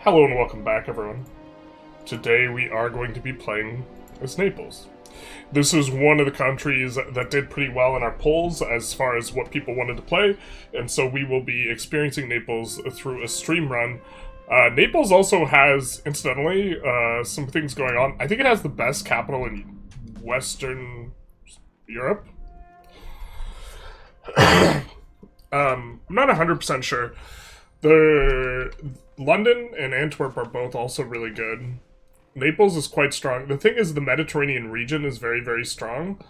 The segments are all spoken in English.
Hello and welcome back, everyone. Today we are going to be playing as Naples. This is one of the countries that did pretty well in our polls as far as what people wanted to play, and so we will be experiencing Naples through a stream run. Naples also has, incidentally, some things going on. I think it has the best capital in Western Europe. I'm not 100% sure. London and Antwerp are both also really good. Naples is quite strong. The thing is, the Mediterranean region is very, very strong.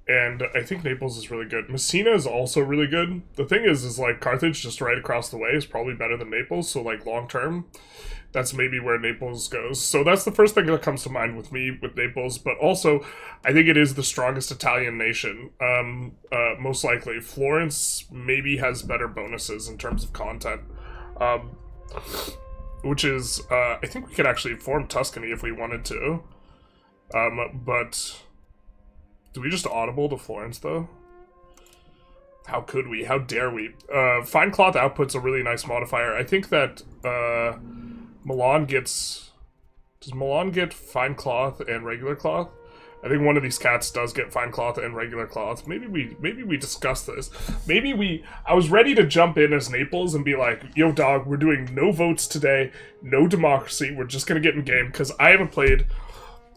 And I think Naples is really good. Messina is also really good. The thing is like, Carthage just right across the way is probably better than Naples. So, like, long term, that's maybe where Naples goes. So that's the first thing that comes to mind with me with Naples. But also, I think it is the strongest Italian nation. Most likely. Florence maybe has better bonuses in terms of content. Which is, I think we could actually form Tuscany if we wanted to. But do we just audible to Florence, though? How could we? How dare we? Fine cloth output's a really nice modifier. I think that, Milan gets... Does Milan get fine cloth and regular cloth? I think one of these cats does get fine cloth and regular cloth. Maybe we discuss this. I was ready to jump in as Naples and be like, yo dog, we're doing no votes today, no democracy, we're just gonna get in game, because I haven't played,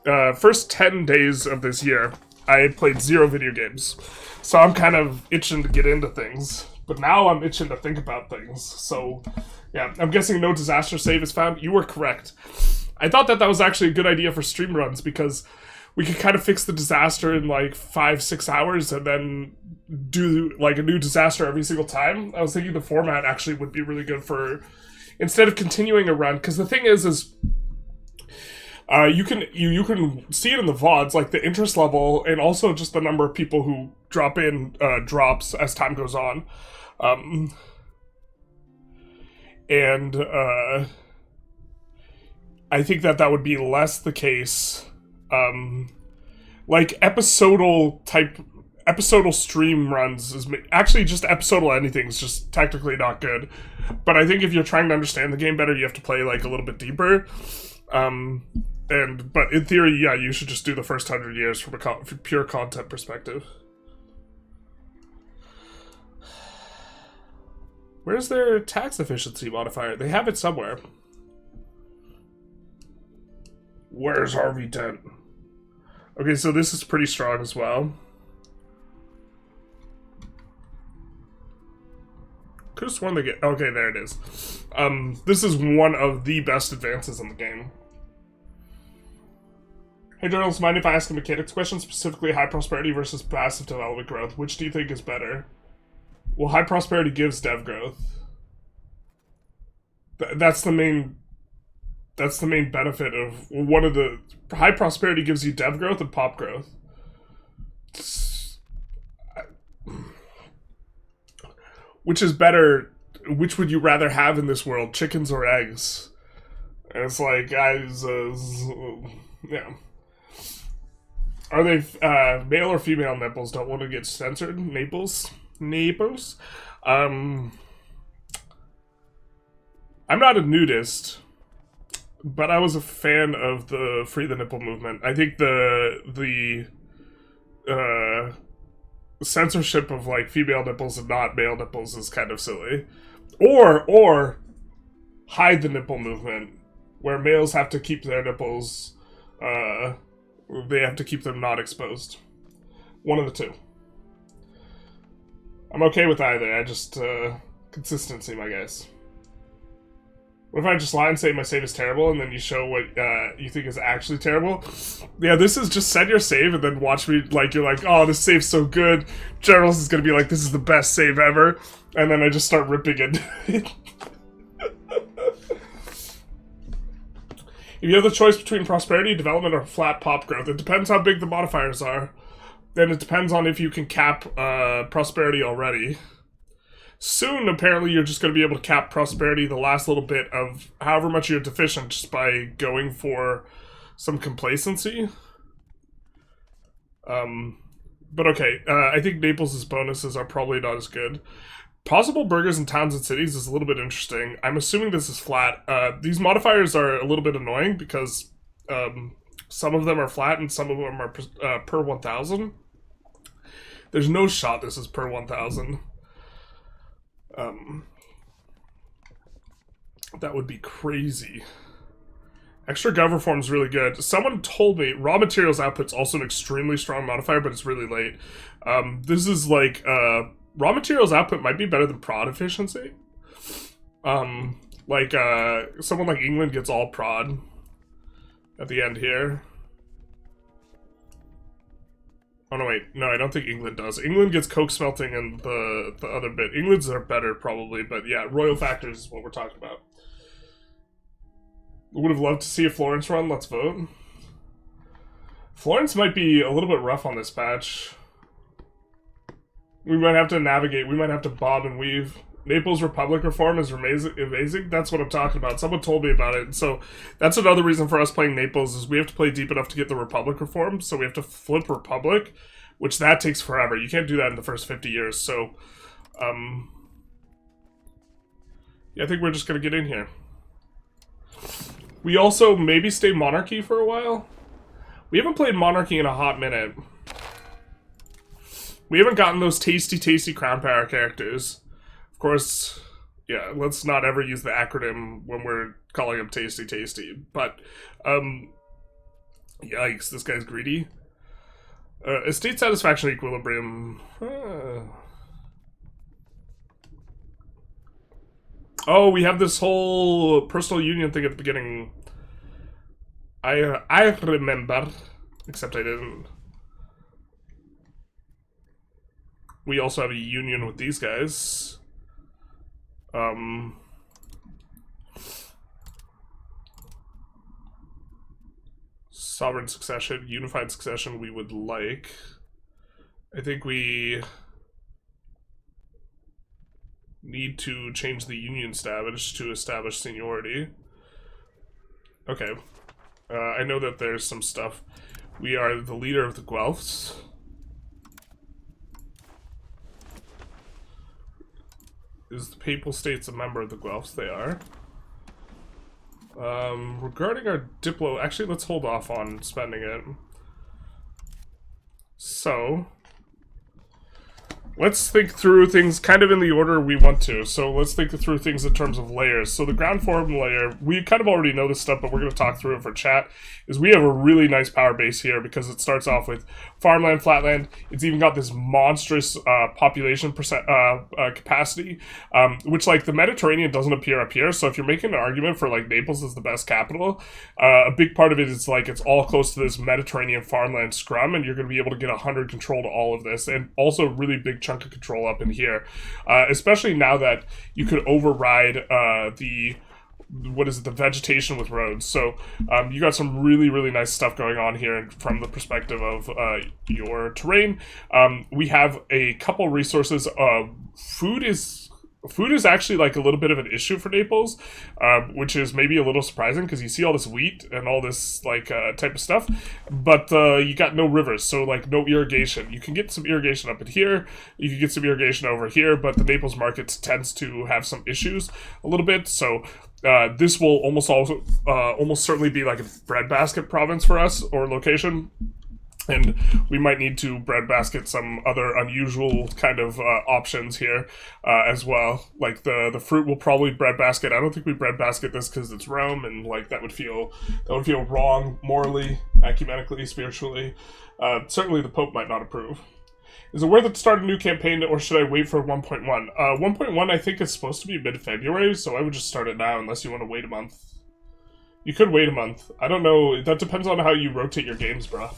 first 10 days of this year, I had played 0 video games. So I'm kind of itching to get into things. But now I'm itching to think about things. So, yeah, I'm guessing no disaster save is found. You were correct. I thought that was actually a good idea for stream runs, because we could kind of fix the disaster in like 5-6 hours and then do like a new disaster every single time. I was thinking the format actually would be really good for, instead of continuing a run, because the thing is you can see it in the VODs, like the interest level and also just the number of people who drop in drops as time goes on. I think that would be less the case. Like episodal stream runs is actually just episodal anything is just technically not good. But I think if you're trying to understand the game better, you have to play like a little bit deeper. But in theory, yeah, you should just do the first 100 years from a pure content perspective. Where's their tax efficiency modifier? They have it somewhere. Where's Harvey Dent? Okay, so this is pretty strong as well. Could've sworn they get... Okay, there it is. This is one of the best advances in the game. Hey, journalists, mind if I ask a mechanics question? Specifically, high prosperity versus passive development growth. Which do you think is better? Well, high prosperity gives dev growth. That's the main benefit of one of the... High prosperity gives you dev growth and pop growth. Which is better? Which would you rather have in this world, chickens or eggs? And it's like, guys, yeah. Are they male or female nipples? Don't want to get censored? Naples? I'm not a nudist, but I was a fan of the Free the Nipple movement. I think the censorship of like female nipples and not male nipples is kind of silly. Or hide the nipple movement, where males have to keep their nipples, they have to keep them not exposed. One of the two. I'm okay with either, I just, consistency, my guys. What if I just lie and say my save is terrible, and then you show what you think is actually terrible? Yeah, this is just send your save and then watch me, like, you're like, oh, this save's so good. Generals is gonna be like, this is the best save ever. And then I just start ripping it. If you have the choice between prosperity, development, or flat pop growth, it depends how big the modifiers are. Then it depends on if you can cap prosperity already. Soon, apparently, you're just going to be able to cap prosperity the last little bit of however much you're deficient just by going for some complacency. But okay, I think Naples' bonuses are probably not as good. Possible burghers in towns and cities is a little bit interesting. I'm assuming this is flat. These modifiers are a little bit annoying because some of them are flat and some of them are per 1,000. There's no shot this is per 1,000. That would be crazy. Extra gov reform is really good. Someone told me raw materials output's also an extremely strong modifier, but it's really late. This is like raw materials output might be better than prod efficiency. Someone like England gets all prod at the end here. Oh no, wait, no, I don't think England does. England gets coke smelting and the other bit. England's are better probably, but yeah, royal factors is what we're talking about. Would have loved to see a Florence run. Let's vote. Florence might be a little bit rough on this patch. We might have to navigate. We might have to bob and weave. Naples Republic reform is amazing. That's what I'm talking about. Someone told me about it. So that's another reason for us playing Naples is we have to play deep enough to get the Republic reform. So we have to flip Republic, which that takes forever. You can't do that in the first 50 years. So, yeah, I think we're just going to get in here. We also maybe stay monarchy for a while. We haven't played monarchy in a hot minute. We haven't gotten those tasty crown power characters. Of course, yeah, let's not ever use the acronym when we're calling them tasty. But, yikes, this guy's greedy. Estate satisfaction equilibrium. Oh, we have this whole personal union thing at the beginning. I remember, except I didn't. We also have a union with these guys. Sovereign succession, unified succession we would like. I think we need to change the union status to establish seniority. Okay. I know that there's some stuff. We are the leader of the Guelphs. Is the Papal States a member of the Guelphs? They are. Regarding our Diplo... Actually, let's hold off on spending it. So... let's think through things kind of in the order we want to. So let's think through things in terms of layers. So the ground form layer, we kind of already know this stuff, but we're going to talk through it for chat, is we have a really nice power base here because it starts off with farmland, flatland. It's even got this monstrous population capacity, which like the Mediterranean doesn't appear up here. So if you're making an argument for like Naples is the best capital, a big part of it is like it's all close to this Mediterranean farmland scrum, and you're going to be able to get 100 control to all of this, and also really big chunk of control up in here, especially now that you could override the vegetation with roads. So you got some really nice stuff going on here from the perspective of your terrain. We have a couple resources. Food is actually like a little bit of an issue for Naples, which is maybe a little surprising because you see all this wheat and all this like type of stuff, but you got no rivers, so like no irrigation. You can get some irrigation up in here, you can get some irrigation over here, but the Naples market tends to have some issues a little bit, so this will almost certainly be like a breadbasket province for us, or location. And we might need to breadbasket some other unusual kind of options here as well. Like the fruit will probably breadbasket. I don't think we breadbasket this because it's Rome, and like that would feel wrong morally, ecumenically, spiritually. Certainly the Pope might not approve. Is it worth it to start a new campaign, or should I wait for 1.1? 1.1 I think is supposed to be mid-February, so I would just start it now unless you want to wait a month. You could wait a month. I don't know. That depends on how you rotate your games, bro.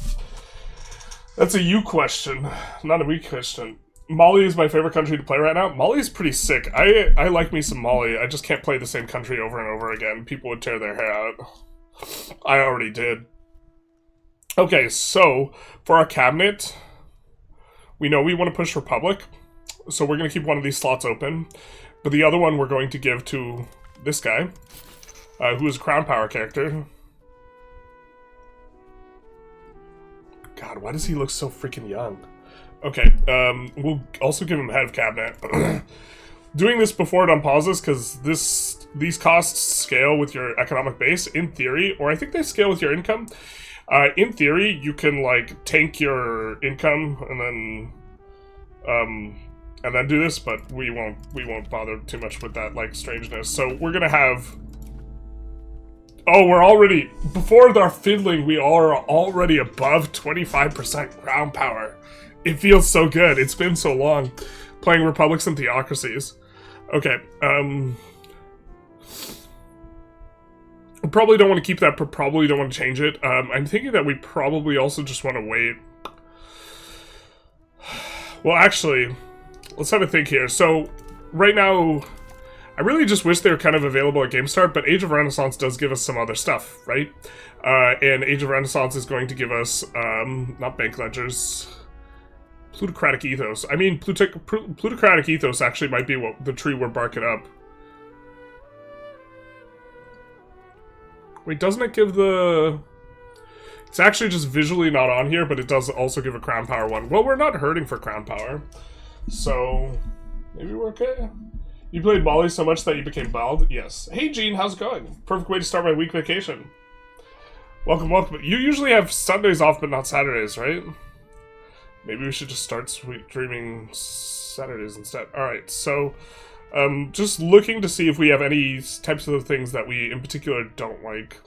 That's a you question, not a me question. Mali is my favorite country to play right now. Mali is pretty sick. I like me some Mali. I just can't play the same country over and over again. People would tear their hair out. I already did. Okay, so for our cabinet, we know we want to push Republic, so we're going to keep one of these slots open. But the other one we're going to give to this guy, who is a Crown Power character. God, why does he look so freaking young? Okay, we'll also give him head of cabinet. doing this before it unpauses, because these costs scale with your economic base, in theory, or I think they scale with your income. In theory, you can, like, tank your income and then do this, but we won't bother too much with that, like, strangeness. So we're gonna have... Oh, we're already... Before our fiddling, we are already above 25% crown power. It feels so good. It's been so long playing republics and theocracies. Okay, I probably don't want to keep that, but probably don't want to change it. I'm thinking that we probably also just want to wait. Well, actually, let's have a think here. So, right now, I really just wish they were kind of available at GameStart, but Age of Renaissance does give us some other stuff, right? And Age of Renaissance is going to give us, not bank ledgers, plutocratic ethos. I mean, plutocratic ethos actually might be what the tree we're barking up. Wait, doesn't it give the... It's actually just visually not on here, but it does also give a crown power one. Well, we're not hurting for crown power, so maybe we're okay. You played Molly so much that you became bald? Yes. Hey, Gene, how's it going? Perfect way to start my week vacation. Welcome, welcome. You usually have Sundays off, but not Saturdays, right? Maybe we should just start sweet dreaming Saturdays instead. Alright, so... just looking to see if we have any types of things that we, in particular, don't like.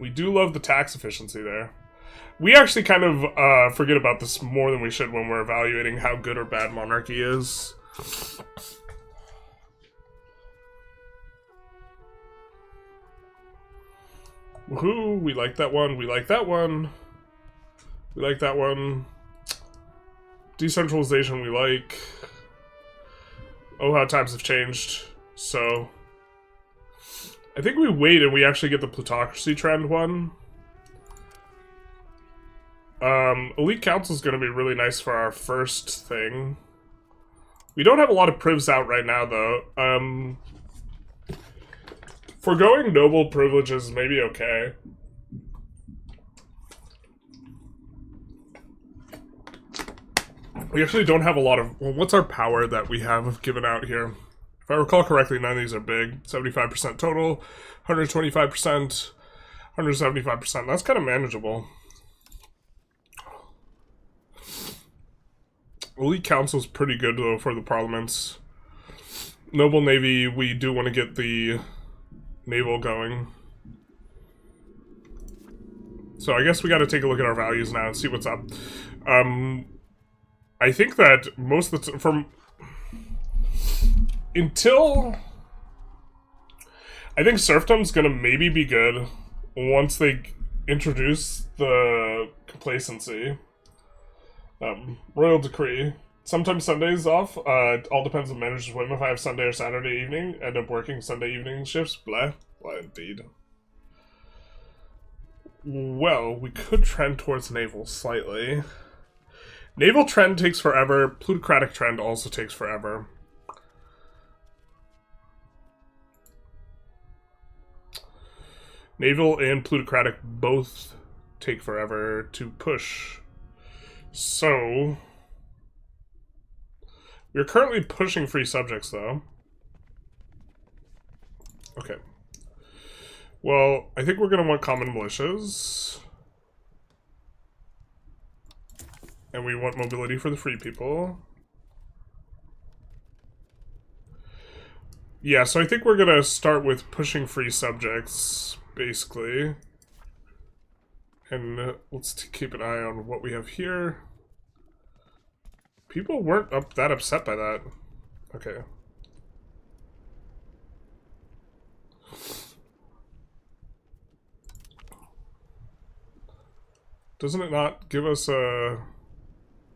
We do love the tax efficiency there. We actually kind of forget about this more than we should when we're evaluating how good or bad monarchy is. Woohoo! We like that one. We like that one. We like that one. Decentralization we like. Oh, how times have changed. So, I think we wait and we actually get the plutocracy trend one. Elite Council is going to be really nice for our first thing. We don't have a lot of privs out right now, though. Foregoing noble privileges may be okay. We actually don't have a lot of... Well, what's our power that we have given out here? If I recall correctly, none of these are big. 75% total, 125%, 175%. That's kind of manageable. Elite Council's pretty good, though, for the parliaments. Noble Navy, we do want to get the Naval going. So I guess we got to take a look at our values now and see what's up. I think that most of the from until I think serfdom's gonna maybe be good once they introduce the complacency. Royal decree. Sometimes Sundays off. All depends on the manager's whim. If I have Sunday or Saturday evening, end up working Sunday evening shifts. Blah. Blah indeed. Well, we could trend towards naval slightly. Naval trend takes forever. Plutocratic trend also takes forever. Naval and plutocratic both take forever to push. So, we're currently pushing free subjects, though. Okay. Well, I think we're going to want common militias. And we want mobility for the free people. Yeah, so I think we're gonna start with pushing free subjects, basically. And let's keep an eye on what we have here. People weren't that upset by that. Okay. Doesn't it not give us a...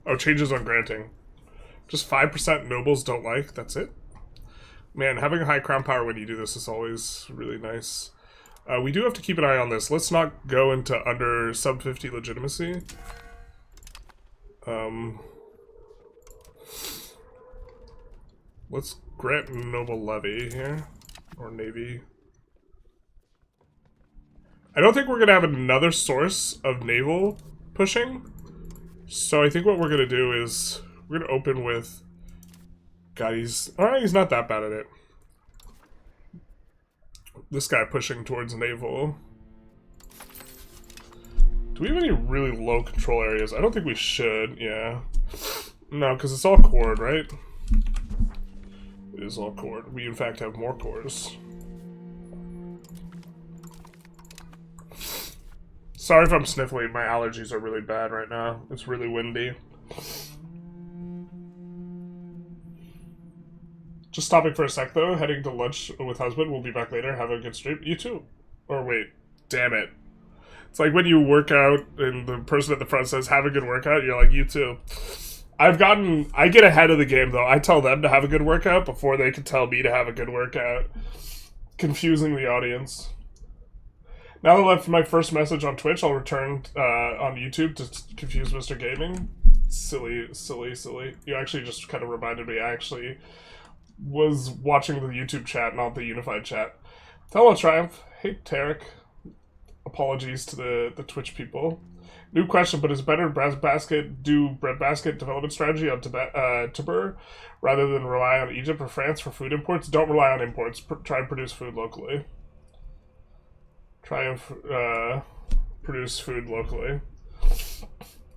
Oh, changes on granting. Just 5% nobles don't like, that's it? Man, having a high crown power when you do this is always really nice. We do have to keep an eye on this. Let's not go into under sub 50 legitimacy. Let's grant noble levy here. Or navy. I don't think we're going to have another source of naval pushing. So I think what we're going to do is We're gonna open with... God, he's... Alright, he's not that bad at it. This guy pushing towards naval. Do we have any really low control areas? I don't think we should, yeah. No, because it's all cord, right? It is all cord. We, in fact, have more cores. Sorry if I'm sniffling. My allergies are really bad right now. It's really windy. Just stopping for a sec, though. Heading to lunch with husband. We'll be back later. Have a good stream. You too. Or wait. Damn it. It's like when you work out and the person at the front says, have a good workout. You're like, you too. I get ahead of the game, though. I tell them to have a good workout before they can tell me to have a good workout. Confusing the audience. Now that I left my first message on Twitch, I'll return on YouTube to confuse Mr. Gaming. Silly. You actually just kind of reminded me. I actually was watching the YouTube chat, not the unified chat. Hello, Triumph. Hey, Tarek. Apologies to the Twitch people. New question, but is better breadbasket development strategy on Tibur rather than rely on Egypt or France for food imports? Don't rely on imports. Try and produce food locally. Try and produce food locally.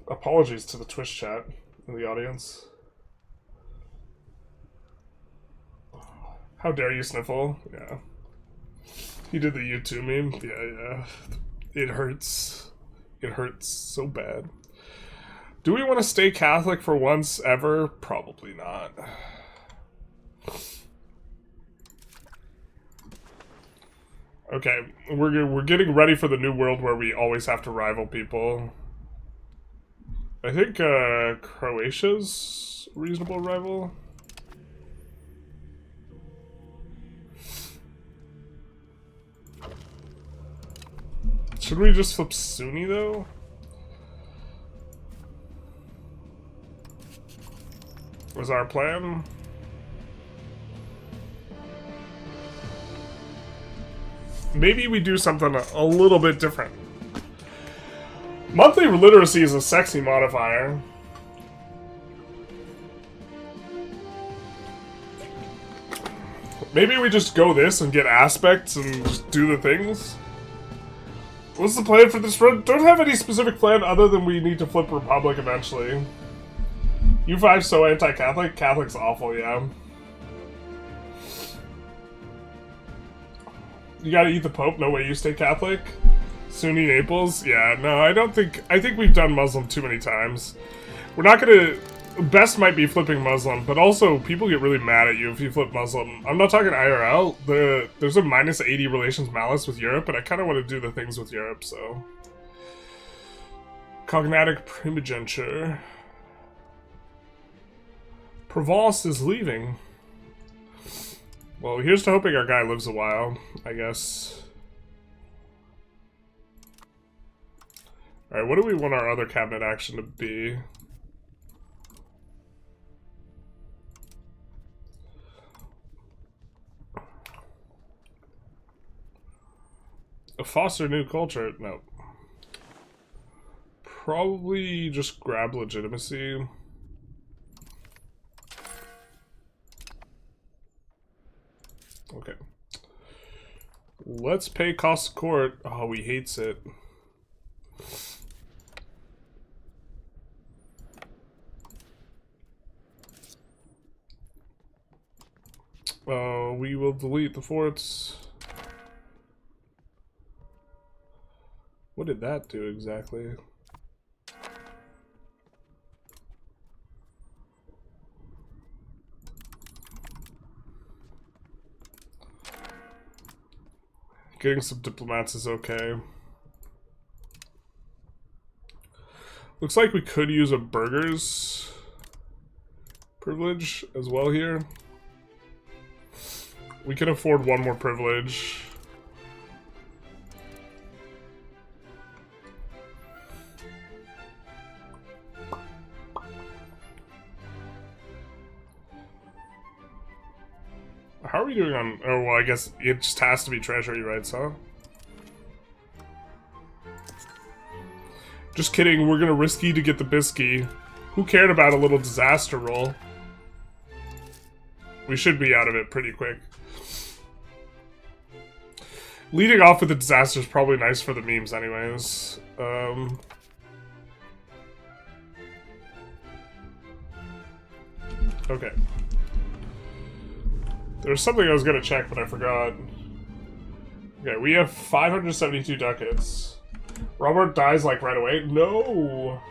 Apologies to the Twitch chat in the audience. How dare you sniffle? Yeah. He did the YouTube meme. Yeah. It hurts. It hurts so bad. Do we want to stay Catholic for once ever? Probably not. Okay, we're getting ready for the new world where we always have to rival people. I think Croatia's a reasonable rival. Should we just flip Sunni, though? Was our plan? Maybe we do something a little bit different. Monthly literacy is a sexy modifier. Maybe we just go this and get aspects and just do the things. What's the plan for this run? Don't have any specific plan other than we need to flip Republic eventually. U5 so anti-Catholic? Catholic's awful, yeah. You gotta eat the Pope? No way you stay Catholic? Sunni Naples? Yeah, no, I think we've done Muslim too many times. We're not gonna... Best might be flipping Muslim, but also people get really mad at you if you flip Muslim. I'm not talking IRL. There's a -80 relations malice with Europe, and I kind of want to do the things with Europe, so... Cognatic primogeniture. Provence is leaving. Well, here's to hoping our guy lives a while, I guess. Alright, what do we want our other cabinet action to be? Foster new culture? No. Probably just grab legitimacy. Okay. Let's pay cost of court. Oh, he hates it. We will delete the forts. What did that do exactly? Getting some diplomats is okay. Looks like we could use a burger's privilege as well here. We can afford one more privilege. How are we doing on... Oh, well, I guess it just has to be treasury rights, huh? Just kidding, we're gonna risky to get the bisky. Who cared about a little disaster roll? We should be out of it pretty quick. Leading off with a disaster is probably nice for the memes anyways. Okay. There's something I was gonna check, but I forgot. Okay, we have 572 ducats. Robert dies, like, right away? No!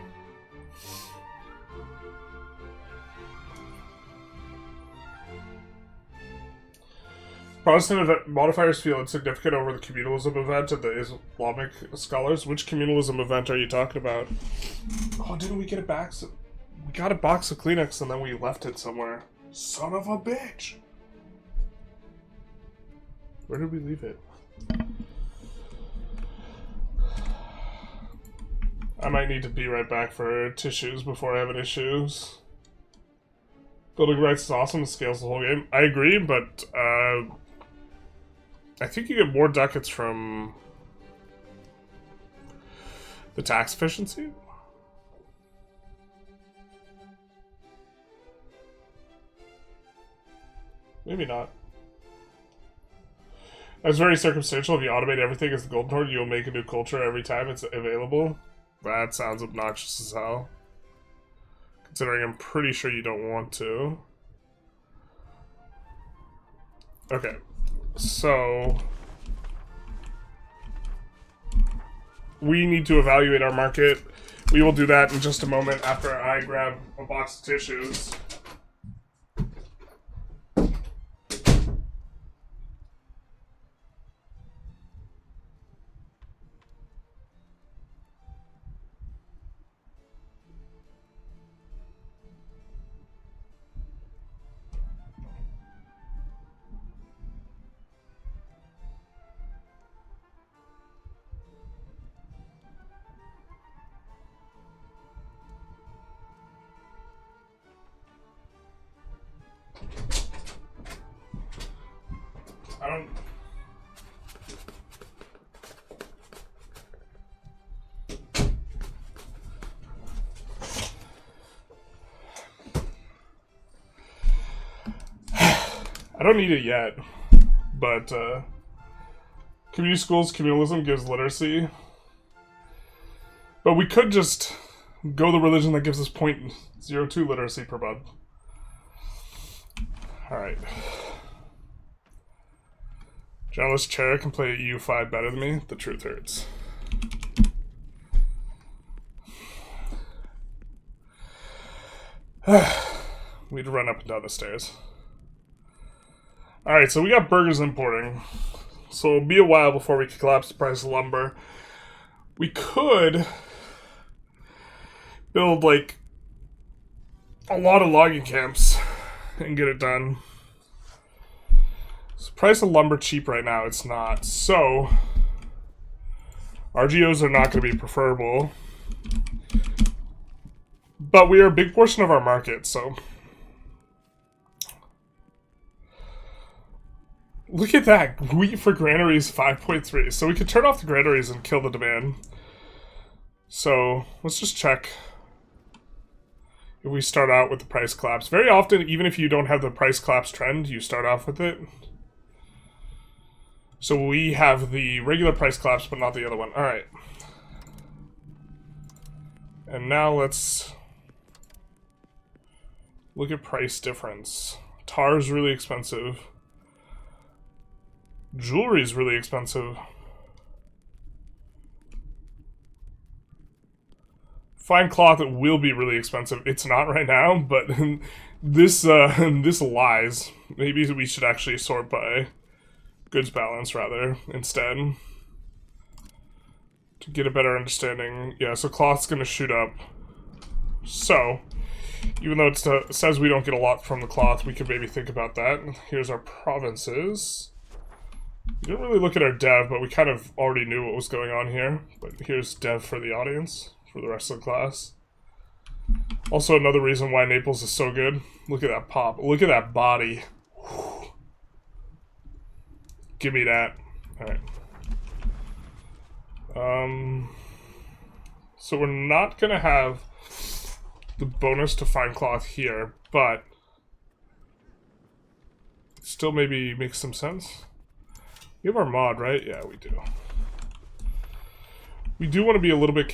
Protestant event modifiers feel insignificant over the communalism event and the Islamic scholars. Which communalism event are you talking about? Oh, didn't we get it back? We got a box of Kleenex and then we left it somewhere. Son of a bitch! Where did we leave it? I might need to be right back for tissues before I have an issues. Building rights is awesome, it scales the whole game. I agree, but I think you get more ducats from the tax efficiency. Maybe not. That's very circumstantial. If you automate everything as the golden horde, you'll make a new culture every time it's available. That sounds obnoxious as hell. Considering I'm pretty sure you don't want to. Okay. So we need to evaluate our market. We will do that in just a moment after I grab a box of tissues. I don't need it yet, but community schools, communalism gives literacy. But we could just go the religion that gives us 0.02 literacy per month. Alright. Journalist Chair can play EU5 better than me. The truth hurts. We'd run up and down the stairs. Alright, so we got burgers importing. So it'll be a while before we can collapse the price of lumber. We could build, like, a lot of logging camps and get it done. So price of lumber cheap right now, it's not. So RGOs are not going to be preferable. But we are a big portion of our market, so... Look at that! Wheat for granaries 5.3. So we could turn off the granaries and kill the demand. So let's just check if we start out with the price collapse. Very often, even if you don't have the price collapse trend, you start off with it. So we have the regular price collapse, but not the other one. Alright. And now let's look at price difference. Tar is really expensive. Jewelry is really expensive. Fine cloth will be really expensive. It's not right now, but this this lies. Maybe we should actually sort by goods balance rather instead to get a better understanding. Yeah, so cloth's gonna shoot up. So even though it says we don't get a lot from the cloth, we could maybe think about that. Here's our provinces. We didn't really look at our dev, but we kind of already knew what was going on here. But here's dev for the audience, for the rest of the class. Also, another reason why Naples is so good. Look at that pop. Look at that body. Whew. Give me that. Alright. So we're not going to have the bonus to fine cloth here, but still maybe makes some sense. We have our mod, right? Yeah, we do. We do want to be a little bit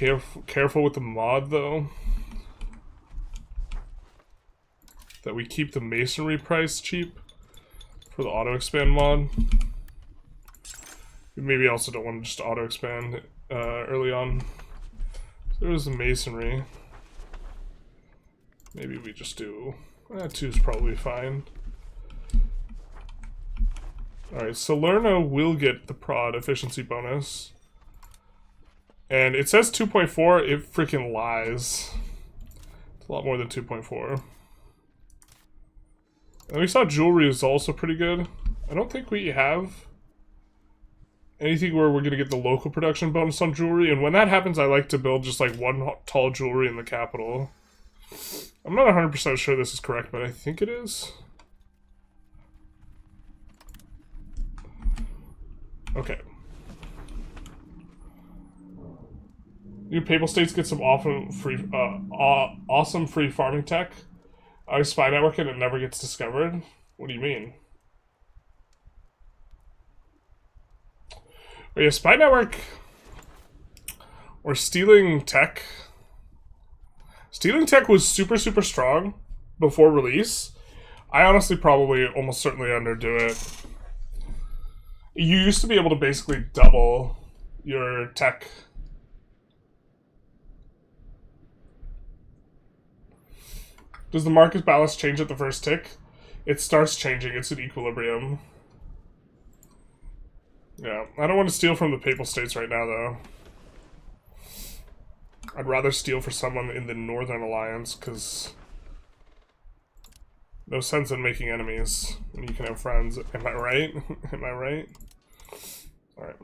careful with the mod, though. That we keep the masonry price cheap for the auto-expand mod. We maybe also don't want to just auto-expand early on. So there's the masonry. Maybe we just do... 2 is probably fine. Alright, Salerno will get the prod efficiency bonus. And it says 2.4, it freaking lies. It's a lot more than 2.4. And we saw jewelry is also pretty good. I don't think we have anything where we're going to get the local production bonus on jewelry. And when that happens, I like to build just like one tall jewelry in the capital. I'm not 100% sure this is correct, but I think it is. Okay. New Papal States get some awesome free farming tech. I spy network and it never gets discovered. What do you mean? Wait, a spy network or stealing tech? Stealing tech was super strong before release. I honestly probably almost certainly underdo it. You used to be able to basically double your tech. Does the market balance change at the first tick? It starts changing. It's an equilibrium. Yeah, I don't want to steal from the Papal States right now, though. I'd rather steal for someone in the Northern Alliance, because... no sense in making enemies when you can have friends. Am I right? Am I right? Alright.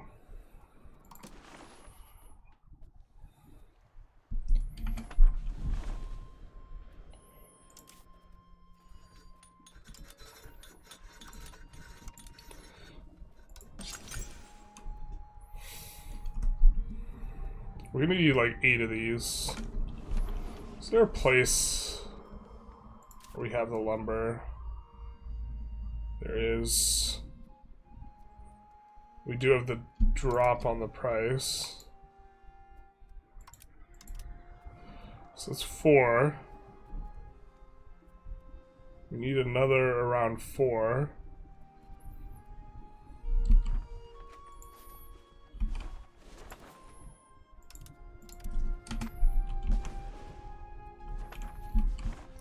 We're gonna need like 8 of these. Is there a place where we have the lumber? There is. We do have the drop on the price. So it's 4. We need another around 4.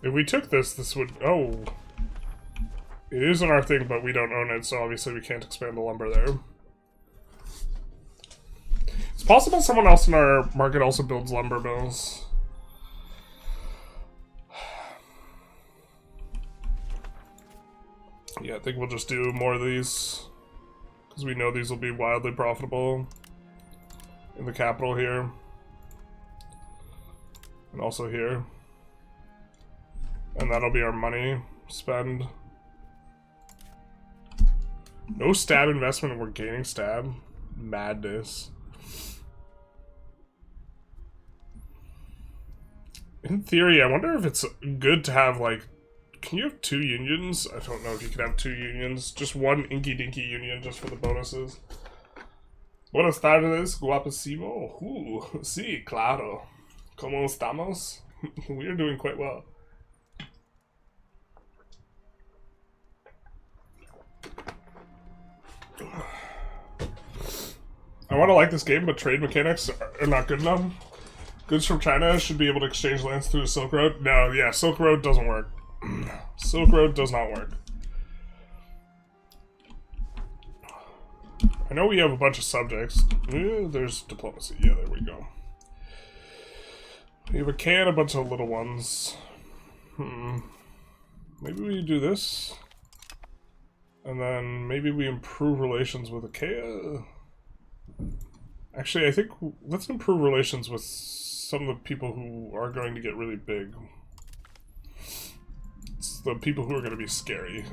If we took this, this would... oh. It isn't our thing, but we don't own it, so obviously we can't expand the lumber there. It's possible someone else in our market also builds lumber mills. Yeah, I think we'll just do more of these. Because we know these will be wildly profitable in the capital here. And also here. And that'll be our money spend. No stab investment and we're gaining stab. Madness. In theory, I wonder if it's good to have, like... Can you have 2 unions? I don't know if you can have 2 unions. Just one inky-dinky union just for the bonuses. Buenas tardes, guapísimo. Sí, claro. ¿Cómo estamos? We are doing quite well. I want to like this game, but trade mechanics are not good enough. Goods from China should be able to exchange lands through the Silk Road. No, yeah, Silk Road doesn't work. Silk Road does not work. I know we have a bunch of subjects. There's diplomacy. Yeah, there we go. We have a K and a bunch of little ones. Maybe we do this. And then maybe we improve relations with Achaia. Actually, I think let's improve relations with some of the people who are going to get really big. It's the people who are going to be scary.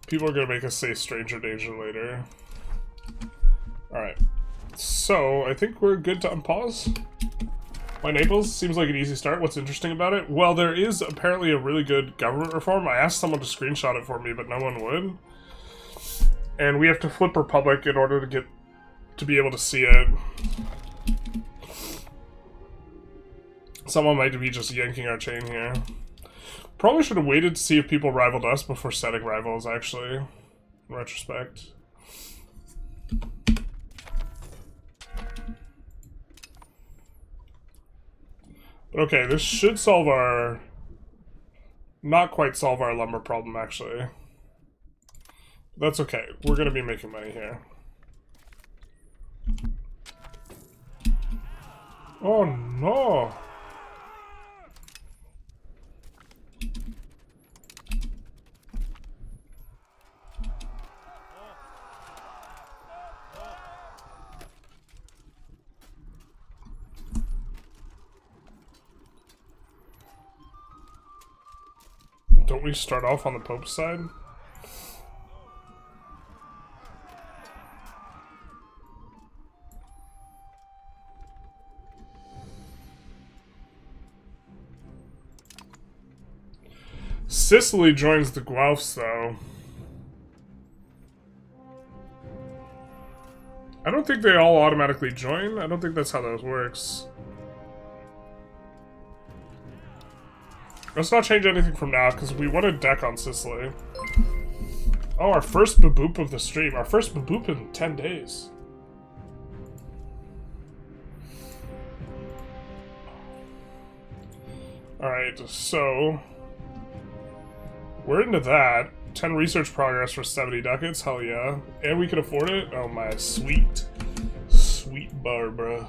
People are going to make us say stranger danger later. Alright. So, I think we're good to unpause. Why Naples? Seems like an easy start. What's interesting about it? Well, there is apparently a really good government reform. I asked someone to screenshot it for me, but no one would. And we have to flip Republic in order to be able to see it. Someone might be just yanking our chain here. Probably should have waited to see if people rivaled us before setting rivals, actually. In retrospect. But okay, this should solve our... Not quite solve our lumber problem, actually. That's okay. We're gonna be making money here. Oh no! Don't we start off on the Pope's side? Sicily joins the Guelphs, though. I don't think they all automatically join. I don't think that's how that works. Let's not change anything from now, because we want a deck on Sicily. Oh, our first baboop of the stream. Our first baboop in 10 days. Alright, so... we're into that. 10 research progress for 70 ducats, hell yeah. And we can afford it? Oh my, sweet. Sweet Barbara.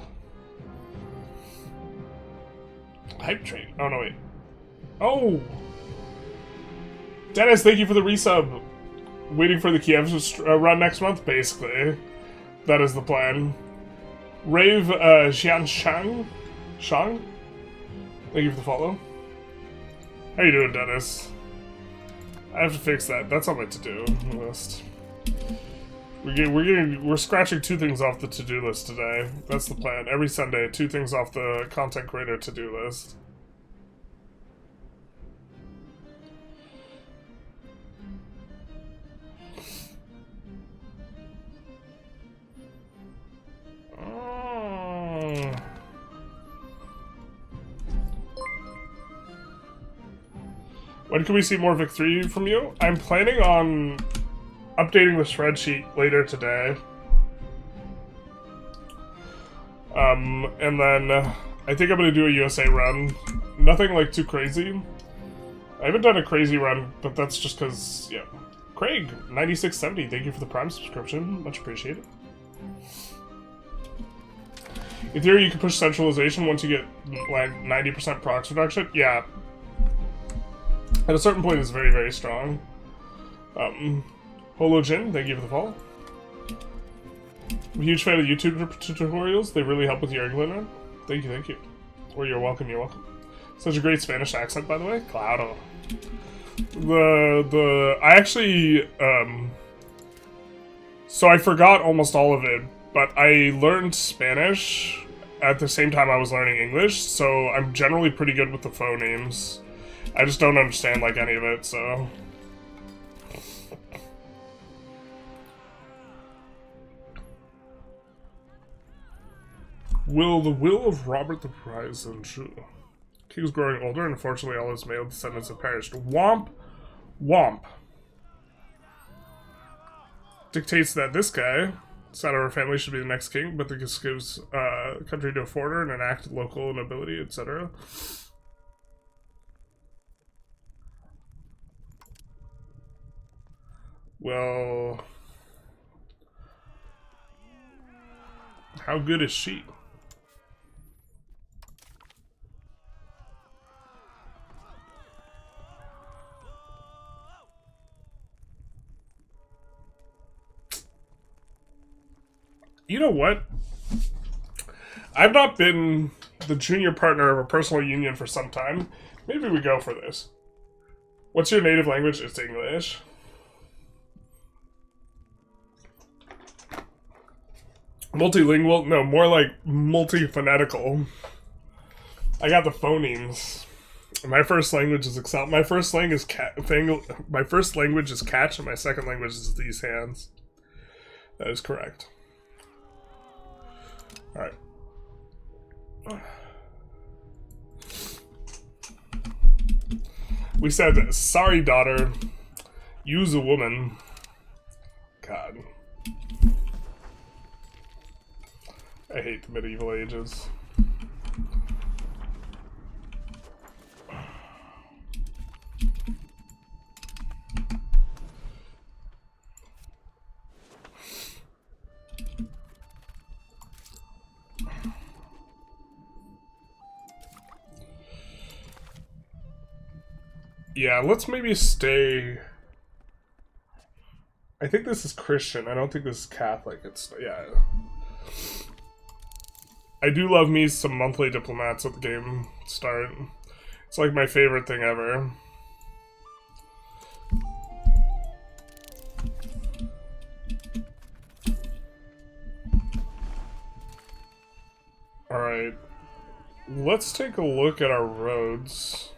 Hype train. Oh no, wait. Oh! Dennis, thank you for the resub. Waiting for the Kiev run next month, basically. That is the plan. Rave Xianshang? Shang? Thank you for the follow. How you doing, Dennis? I have to fix that. That's on my to-do list. We're scratching 2 things off the to-do list today. That's the plan. Every Sunday, 2 things off the content creator to-do list. When can we see more victory from you? I'm planning on updating the spreadsheet later today. And then I think I'm gonna do a USA run. Nothing like too crazy. I haven't done a crazy run, but that's just because, yeah. Craig, 9670, thank you for the Prime subscription. Much appreciated. In theory, you can push centralization once you get like 90% procs reduction. Yeah. At a certain point, it's very, very strong. Holojin, thank you for the follow. I'm a huge fan of YouTube tutorials. They really help with your English learning. Thank you, thank you. Or you're welcome, you're welcome. Such a great Spanish accent, by the way. Claro. I actually, so I forgot almost all of it, but I learned Spanish at the same time I was learning English, so I'm generally pretty good with the phonemes. I just don't understand, like, any of it, so... Will the will of Robert the Prize ensue? King's growing older, and unfortunately all his male descendants have perished. Womp! Womp. Dictates that this guy, side of our family, should be the next king, but this gives country to a foreigner and enact local nobility, etc. Well, how good is she? You know what? I've not been the junior partner of a personal union for some time. Maybe we go for this. What's your native language? It's English. Multilingual? No, more like multi-phonetical. I got the phonemes. My first language is Excel. My first language is my first language is catch, and my second language is these hands. That is correct. All right. We said, "Sorry, daughter. Use a woman." God. I hate the medieval ages. Yeah, let's maybe stay... I think this is Christian. I don't think this is Catholic. It's... yeah. I do love me some monthly diplomats at the game start. It's like my favorite thing ever. Alright. Let's take a look at our roads.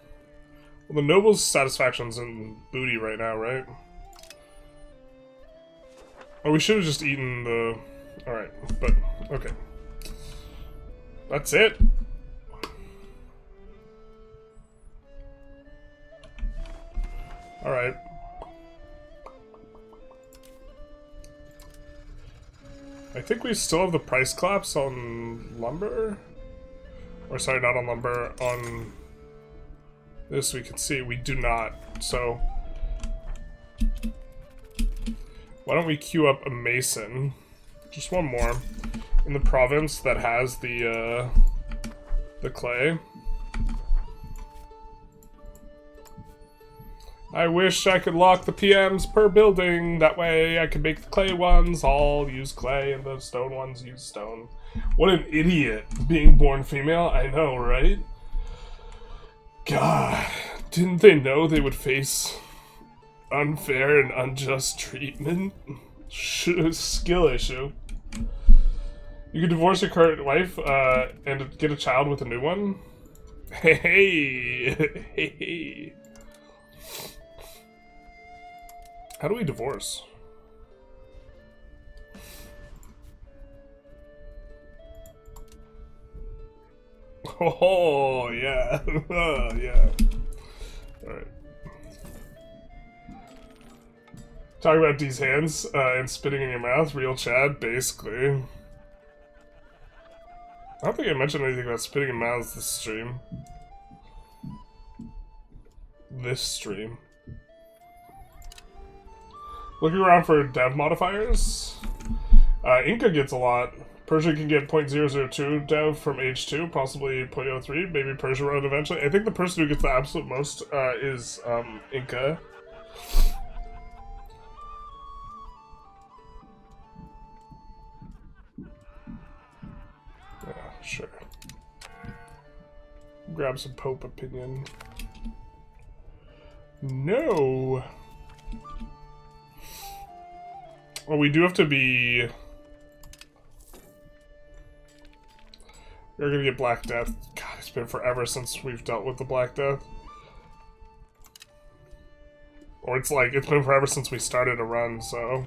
Well, the noble's satisfaction's in booty right now, right? Oh, we should have just eaten the... Alright, but... okay. That's it. Alright. I think we still have the price collapse on lumber? Or sorry, not on lumber, on... this we can see. We do not, so... why don't we queue up a mason? Just one more. In the province that has the clay. I wish I could lock the PMs per building. That way I could make the clay ones all use clay and the stone ones use stone. What an idiot, being born female. I know, right? God, didn't they know they would face unfair and unjust treatment? Skill issue. You could divorce your current wife and get a child with a new one? Hey, hey. How do we divorce? Oh, yeah. Oh, yeah. Alright. Talk about these hands and spitting in your mouth. Real Chad, basically. I don't think I mentioned anything about spitting in mouths this stream. Looking around for dev modifiers. Inca gets a lot. Persia can get 0.002 dev from H2, possibly 0.03. Maybe Persia run eventually. I think the person who gets the absolute most is Inca. Yeah, sure. Grab some Pope opinion. No. Well, we do have to be... we're gonna get Black Death. God, it's been forever since we've dealt with the Black Death. Or it's like, it's been forever since we started a run, so...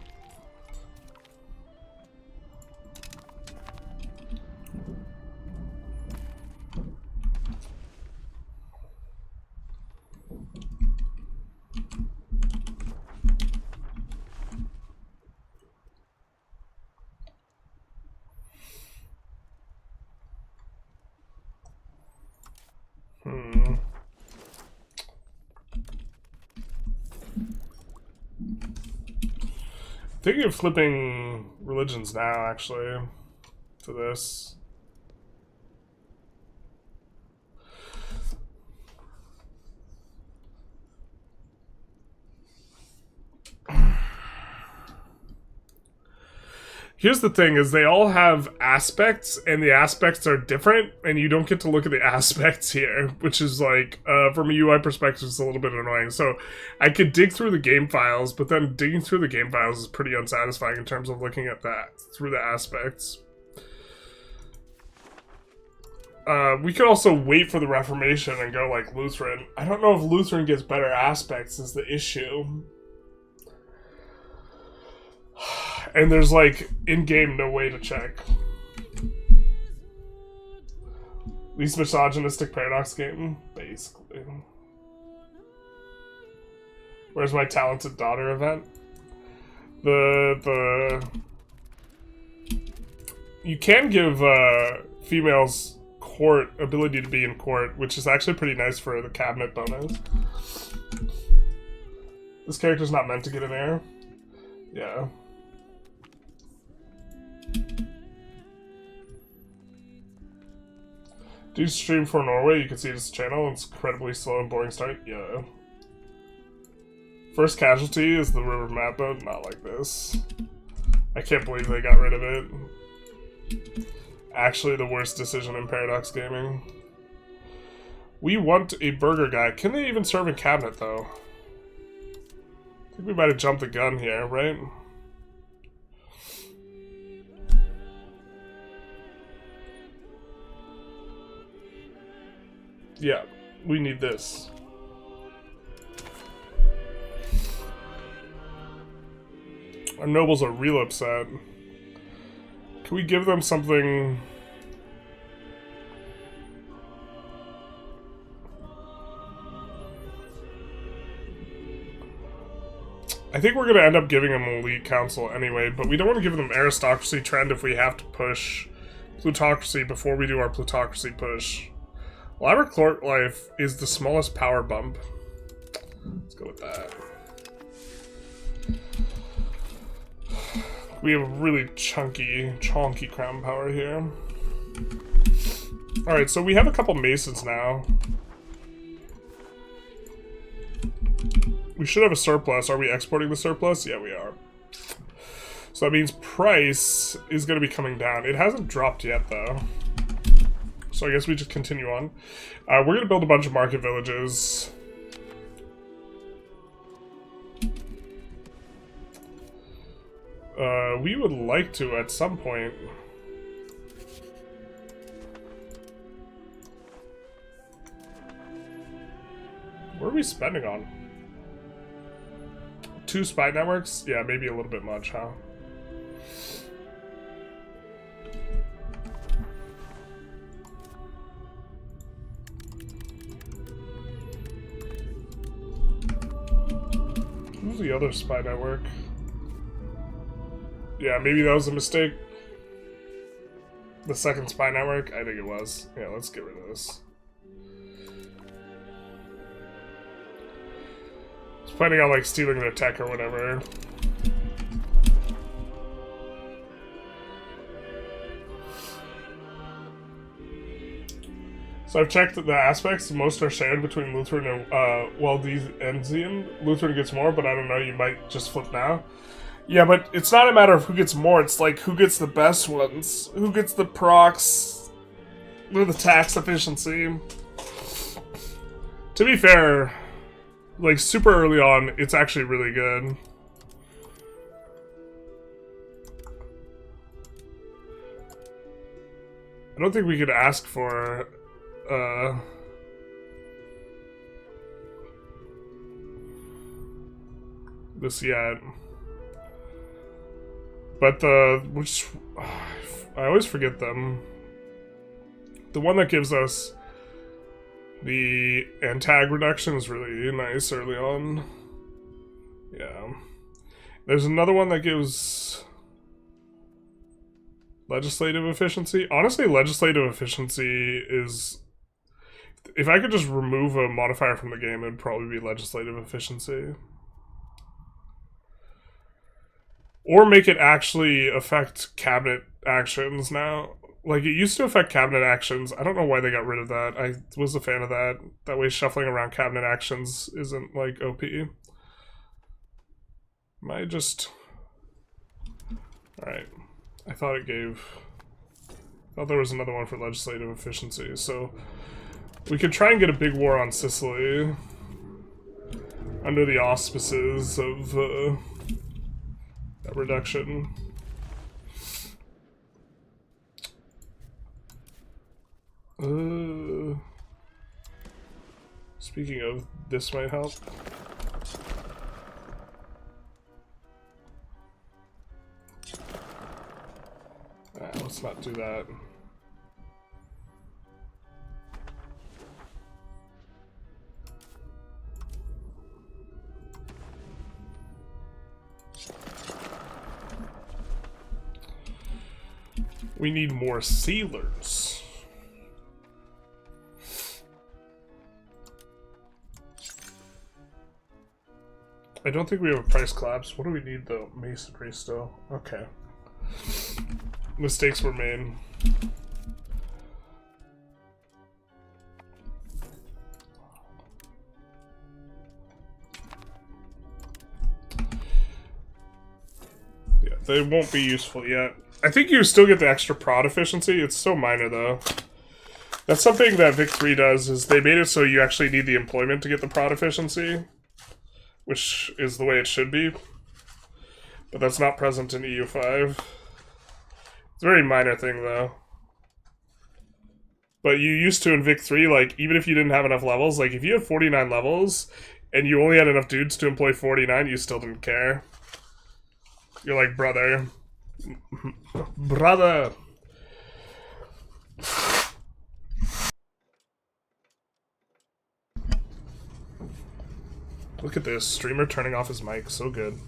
Thinking of flipping religions now, actually, to this. Here's the thing, is they all have aspects, and the aspects are different, and you don't get to look at the aspects here, which is like, from a UI perspective, it's a little bit annoying. So, I could dig through the game files, but then digging through the game files is pretty unsatisfying in terms of looking at that, through the aspects. We could also wait for the Reformation and go like Lutheran. I don't know if Lutheran gets better aspects is the issue. And there's like, in-game, no way to check. Least misogynistic paradox game, basically. Where's my talented daughter event? You can give females court ability to be in court, which is actually pretty nice for the cabinet bonus. This character's not meant to get an heir. Yeah. Do you stream for Norway? You can see this channel. It's incredibly slow and boring start. Yeah. First casualty is the river map mode. Not like this. I can't believe they got rid of it. Actually, the worst decision in Paradox Gaming. We want a burger guy. Can they even serve in cabinet, though? I think we might have jumped the gun here, right? Yeah, we need this. Our nobles are real upset. Can we give them something? I think we're going to end up giving them elite council anyway, but we don't want to give them aristocracy trend if we have to push plutocracy before we do our plutocracy push. Elaborate court life is the smallest power bump. Let's go with that. We have really chonky crown power here. Alright, so we have a couple masons now. We should have a surplus. Are we exporting the surplus? Yeah, we are. So that means price is going to be coming down. It hasn't dropped yet, though. So I guess we just continue on. We're going to build a bunch of market villages. We would like to at some point. What are we spending on? 2 spy networks? Yeah, maybe a little bit much, huh? Who's the other spy network? Yeah, maybe that was a mistake. The second spy network? I think it was. Yeah, let's get rid of this. It's planning on, like, stealing their tech or whatever. So I've checked the aspects. Most are shared between Lutheran and Waldensian. Lutheran gets more, but I don't know. You might just flip now. Yeah, but it's not a matter of who gets more. It's like who gets the best ones. Who gets the procs with the tax efficiency. To be fair, like super early on, it's actually really good. I don't think we could ask for this yet. But which I always forget them. The one that gives us the antag reduction is really nice early on. Yeah. There's another one that gives legislative efficiency. Honestly, legislative efficiency is... If I could just remove a modifier from the game, it would probably be legislative efficiency. Or make it actually affect cabinet actions now. Like, it used to affect cabinet actions. I don't know why they got rid of that. I was a fan of that. That way shuffling around cabinet actions isn't, like, OP. Might just... Alright. I thought it gave... I thought there was another one for legislative efficiency, so... We could try and get a big war on Sicily. Under the auspices of, that reduction. Speaking of, this might help. Let's not do that. We need more sailors. I don't think we have a price collapse. What do we need though? Masonry still. Okay. Mistakes were made. Yeah, they won't be useful yet. I think you still get the extra prod efficiency. It's so minor though. That's something that Vic 3 does, is they made it so you actually need the employment to get the prod efficiency, which is the way it should be. But that's not present in EU5. It's a very minor thing though. But you used to in Vic 3, like, even if you didn't have enough levels, like if you have 49 levels and you only had enough dudes to employ 49, you still didn't care. You're like, brother. Brother. Look at this streamer turning off his mic, so good.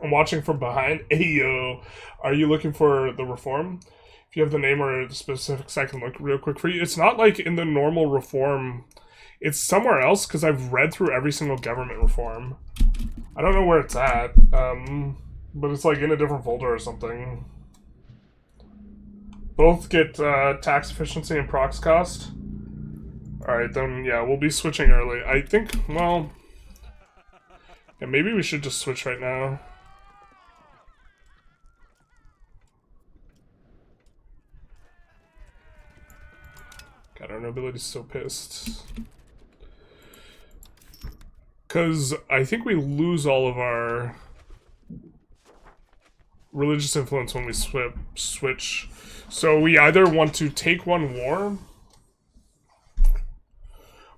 I'm watching from behind. Hey yo, are you looking for the reform? If you have the name or the specifics, I can look real quick for you. It's not like in the normal reform. It's somewhere else, because I've read through every single government reform. I don't know where it's at, but it's like in a different folder or something. Both get tax efficiency and prox cost. Alright, then yeah, we'll be switching early. I think, well, yeah, maybe we should just switch right now. God, our nobility's so pissed. Because I think we lose all of our religious influence when we switch. So we either want to take one war.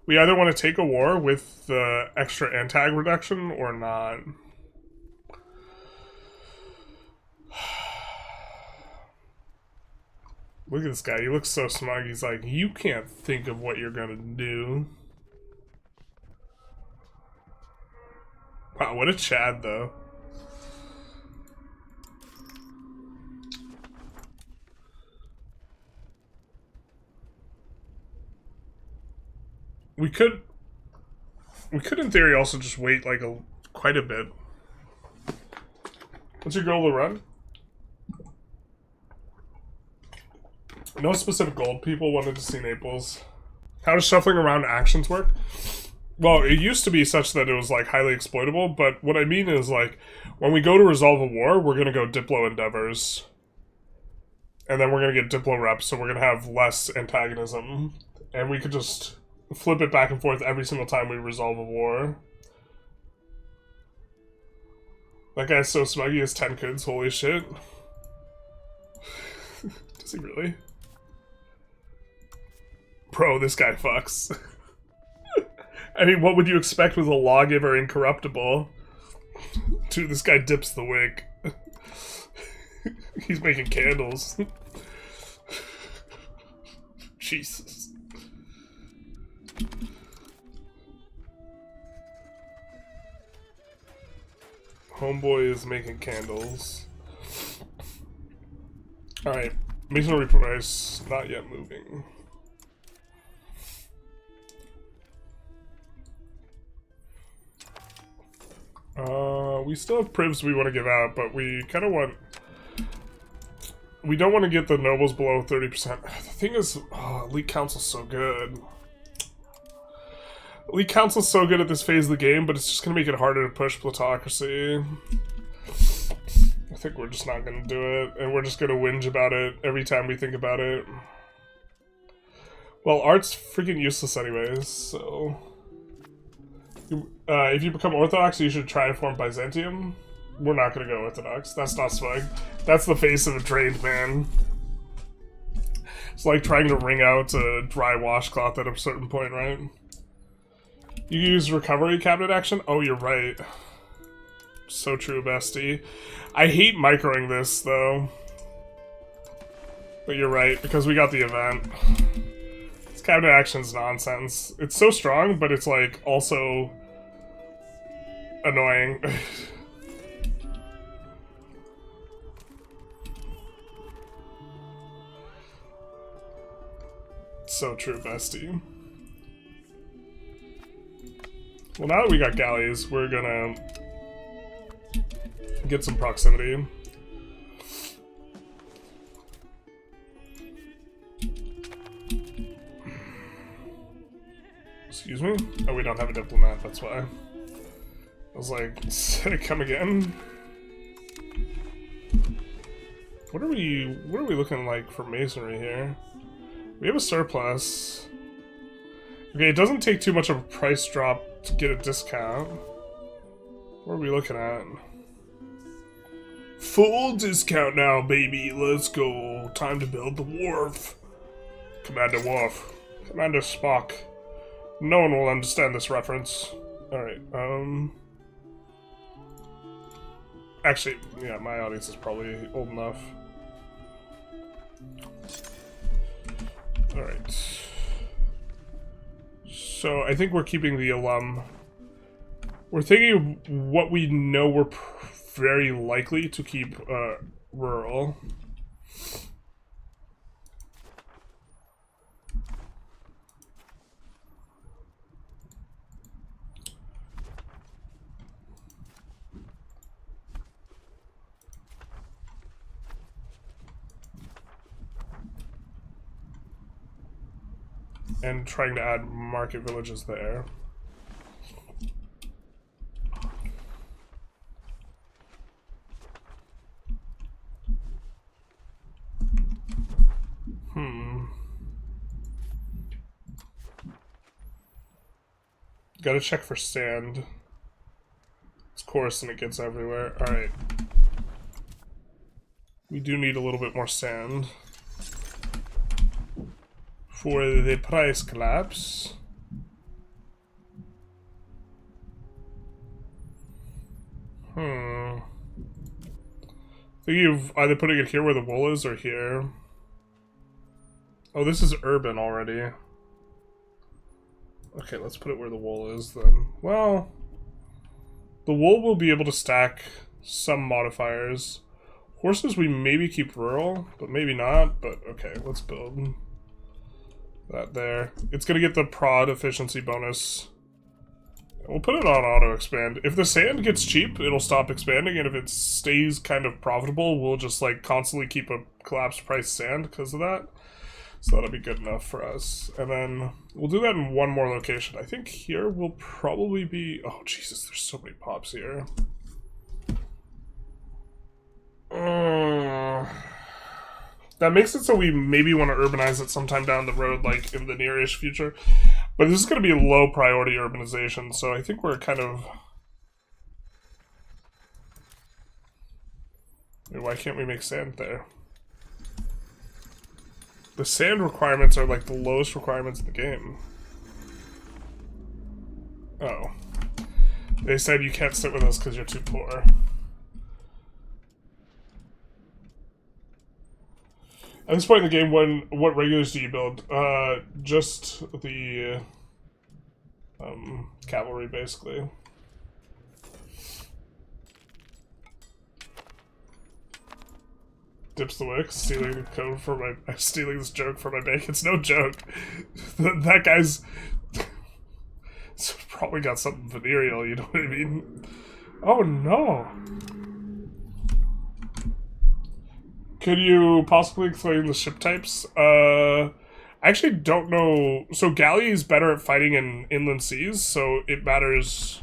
We either want to take a war with the extra antag reduction or not. Look at this guy. He looks so smug. He's like, you can't think of what you're gonna do. Wow, what a Chad, though. We could in theory also just wait like quite a bit. What's your goal to run? No specific goal. People wanted to see Naples. How does shuffling around actions work? Well, it used to be such that it was like highly exploitable, but what I mean is like when we go to resolve a war, we're gonna go Diplo endeavors. And then we're gonna get Diplo reps, so we're gonna have less antagonism. And we could just flip it back and forth every single time we resolve a war. That guy's so smug, he has 10 kids, holy shit. Does he really? Bro, this guy fucks. I mean, what would you expect with a lawgiver incorruptible? Dude, this guy dips the wick. He's making candles. Jesus. Homeboy is making candles. Alright, masonry price not yet moving. We still have privs we want to give out, but we kind of want... We don't want to get the nobles below 30%. The thing is, Elite Council's so good. Elite Council's so good at this phase of the game, but it's just going to make it harder to push plutocracy. I think we're just not going to do it, and we're just going to whinge about it every time we think about it. Well, art's freaking useless anyways, so... if you become Orthodox, you should try to form Byzantium. We're not going to go Orthodox. That's not smug. That's the face of a trained man. It's like trying to wring out a dry washcloth at a certain point, right? You use recovery cabinet action? Oh, you're right. So true, bestie. I hate microing this, though. But you're right, because we got the event. This cabinet action's nonsense. It's so strong, but it's, like, also annoying. So true, bestie. Well, now that we got galleys, we're gonna get some proximity. Excuse me? Oh, we don't have a diplomat, that's why. I was like, come again? What are we looking like for masonry here? We have a surplus. Okay, it doesn't take too much of a price drop to get a discount. What are we looking at? Full discount now, baby. Let's go. Time to build the wharf. Commander Worf. Commander Spock. No one will understand this reference. Alright, actually, yeah, my audience is probably old enough. Alright. So, I think we're keeping the alum. We're thinking of what we know we're very likely to keep, rural. And trying to add market villages there. Gotta check for sand. It's coarse and it gets everywhere. Alright. We do need a little bit more sand. For the price collapse. I think you've either putting it here where the wool is or here. Oh, this is urban already. Okay, let's put it where the wool is then. Well, the wool will be able to stack some modifiers. Horses we maybe keep rural, but maybe not. But okay, let's build that there. It's gonna get the prod efficiency bonus. We'll put it on auto expand. If the sand gets cheap, it'll stop expanding, and if it stays kind of profitable, we'll just like constantly keep a collapsed price sand because of that. So that'll be good enough for us. And then we'll do that in one more location. I think here will probably be... Oh, Jesus, there's so many pops here. That makes it so we maybe want to urbanize it sometime down the road, like in the near-ish future. But this is going to be a low priority urbanization, so I think we're kind of... Why can't we make sand there? The sand requirements are like the lowest requirements in the game. Oh. They said you can't sit with us because you're too poor. At this point in the game, what regulars do you build? Just the cavalry, basically. Dips the wick, stealing the code for my... stealing this joke for my bank. It's no joke. That guy's... probably got something venereal, you know what I mean? Oh no! Could you possibly explain the ship types? I actually don't know... So galley is better at fighting in inland seas, so it matters...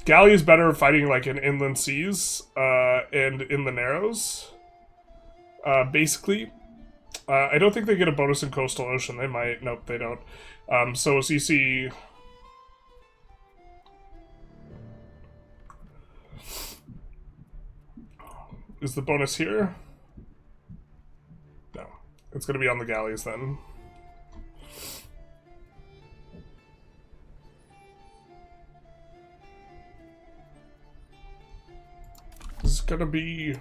Galley is better at fighting like in inland seas and in the narrows. Basically. I don't think they get a bonus in coastal ocean. They might. Nope, they don't. So as you see... Is the bonus here? It's gonna be on the galleys then. This is gonna be...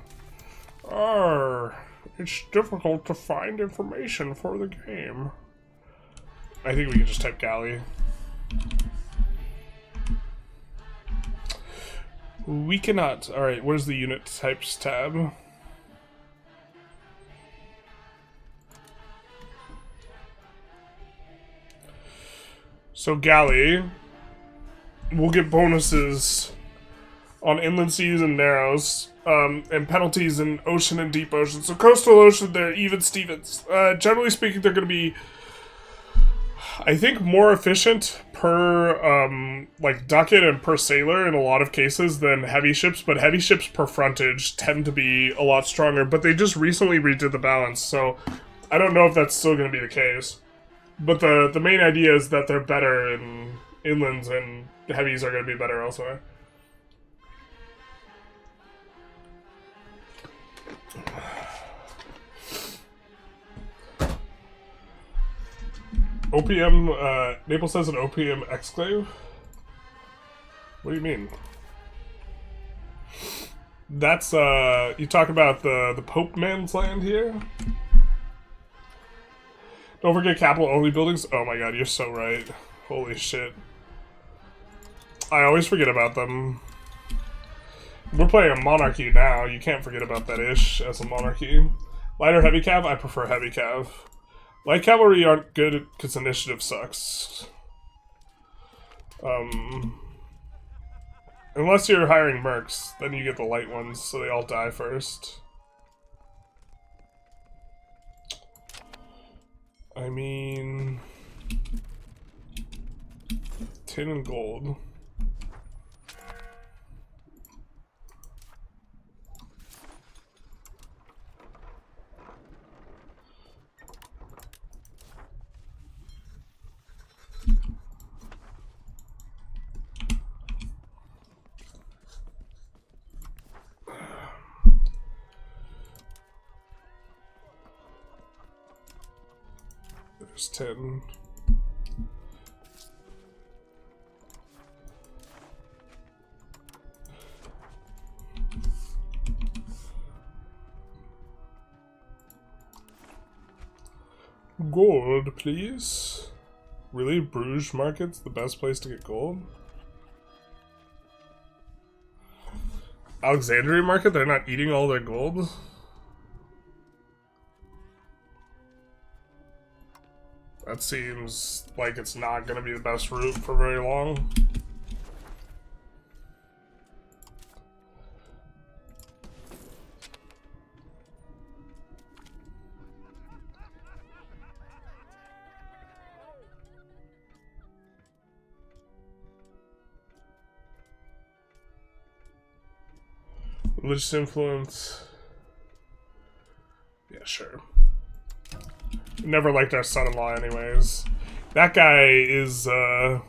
it's difficult to find information for the game. I think we can just type galley. We cannot. Alright, where's the unit types tab? So galley, we'll get bonuses on inland seas and narrows, and penalties in ocean and deep ocean. So coastal ocean, they're even Stevens. Generally speaking, they're going to be, I think, more efficient per like ducat and per sailor in a lot of cases than heavy ships, but heavy ships per frontage tend to be a lot stronger. But they just recently redid the balance, so I don't know if that's still going to be the case. But the main idea is that they're better in inlands and heavies are going to be better elsewhere. Opium, Naples has an opium exclave? What do you mean? That's, you talk about the Pope man's land here? Don't forget capital-only buildings. Oh my god, you're so right. Holy shit. I always forget about them. We're playing a monarchy now. You can't forget about that ish as a monarchy. Light or heavy cav? I prefer heavy cav. Light cavalry aren't good because initiative sucks. Unless you're hiring mercs, then you get the light ones, so they all die first. I mean... tin and gold. There's 10. Gold, please. Really? Bruges market's the best place to get gold? Alexandria market? They're not eating all their gold? That seems like it's not going to be the best route for very long. Religious influence. Yeah, sure. Never liked our son-in-law anyways. That guy is a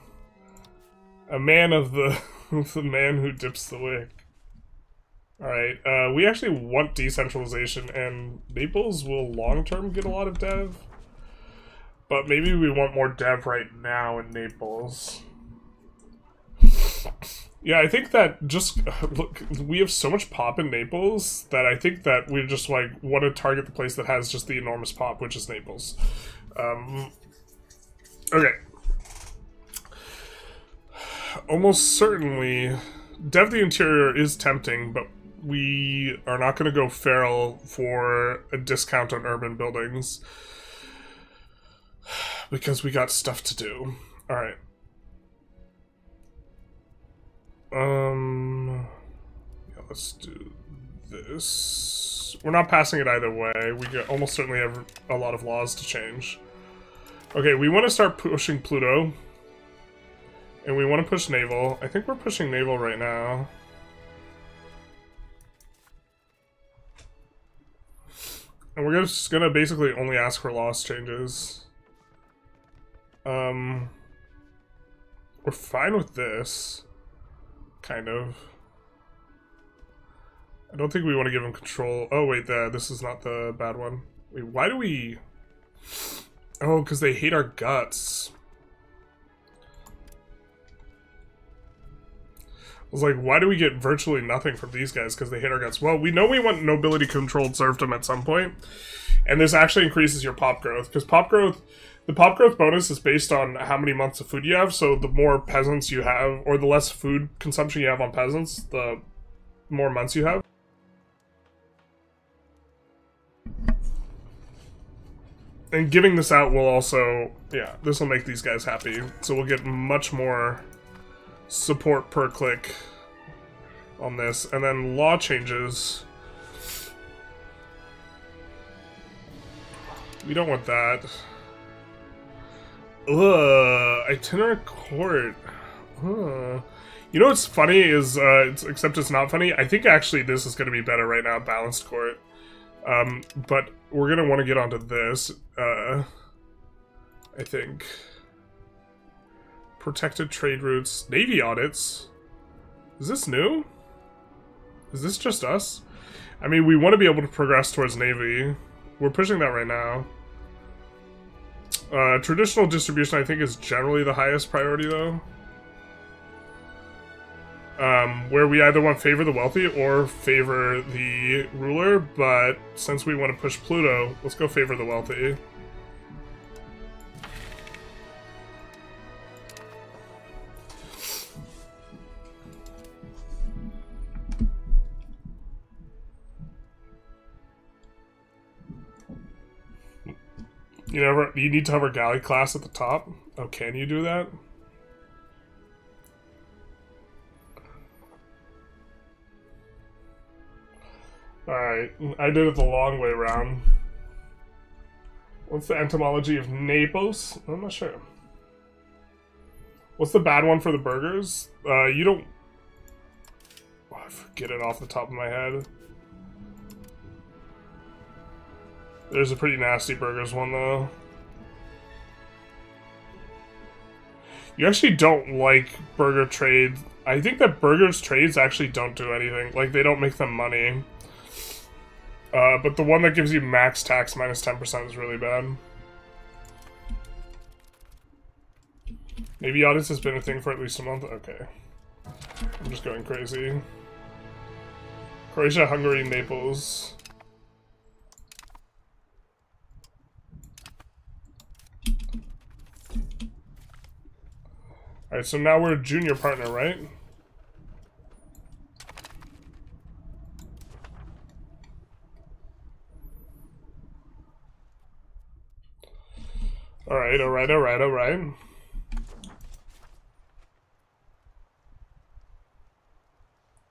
man of the the man who dips the wick. Alright, we actually want decentralization, and Naples will long-term get a lot of dev. But maybe we want more dev right now in Naples. Yeah, I think that just, look, we have so much pop in Naples that I think that we just, like, want to target the place that has just the enormous pop, which is Naples. Okay. Almost certainly, Dev the Interior is tempting, but we are not going to go feral for a discount on urban buildings. Because we got stuff to do. Alright. Yeah, let's do this. We're not passing it either way. We almost certainly have a lot of laws to change. Okay, we want to start pushing Pluto. And we want to push Naval. I think we're pushing Naval right now. And we're just gonna basically only ask for laws changes. We're fine with this. Kind of. I don't think we want to give him control. Oh wait, this is not the bad one. Wait, why do we... Oh, because they hate our guts. I was like, why do we get virtually nothing from these guys? Because they hate our guts. Well, we know we want nobility-controlled serfdom at some point, and this actually increases your pop growth. Because the pop growth bonus is based on how many months of food you have, so the more peasants you have, or the less food consumption you have on peasants, the more months you have. And giving this out will also, yeah, this will make these guys happy. So we'll get much more support per click on this. And then law changes. We don't want that. Itinerant court. You know what's funny is, except it's not funny, I think actually this is going to be better right now, balanced court. But we're gonna want to get onto this, I think. Protected trade routes. Navy audits? Is this new? Is this just us? I mean, we want to be able to progress towards Navy. We're pushing that right now. Traditional distribution, I think, is generally the highest priority, though. Where we either want to favor the wealthy or favor the ruler, but since we want to push Pluto, let's go favor the wealthy. You need to have our galley class at the top? Oh, can you do that? Alright, I did it the long way around. What's the etymology of Naples? I'm not sure. What's the bad one for the burgers? You don't... Oh, I forget it off the top of my head. There's a pretty nasty burgers one, though. You actually don't like burger trade. I think that burgers trades actually don't do anything. Like, they don't make them money. But the one that gives you max tax minus 10% is really bad. Maybe audits has been a thing for at least a month? Okay. I'm just going crazy. Croatia, Hungary, Naples. Alright, so now we're a junior partner, right? Alright.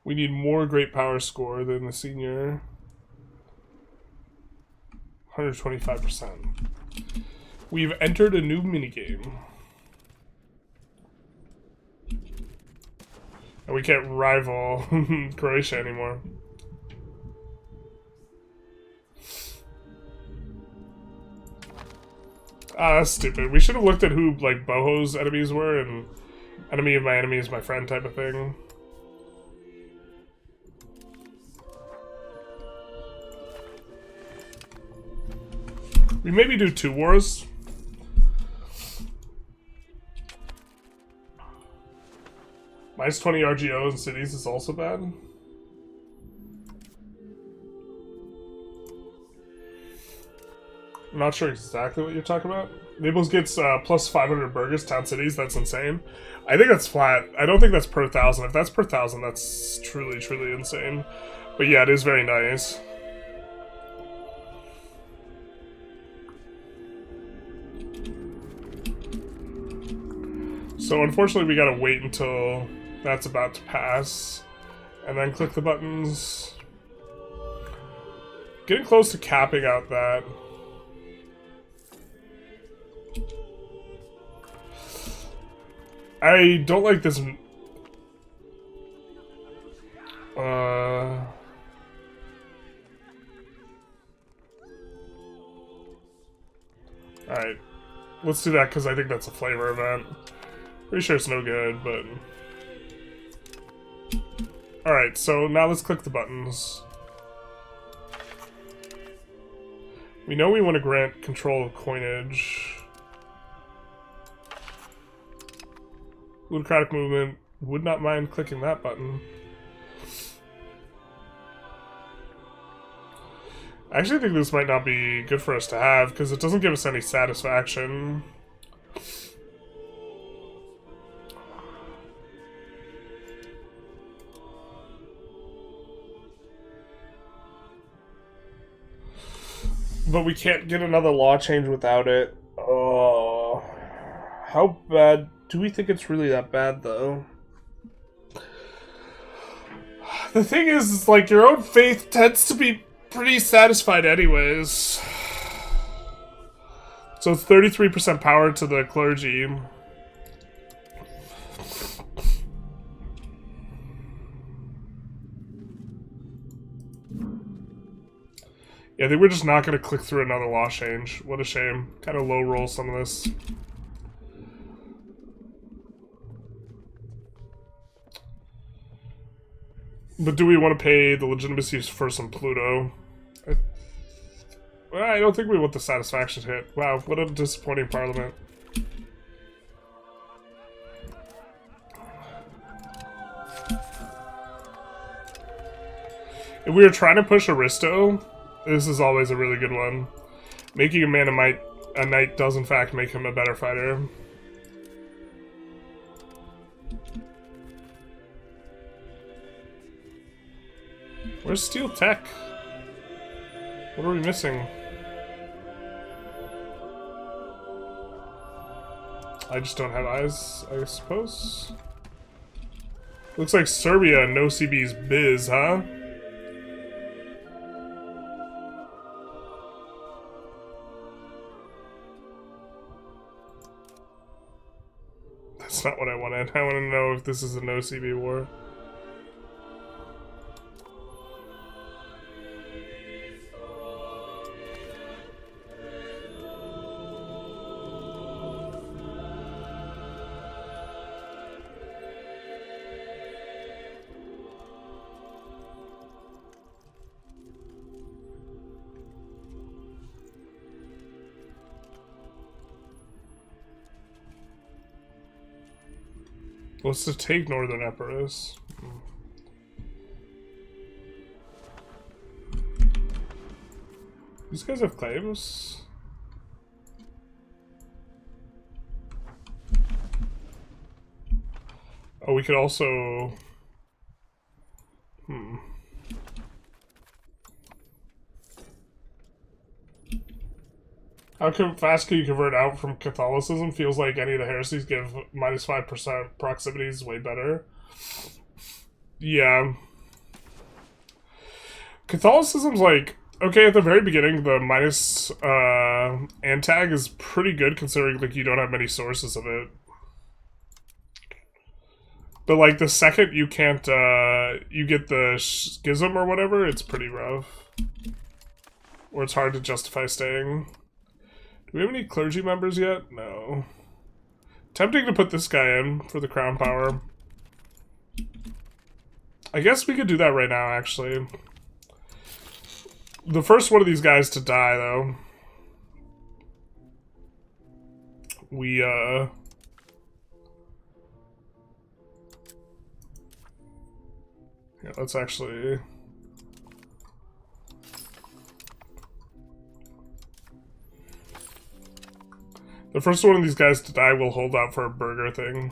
We need more great power score than the senior. 125%. We've entered a new minigame. And we can't rival Croatia anymore. Ah, that's stupid. We should have looked at who, like, Boho's enemies were, and enemy of my enemy is my friend type of thing. We maybe do 2 wars. Minus 20 RGO in cities is also bad. I'm not sure exactly what you're talking about. Naples gets plus 500 burgers, town cities. That's insane. I think that's flat. I don't think that's per 1,000. If that's per 1,000, that's truly, truly insane. But yeah, it is very nice. So unfortunately, we gotta wait until that's about to pass, and then click the buttons. Getting close to capping out that. I don't like this. Alright. Let's do that because I think that's a flavor event. Pretty sure it's no good, but... Alright, so now let's click the buttons. We know we want to grant control of coinage. Plutocratic movement. Would not mind clicking that button. I actually think this might not be good for us to have, because it doesn't give us any satisfaction. But we can't get another law change without it. Oh. How bad? Do we think it's really that bad, though? The thing is, like, your own faith tends to be pretty satisfied anyways. So it's 33% power to the clergy. Yeah, I think we're just not going to click through another law change. What a shame. Kind of low roll some of this. But do we want to pay the legitimacy for some Pluto? Well, I don't think we want the satisfaction hit. Wow, what a disappointing parliament. If we were trying to push Aristo, this is always a really good one. Making a man a knight does in fact make him a better fighter. Where's steel tech? What are we missing? I just don't have eyes, I suppose. Looks like Serbia no CB's biz, huh? That's not what I wanted. I want to know if this is a no CB war. What's to take Northern Epirus? These guys have claims? Oh, we could also... How fast can you convert out from Catholicism? Feels like any of the heresies give minus 5% proximity is way better. Yeah. Catholicism's like, okay, at the very beginning, the minus antag is pretty good considering like you don't have many sources of it. But like the second you can't, you get the schism or whatever, it's pretty rough. Or it's hard to justify staying. Do we have any clergy members yet? No. Tempting to put this guy in for the crown power. I guess we could do that right now, actually. The first one of these guys to die, though. Yeah, let's actually... The first one of these guys to die will hold out for a burger thing.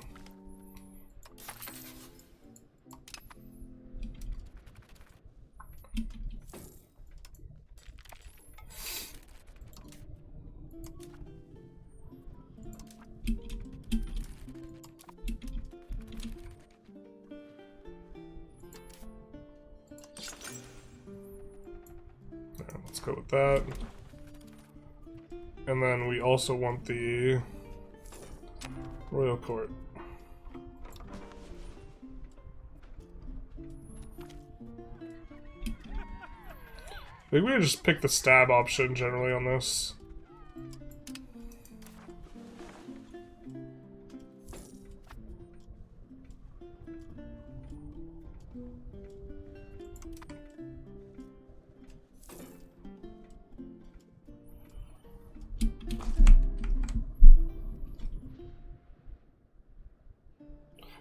Let's go with that. And then we also want the Royal Court. I think we would just pick the stab option generally on this.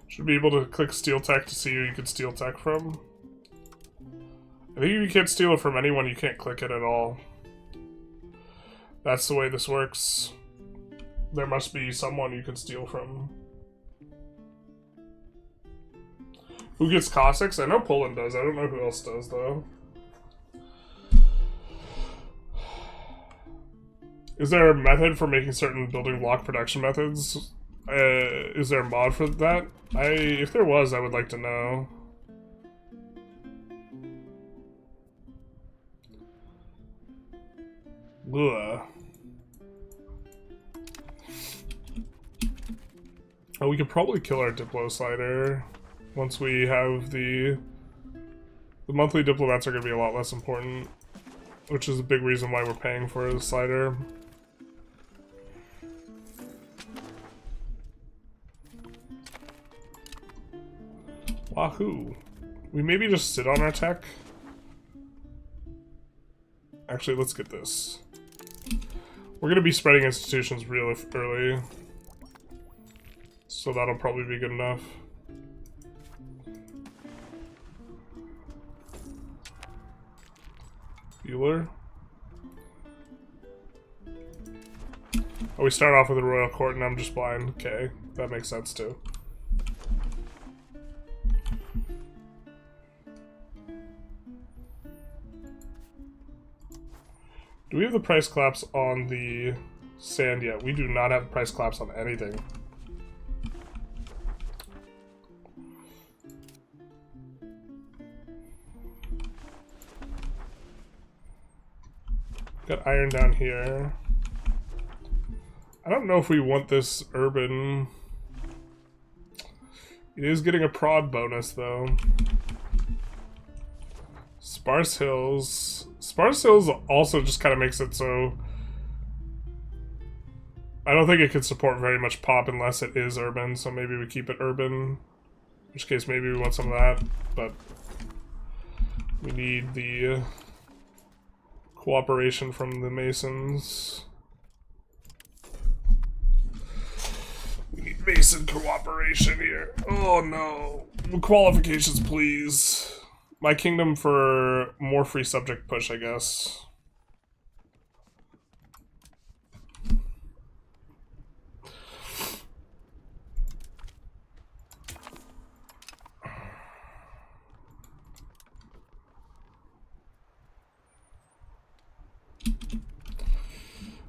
Should be able to click Steel Tech to see who you can steal tech from. I think if you can't steal it from anyone, you can't click it at all. That's the way this works. There must be someone you can steal from. Who gets Cossacks? I know Poland does. I don't know who else does, though. Is there a method for making certain building block production methods? Is there a mod for that? If there was, I would like to know. Ugh. Oh, we could probably kill our Diplo slider once we have the monthly diplomats are going to be a lot less important, which is a big reason why we're paying for the slider. Wahoo! We maybe just sit on our tech. Actually, let's get this. We're gonna be spreading institutions real early, so that'll probably be good enough. Bueller. Oh, we start off with a royal court and I'm just blind. Okay, that makes sense too. Do we have the price collapse on the sand yet? We do not have price collapse on anything. Got iron down here. I don't know if we want this urban. It is getting a prod bonus though. Sparse Hills. Sparse Hills also just kind of makes it so I don't think it could support very much pop unless it is urban, so maybe we keep it urban. In which case maybe we want some of that, but we need the cooperation from the Masons. We need Mason cooperation here. Oh no. Qualifications, please. My kingdom for more free subject push, I guess.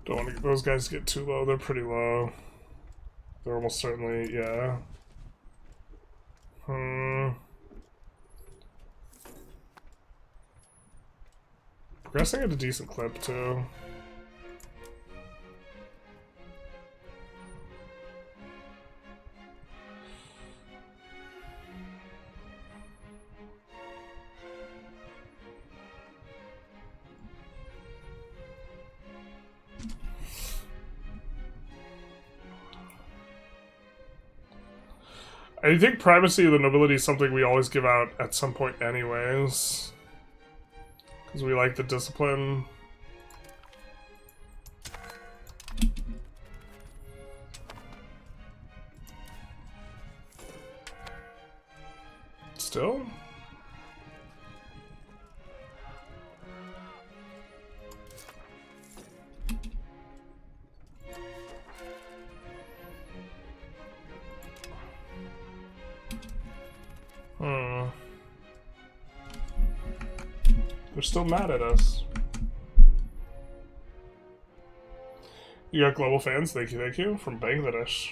Don't want to get those guys to get too low. They're pretty low. They're almost certainly, yeah. Progressing at a decent clip, too. I think primacy of the nobility is something we always give out at some point anyways. Because we like the discipline. Still? They're still mad at us. You got global fans? Thank you, from Bangladesh.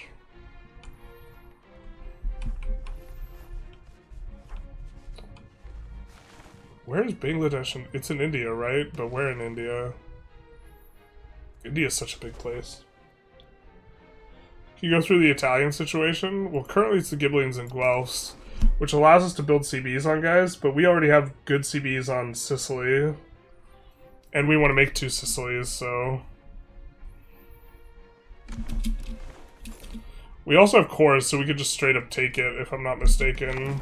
Where's Bangladesh? It's in India, right? But where in India? India's such a big place. Can you go through the Italian situation? Well, currently it's the Ghibellines and Guelphs, which allows us to build CBs on guys, but we already have good CBs on Sicily. And we want to make 2 Sicilies, so... We also have cores, so we could just straight up take it, if I'm not mistaken.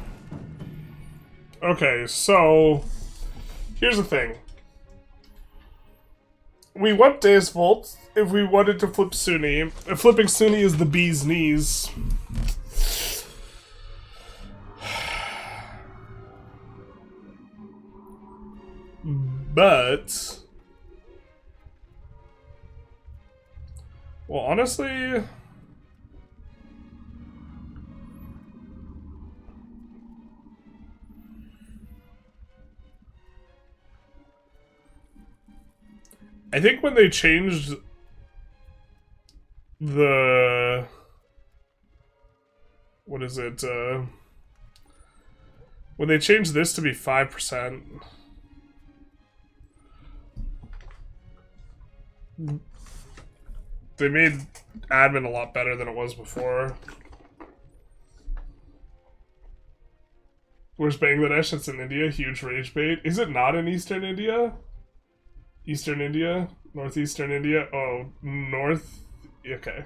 Okay, so... Here's the thing. We want Deus Vult if we wanted to flip Sunni. Flipping Sunni is the bee's knees. But... well, honestly... I think when they changed the... what is it? When they changed this to be 5%... they made admin a lot better than it was before. Where's Bangladesh? It's in India. Huge rage bait. Is it not in Eastern India? Eastern India? Northeastern India? Oh, North? Okay.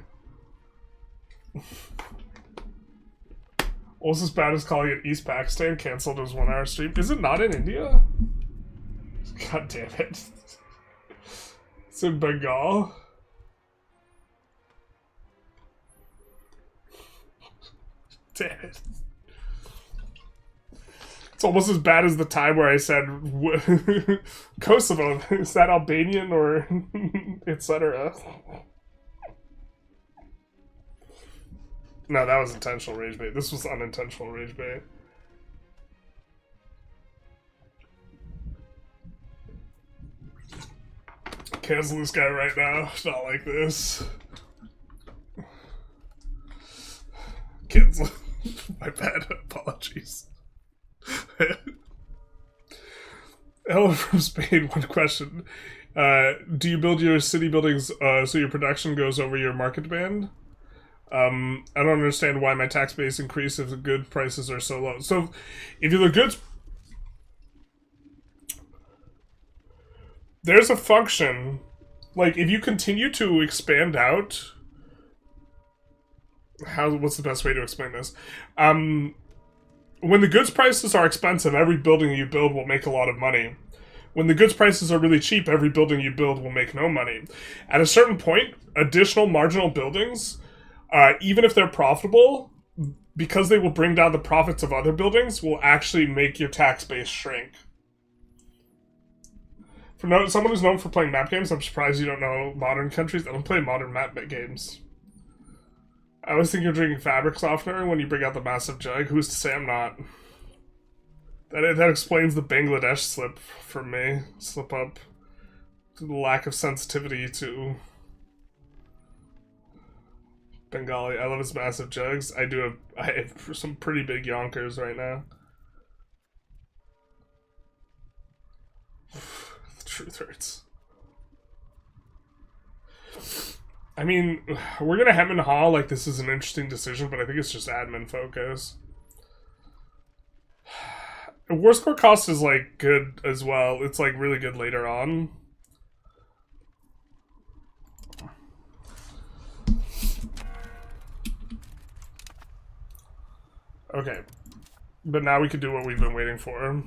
Almost as bad as calling it East Pakistan. Cancelled as 1 hour stream. Is it not in India? God damn it. It's in Bengal. Damn it. It's almost as bad as the time where I said Kosovo. Is that Albanian or etc.? No, that was intentional rage bait. This was unintentional rage bait. Cancel this guy right now. Not like this. Cancel. My bad. Apologies. Hello from Spain. One question. Do you build your city buildings so your production goes over your market demand? I don't understand why my tax base increased if the good prices are so low. So, if the goods... there's a function, like, if you continue to expand out... what's the best way to explain this? When the goods prices are expensive, every building you build will make a lot of money. When the goods prices are really cheap, every building you build will make no money. At a certain point, additional marginal buildings, even if they're profitable, because they will bring down the profits of other buildings, will actually make your tax base shrink. For someone who's known for playing map games, I'm surprised you don't know modern countries. I don't play modern map games. I always think you're drinking fabric softener when you bring out the massive jug. Who's to say I'm not? That explains the Bangladesh slip for me. Slip up. The lack of sensitivity to Bengali. I love his massive jugs. I have some pretty big yonkers right now. The truth hurts. I mean, we're gonna hem and haw like this is an interesting decision, but I think it's just admin focus. War score cost is like good as well. It's like really good later on. Okay. But now we can do what we've been waiting for.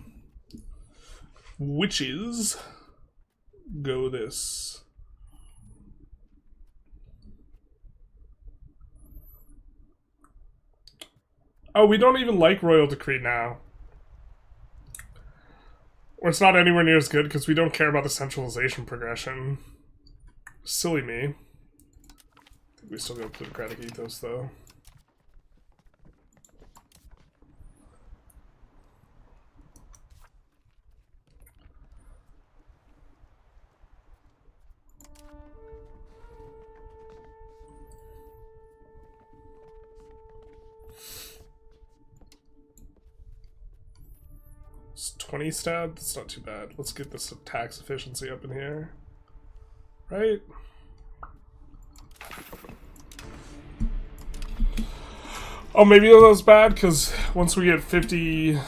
Which is... go this. Oh, we don't even like Royal Decree now. Or it's not anywhere near as good because we don't care about the centralization progression. Silly me. I think we still go plutocratic ethos though. It's 20 stab? That's not too bad. Let's get this tax efficiency up in here. Right? Oh, maybe that was bad, because once we get 50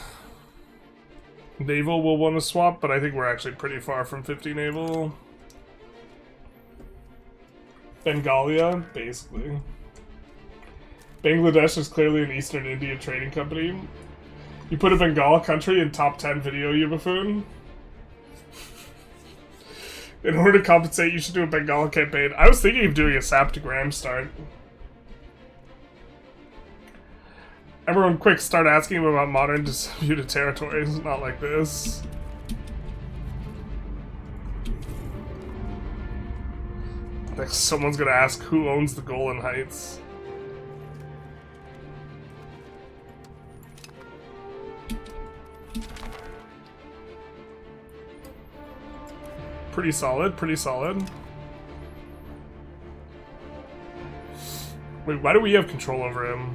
naval, we'll want to swap, but I think we're actually pretty far from 50 naval. Bengalia, basically. Bangladesh is clearly an Eastern India trading company. You put a Bengal country in top 10 video, you buffoon. In order to compensate, you should do a Bengal campaign. I was thinking of doing a sap to gram start. Everyone quick, start asking him about modern disputed territories, not like this. Like, someone's gonna ask who owns the Golan Heights. Pretty solid, pretty solid. Wait, why do we have control over him?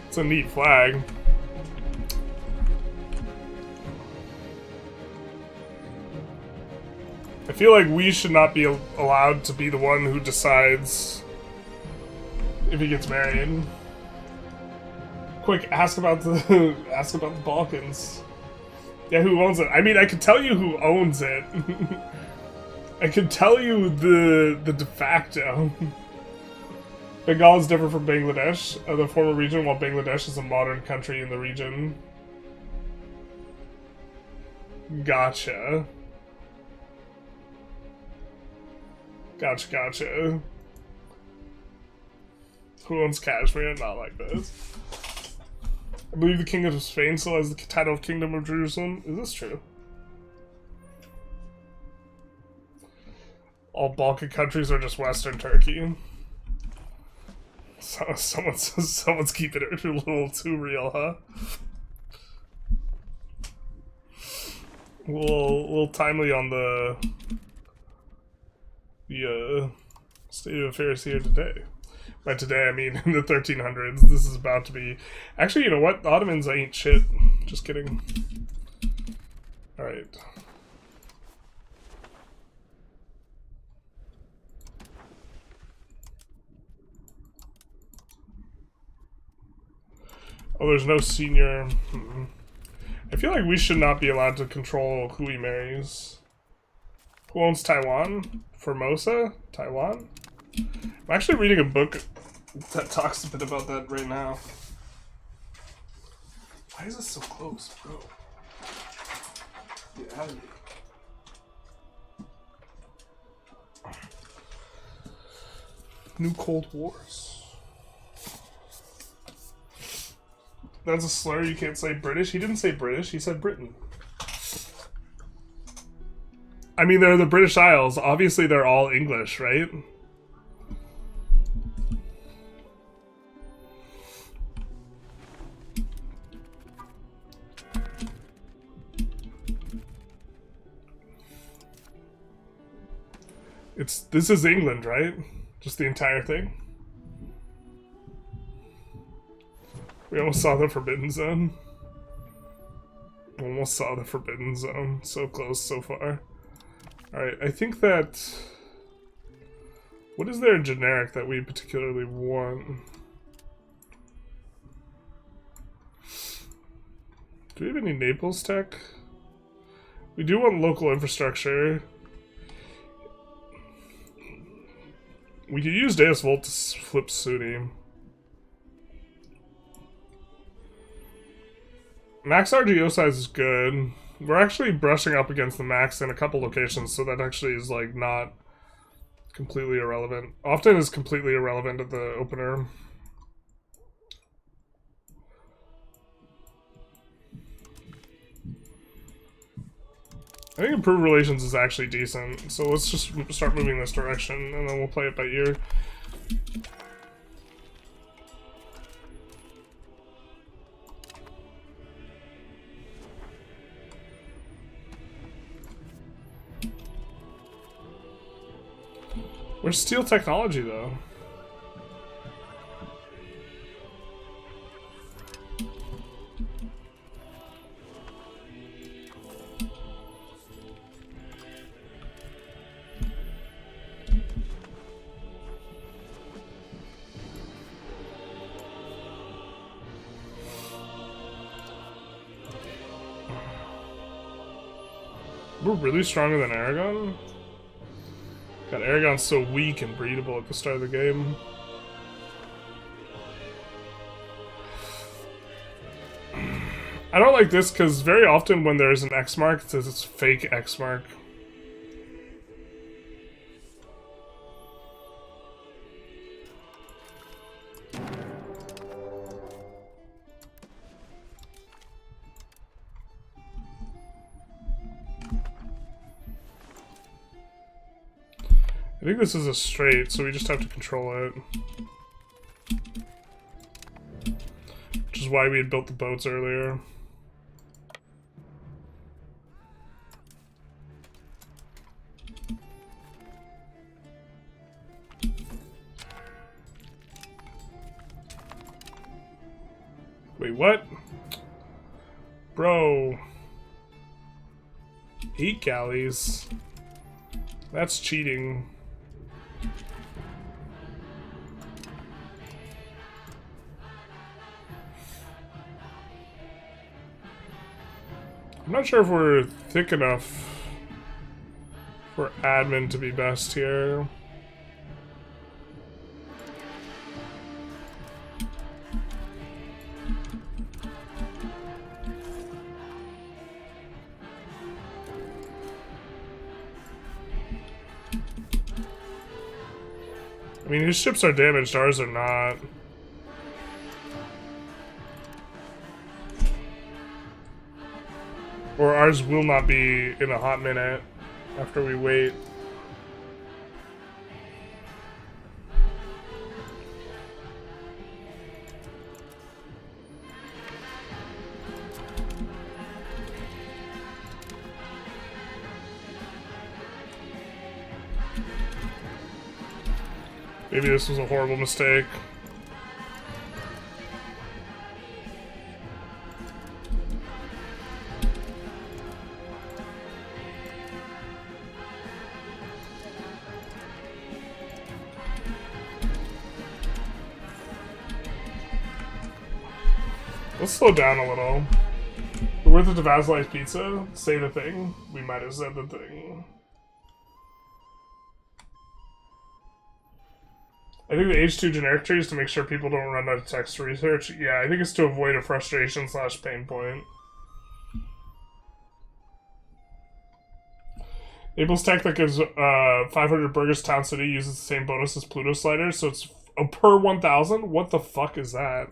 It's a neat flag. I feel like we should not be allowed to be the one who decides if he gets married. Quick, ask about the Balkans. Yeah, who owns it? I mean, I could tell you who owns it. I could tell you the de facto. Bengal is different from Bangladesh, the former region, while Bangladesh is a modern country in the region. Gotcha. Gotcha. Who owns Kashmir? Not like this. I believe the Kingdom of Spain still has the title of Kingdom of Jerusalem. Is this true? All Balkan countries are just Western Turkey. So, someone's keeping it a little too real, huh? A little timely on the state of affairs here today. By today, I mean in the 1300s. This is about to be... Actually, you know what? The Ottomans ain't shit. Just kidding. Alright. Oh, there's no senior... I feel like we should not be allowed to control who he marries. Who owns Taiwan? Formosa? Taiwan? I'm actually reading a book that talks a bit about that right now. Why is this so close, bro? Get out of here. New Cold Wars. That's a slur, you can't say British. He didn't say British, he said Britain. I mean, they're the British Isles. Obviously, they're all English, right? This is England, right? Just the entire thing? We almost saw the Forbidden Zone. Almost saw the Forbidden Zone. So close so far. Alright, I think that... What is there generic that we particularly want? Do we have any Naples tech? We do want local infrastructure. We could use Deus Volt to flip Sunni. Max RGO size is good. We're actually brushing up against the max in a couple locations, so that actually is like not completely irrelevant. Often is completely irrelevant at the opener. I think improved relations is actually decent, so let's just start moving this direction, and then we'll play it by ear. Where's steel technology, though? We're really stronger than Aragon? God, Aragon's so weak and breedable at the start of the game. I don't like this because very often when there's an X mark, it says it's fake X mark. I think this is a straight, so we just have to control it. Which is why we had built the boats earlier. Wait, what? Bro. 8 galleys. That's cheating. I'm not sure if we're thick enough for admin to be best here. I mean, his ships are damaged, ours are not. Or ours will not be in a hot minute after we wait. Maybe this was a horrible mistake. Let's slow down a little. We're worth it to Vasilize Pizza. Say the thing. We might have said the thing. I think the H2 generic tree is to make sure people don't run out of text research. Yeah, I think it's to avoid a frustration / pain point. Naples tech that gives 500 burgers town city uses the same bonus as Pluto sliders, so it's a per 1,000? What the fuck is that?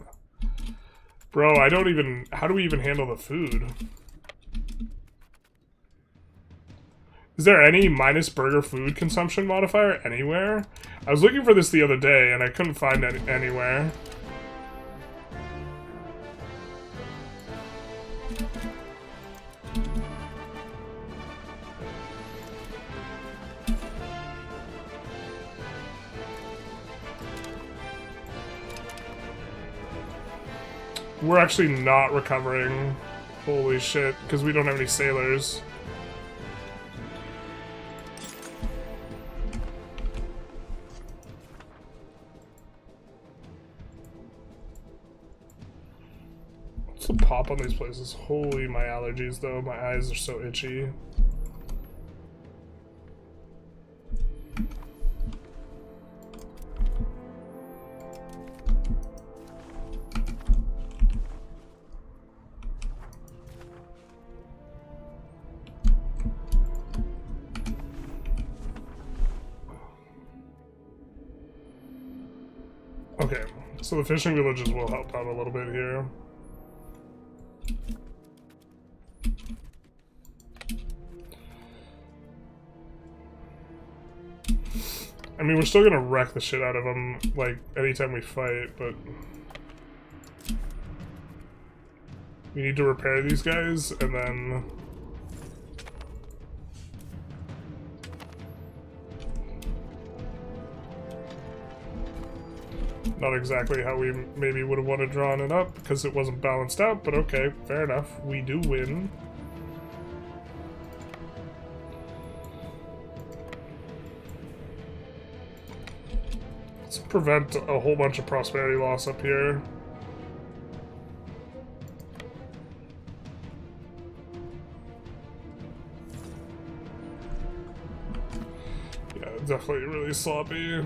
Bro, I don't even... How do we even handle the food? Is there any minus burger food consumption modifier anywhere? I was looking for this the other day and I couldn't find it anywhere. We're actually not recovering. Holy shit, because we don't have any sailors. What's the pop on these places? Holy, my allergies though. My eyes are so itchy. Okay, so the fishing villages will help out a little bit here. I mean, we're still gonna wreck the shit out of them, like, anytime we fight, but... we need to repair these guys, and then... not exactly how we maybe would have wanted drawn it up, because it wasn't balanced out, but okay, fair enough. We do win. Let's prevent a whole bunch of prosperity loss up here. Definitely really sloppy.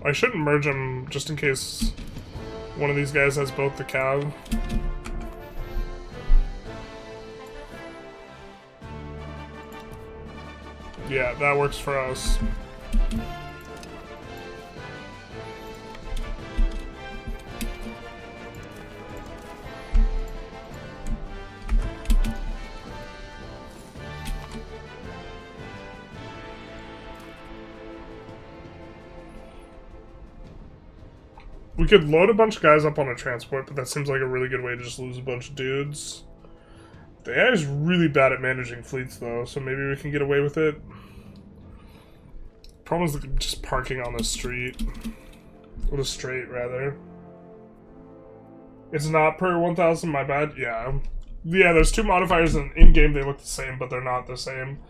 I shouldn't merge them just in case one of these guys has both the cav. Yeah, that works for us. We could load a bunch of guys up on a transport, but that seems like a really good way to just lose a bunch of dudes. The AI is really bad at managing fleets, though, so maybe we can get away with it. Problem is just parking on the street. Or the straight, rather. It's not per 1,000, my bad. Yeah. Yeah, there's two modifiers, and in-game they look the same, but they're not the same.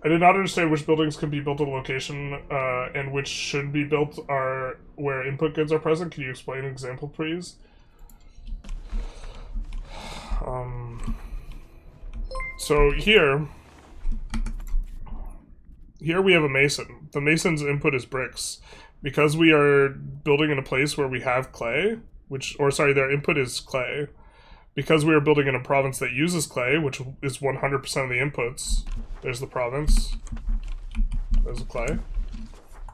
I did not understand which buildings can be built at a location and which should be built are where input goods are present. Can you explain an example, please? So here we have a mason. The mason's input is bricks. Because we are building in a place where we have clay, their input is clay. Because we are building in a province that uses clay, which is 100% of the inputs, there's the province, there's the clay,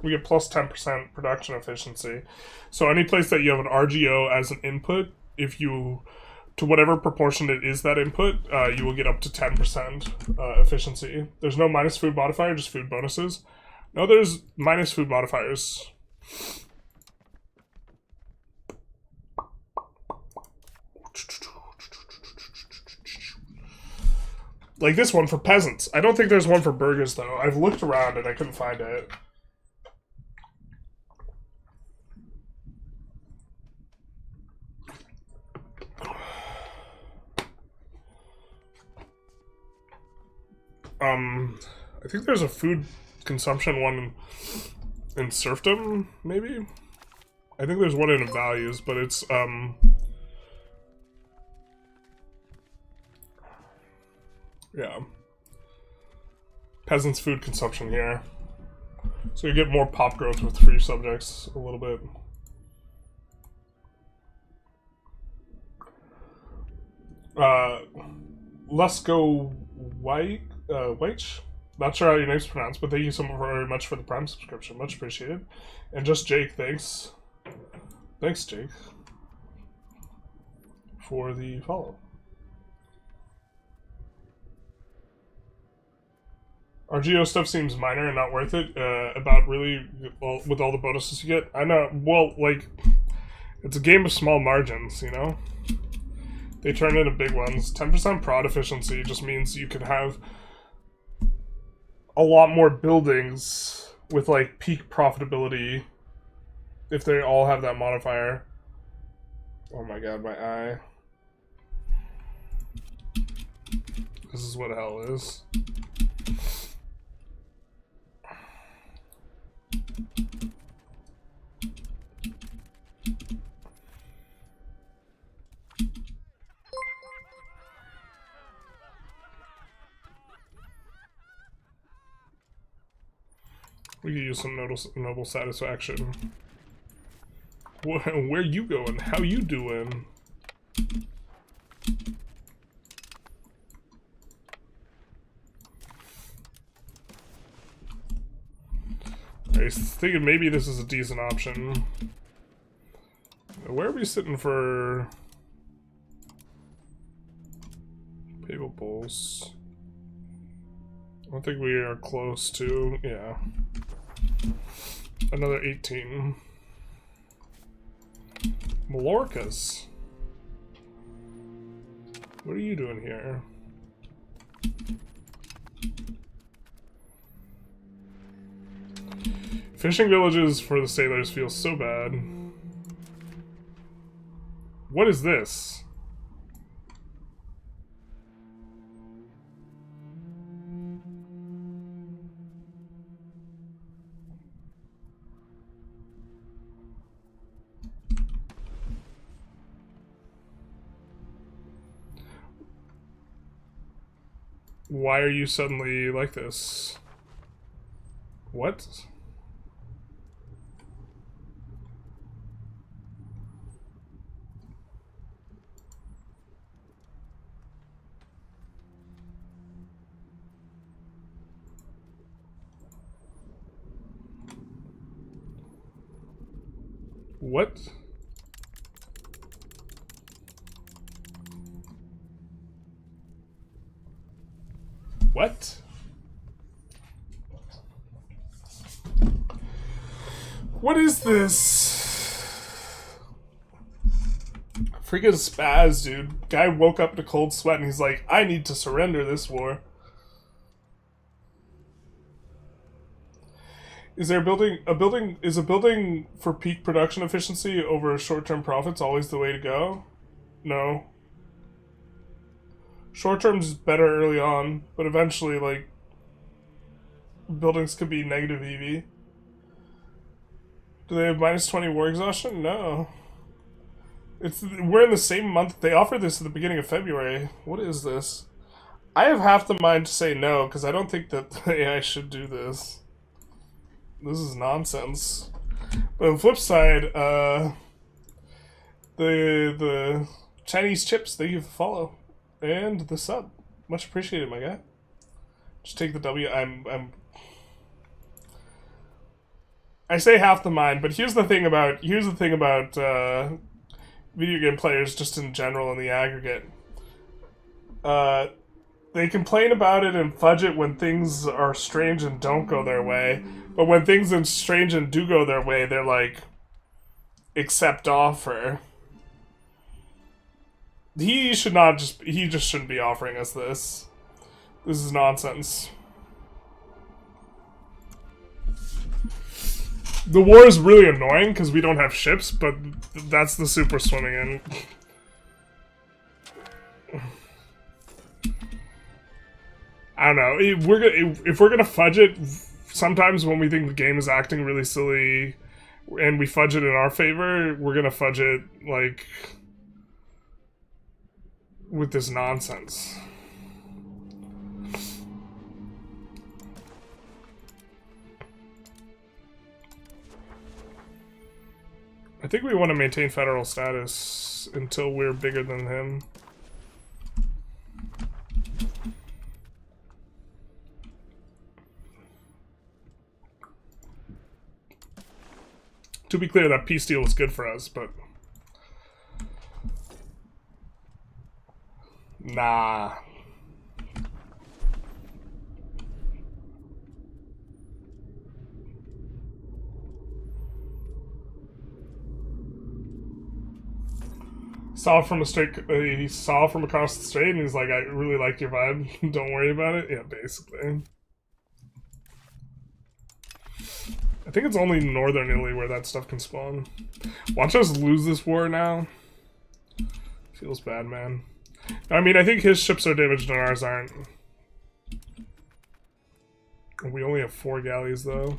we get plus 10% production efficiency. So any place that you have an RGO as an input, if you, to whatever proportion it is that input, you will get up to 10% efficiency. There's no minus food modifier, just food bonuses. No, there's minus food modifiers. Like this one for peasants. I don't think there's one for burghers, though. I've looked around and I couldn't find it. I think there's a food consumption one in serfdom, maybe? I think there's one in values, but it's, yeah. Peasants' food consumption here. So you get more pop growth with free subjects a little bit. Let's go White. Not sure how your name's pronounced, but thank you so very much for the Prime subscription. Much appreciated. And just Jake, thanks. Thanks, Jake, for the follow. RGO stuff seems minor and not worth it. About really, well, with all the bonuses you get. I know, well, like, it's a game of small margins, you know? They turn into big ones. 10% prod efficiency just means you can have a lot more buildings with, like, peak profitability if they all have that modifier. Oh my god, my eye. This is what hell is. We could use some noble satisfaction. Where you going? How you doing? I was thinking maybe this is a decent option. Where are we sitting for papal bulls? I don't think we are close to, yeah. Another 18. Mallorcas. What are you doing here? Fishing villages for the sailors feel so bad. What is this? Why are you suddenly like this? What? What? What? What is this? Freaking spaz, dude. Guy woke up in a cold sweat and he's like, I need to surrender this war. Is there is a building for peak production efficiency over short-term profits always the way to go? No. Short-term's better early on, but eventually, like, buildings could be negative EV. Do they have minus 20 war exhaustion? No. We're in the same month. They offered this at the beginning of February. What is this? I have half the mind to say no, because I don't think that the AI should do this. This is nonsense. But on the flip side, the Chinese chips, thank you for the follow. And the sub. Much appreciated, my guy. Just take the W. I say half the mind, but here's the thing about video game players just in general in the aggregate. They complain about it and fudge it when things are strange and don't go their way. But when things are strange and do go their way, they're like, accept offer. He just shouldn't be offering us this. This is nonsense. The war is really annoying because we don't have ships, but that's the super swimming in. I don't know. If we're gonna fudge it, sometimes when we think the game is acting really silly, and we fudge it in our favor, we're gonna fudge it like with this nonsense. I think we want to maintain federal status until we're bigger than him. To be clear, that peace deal was good for us, but... Nah. He saw from across the strait, and he's like, I really like your vibe. Don't worry about it. Yeah, basically. I think it's only northern Italy where that stuff can spawn. Watch us lose this war now. Feels bad, man. I mean, I think his ships are damaged and ours aren't. We only have 4 galleys, though.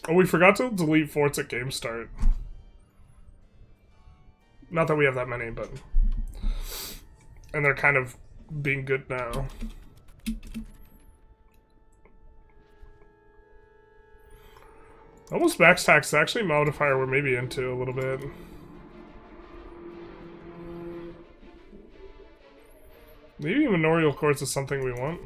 Oh, we forgot to delete forts at game start. Not that we have that many, but... And they're kind of being good now. Almost max tax is actually a modifier we're maybe into a little bit. Maybe manorial courts is something we want.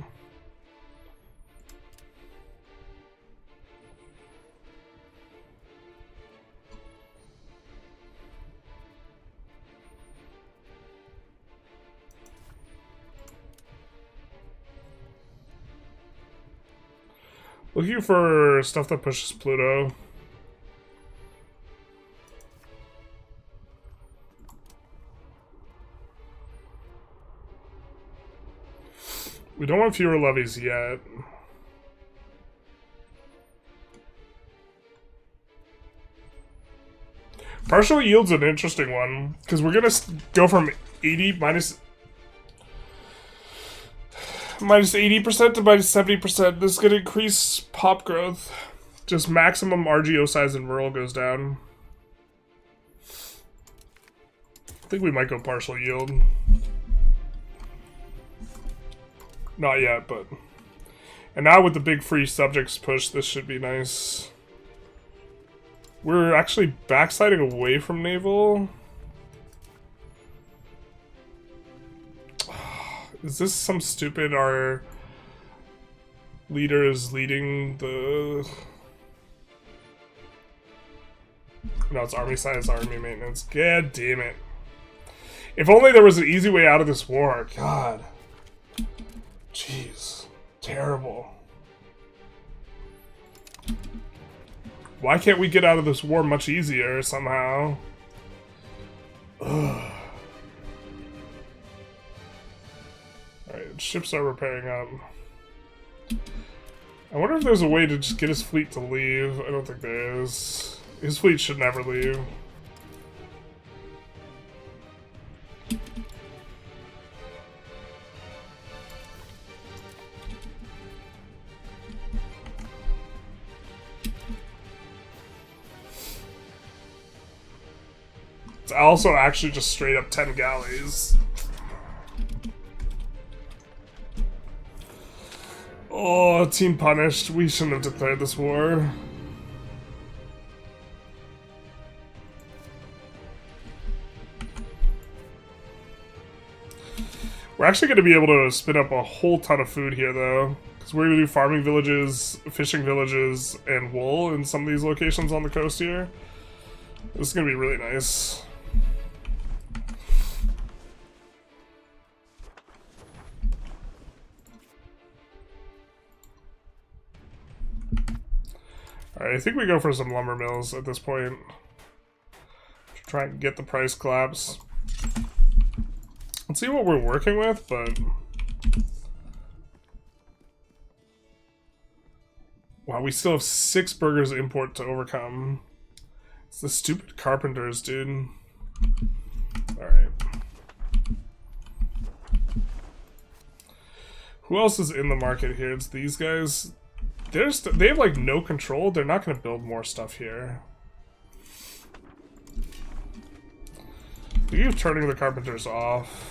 Looking for stuff that pushes Pluto. We don't want fewer levies yet. Partial yield's an interesting one, because we're gonna go from 80 minus 80% to minus 70%. This is gonna increase pop growth. Just maximum RGO size in rural goes down. think we might go partial yield. Not yet, but... And now with the big free subjects push, this should be nice. We're actually backsliding away from Naval. Is this some stupid, our leader is leading the... No, it's army size, army maintenance. God damn it. If only there was an easy way out of this war. God. Jeez. Terrible. Why can't we get out of this war much easier somehow? Ugh. Alright, ships are repairing up. I wonder if there's a way to just get his fleet to leave. I don't think there is. His fleet should never leave. It's also actually just straight up 10 galleys. Oh, team punished. We shouldn't have declared this war. We're actually going to be able to spin up a whole ton of food here, though. Because we're going to do farming villages, fishing villages, and wool in some of these locations on the coast here. This is going to be really nice. Alright, I think we go for some lumber mills at this point. Try and get the price collapse. Let's see what we're working with, but... Wow, we still have 6 burgers import to overcome. It's the stupid carpenters, dude. Alright. Who else is in the market here? It's these guys. They have, like, no control. They're not going to build more stuff here. We keep turning the carpenters off.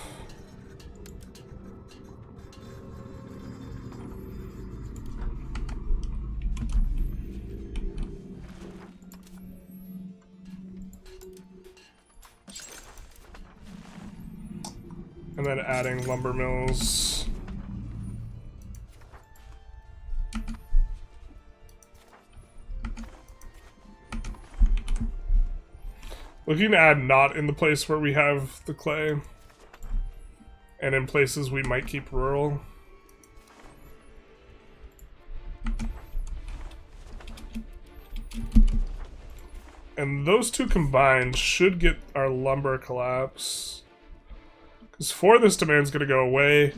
And then adding lumber mills. Looking to add not in the place where we have the clay. And in places we might keep rural. And those two combined should get our lumber collapse. Because 4 of this demand is going to go away.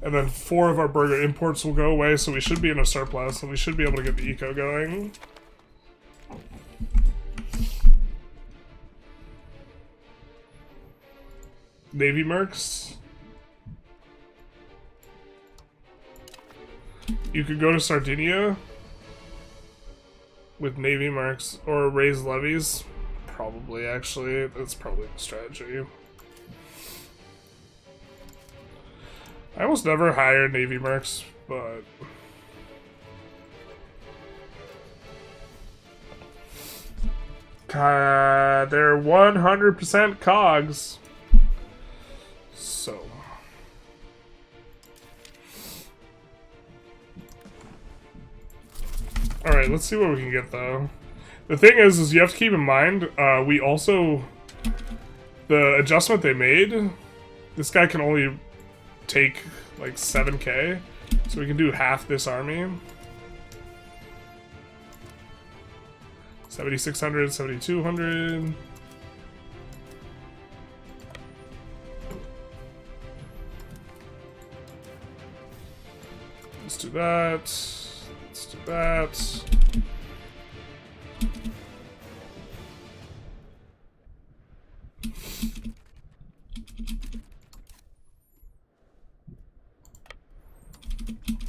And then 4 of our burger imports will go away. So we should be in a surplus. And we should be able to get the eco going. Navy mercs. You could go to Sardinia with Navy mercs or raise levies. Probably, actually. That's probably the strategy. I almost never hire Navy mercs, but... they're 100% cogs. So... Alright, let's see what we can get, though. The thing is you have to keep in mind, we also... The adjustment they made, this guy can only take, like, 7k. So we can do half this army. 7,600, 7,200... Let's do that. Let's do that.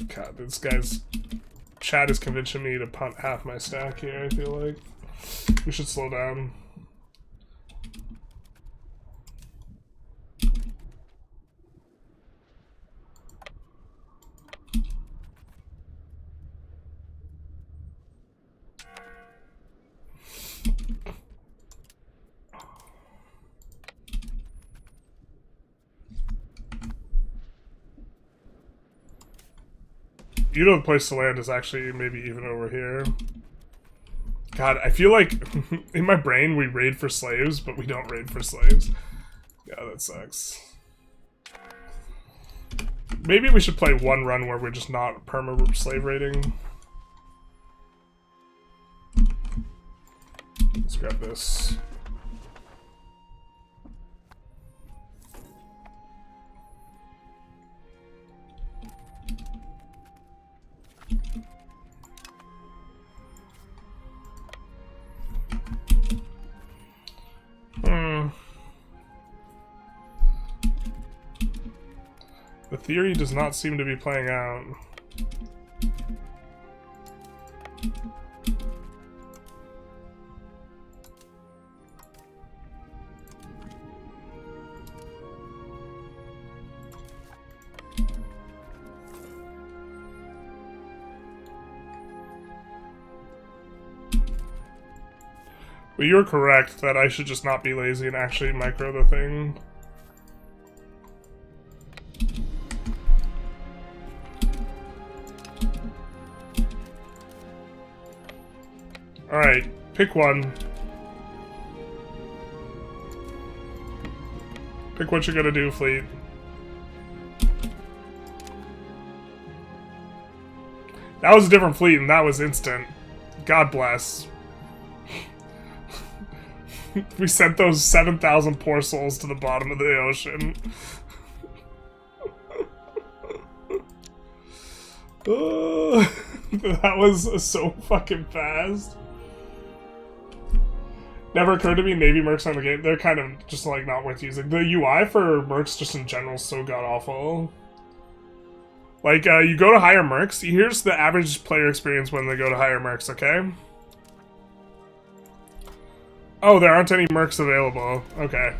God, this guy's chat is convincing me to punt half my stack here, I feel like. We should slow down. You know the place to land is actually maybe even over here. God, I feel like in my brain we raid for slaves, but we don't raid for slaves. Yeah, that sucks. Maybe we should play one run where we're just not perma-slave raiding. Let's grab this. The theory does not seem to be playing out. But you're correct that I should just not be lazy and actually micro the thing. Alright, pick one. Pick what you're gonna do, fleet. That was a different fleet, and that was instant. God bless. We sent those 7,000 poor souls to the bottom of the ocean. That was so fucking fast. Never occurred to me Navy mercs on the game. They're kind of just like not worth using. The UI for mercs just in general is so god awful. Like, you go to hire mercs. Here's the average player experience when they go to hire mercs, okay? Oh, there aren't any mercs available. Okay.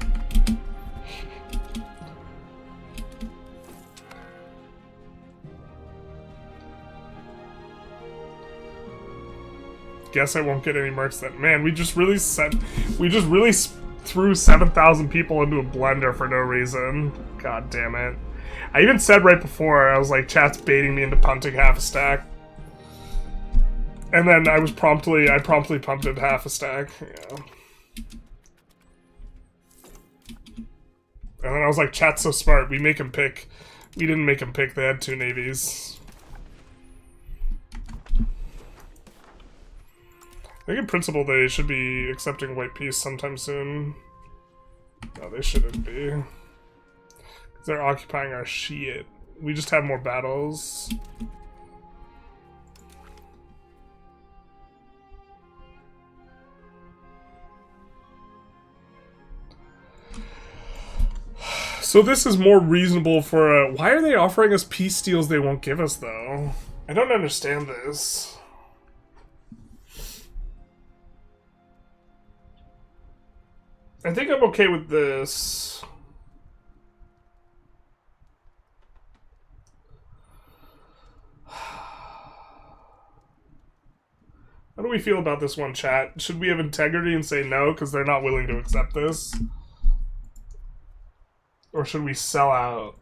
Guess I won't get any mercs then. Man, we just really threw 7,000 people into a blender for no reason. God damn it. I even said right before, I was like, chat's baiting me into punting half a stack. And then I promptly pumped half a stack. Yeah. And then I was like, chat's so smart, we make him pick. We didn't make him pick, they had 2 navies. I think in principle they should be accepting white peace sometime soon. No, they shouldn't be. 'Cause they're occupying our shit. We just have more battles. So this is more reasonable for a... Why are they offering us peace deals they won't give us, though? I don't understand this. I think I'm okay with this. How do we feel about this one, chat? Should we have integrity and say no because they're not willing to accept this? Or should we sell out?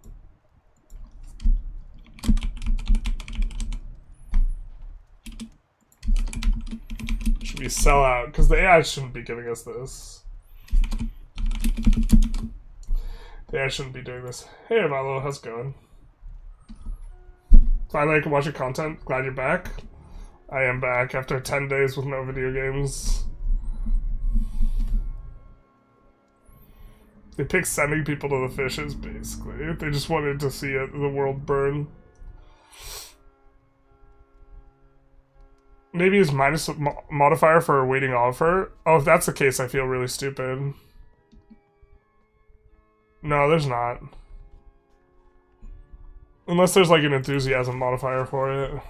Should we sell out? Because the AI shouldn't be giving us this. Yeah, I shouldn't be doing this. Hey, Malo, how's it going? Finally, I can watch your content. Glad you're back. I am back after 10 days with no video games. They picked sending people to the fishes, basically. They just wanted to see the world burn. Maybe it's minus a modifier for a waiting offer. Oh, if that's the case, I feel really stupid. No, there's not. Unless there's like an enthusiasm modifier for it.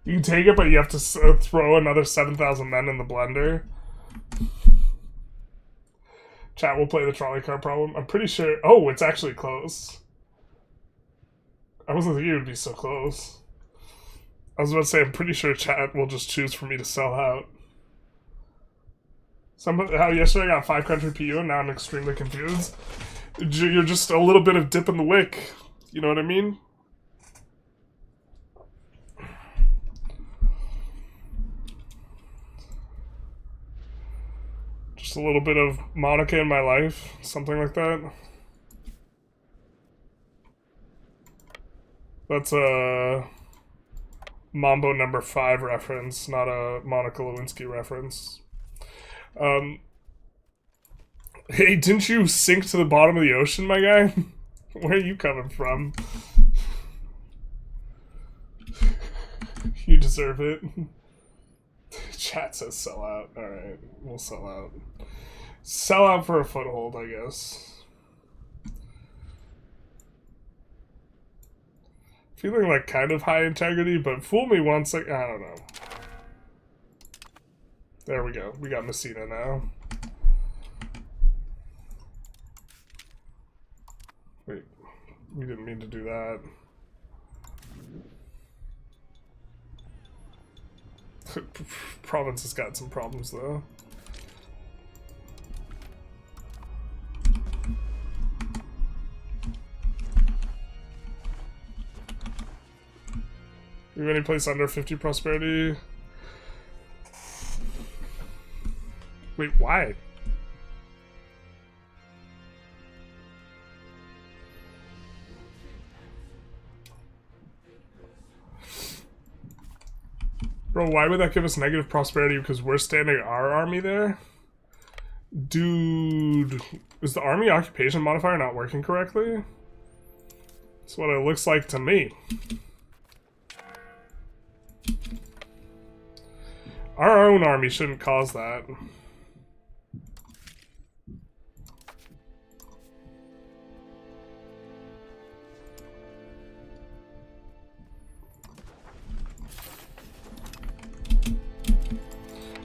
You can take it, but you have to throw another 7,000 men in the blender. Chat will play the trolley car problem. I'm pretty sure... Oh, it's actually close. I wasn't thinking it would be so close. I was about to say, I'm pretty sure chat will just choose for me to sell out. How yesterday I got 5 country PU and now I'm extremely confused. You're just a little bit of dip in the wick. You know what I mean? Just a little bit of Monica in my life. Something like that. That's a Mambo number 5 reference, not a Monica Lewinsky reference. Hey, didn't you sink to the bottom of the ocean, my guy? Where are you coming from? You deserve it. Chat says sell out. Alright, we'll sell out. Sell out for a foothold, I guess. Feeling like kind of high integrity, but fool me once, like, I don't know. There we go. We got Messina now. Wait, we didn't mean to do that. Province has got some problems, though. Do you have any place under 50 prosperity? Wait, why? Bro, why would that give us negative prosperity? Because we're standing our army there? Dude, is the army occupation modifier not working correctly? That's what it looks like to me. Our own army shouldn't cause that.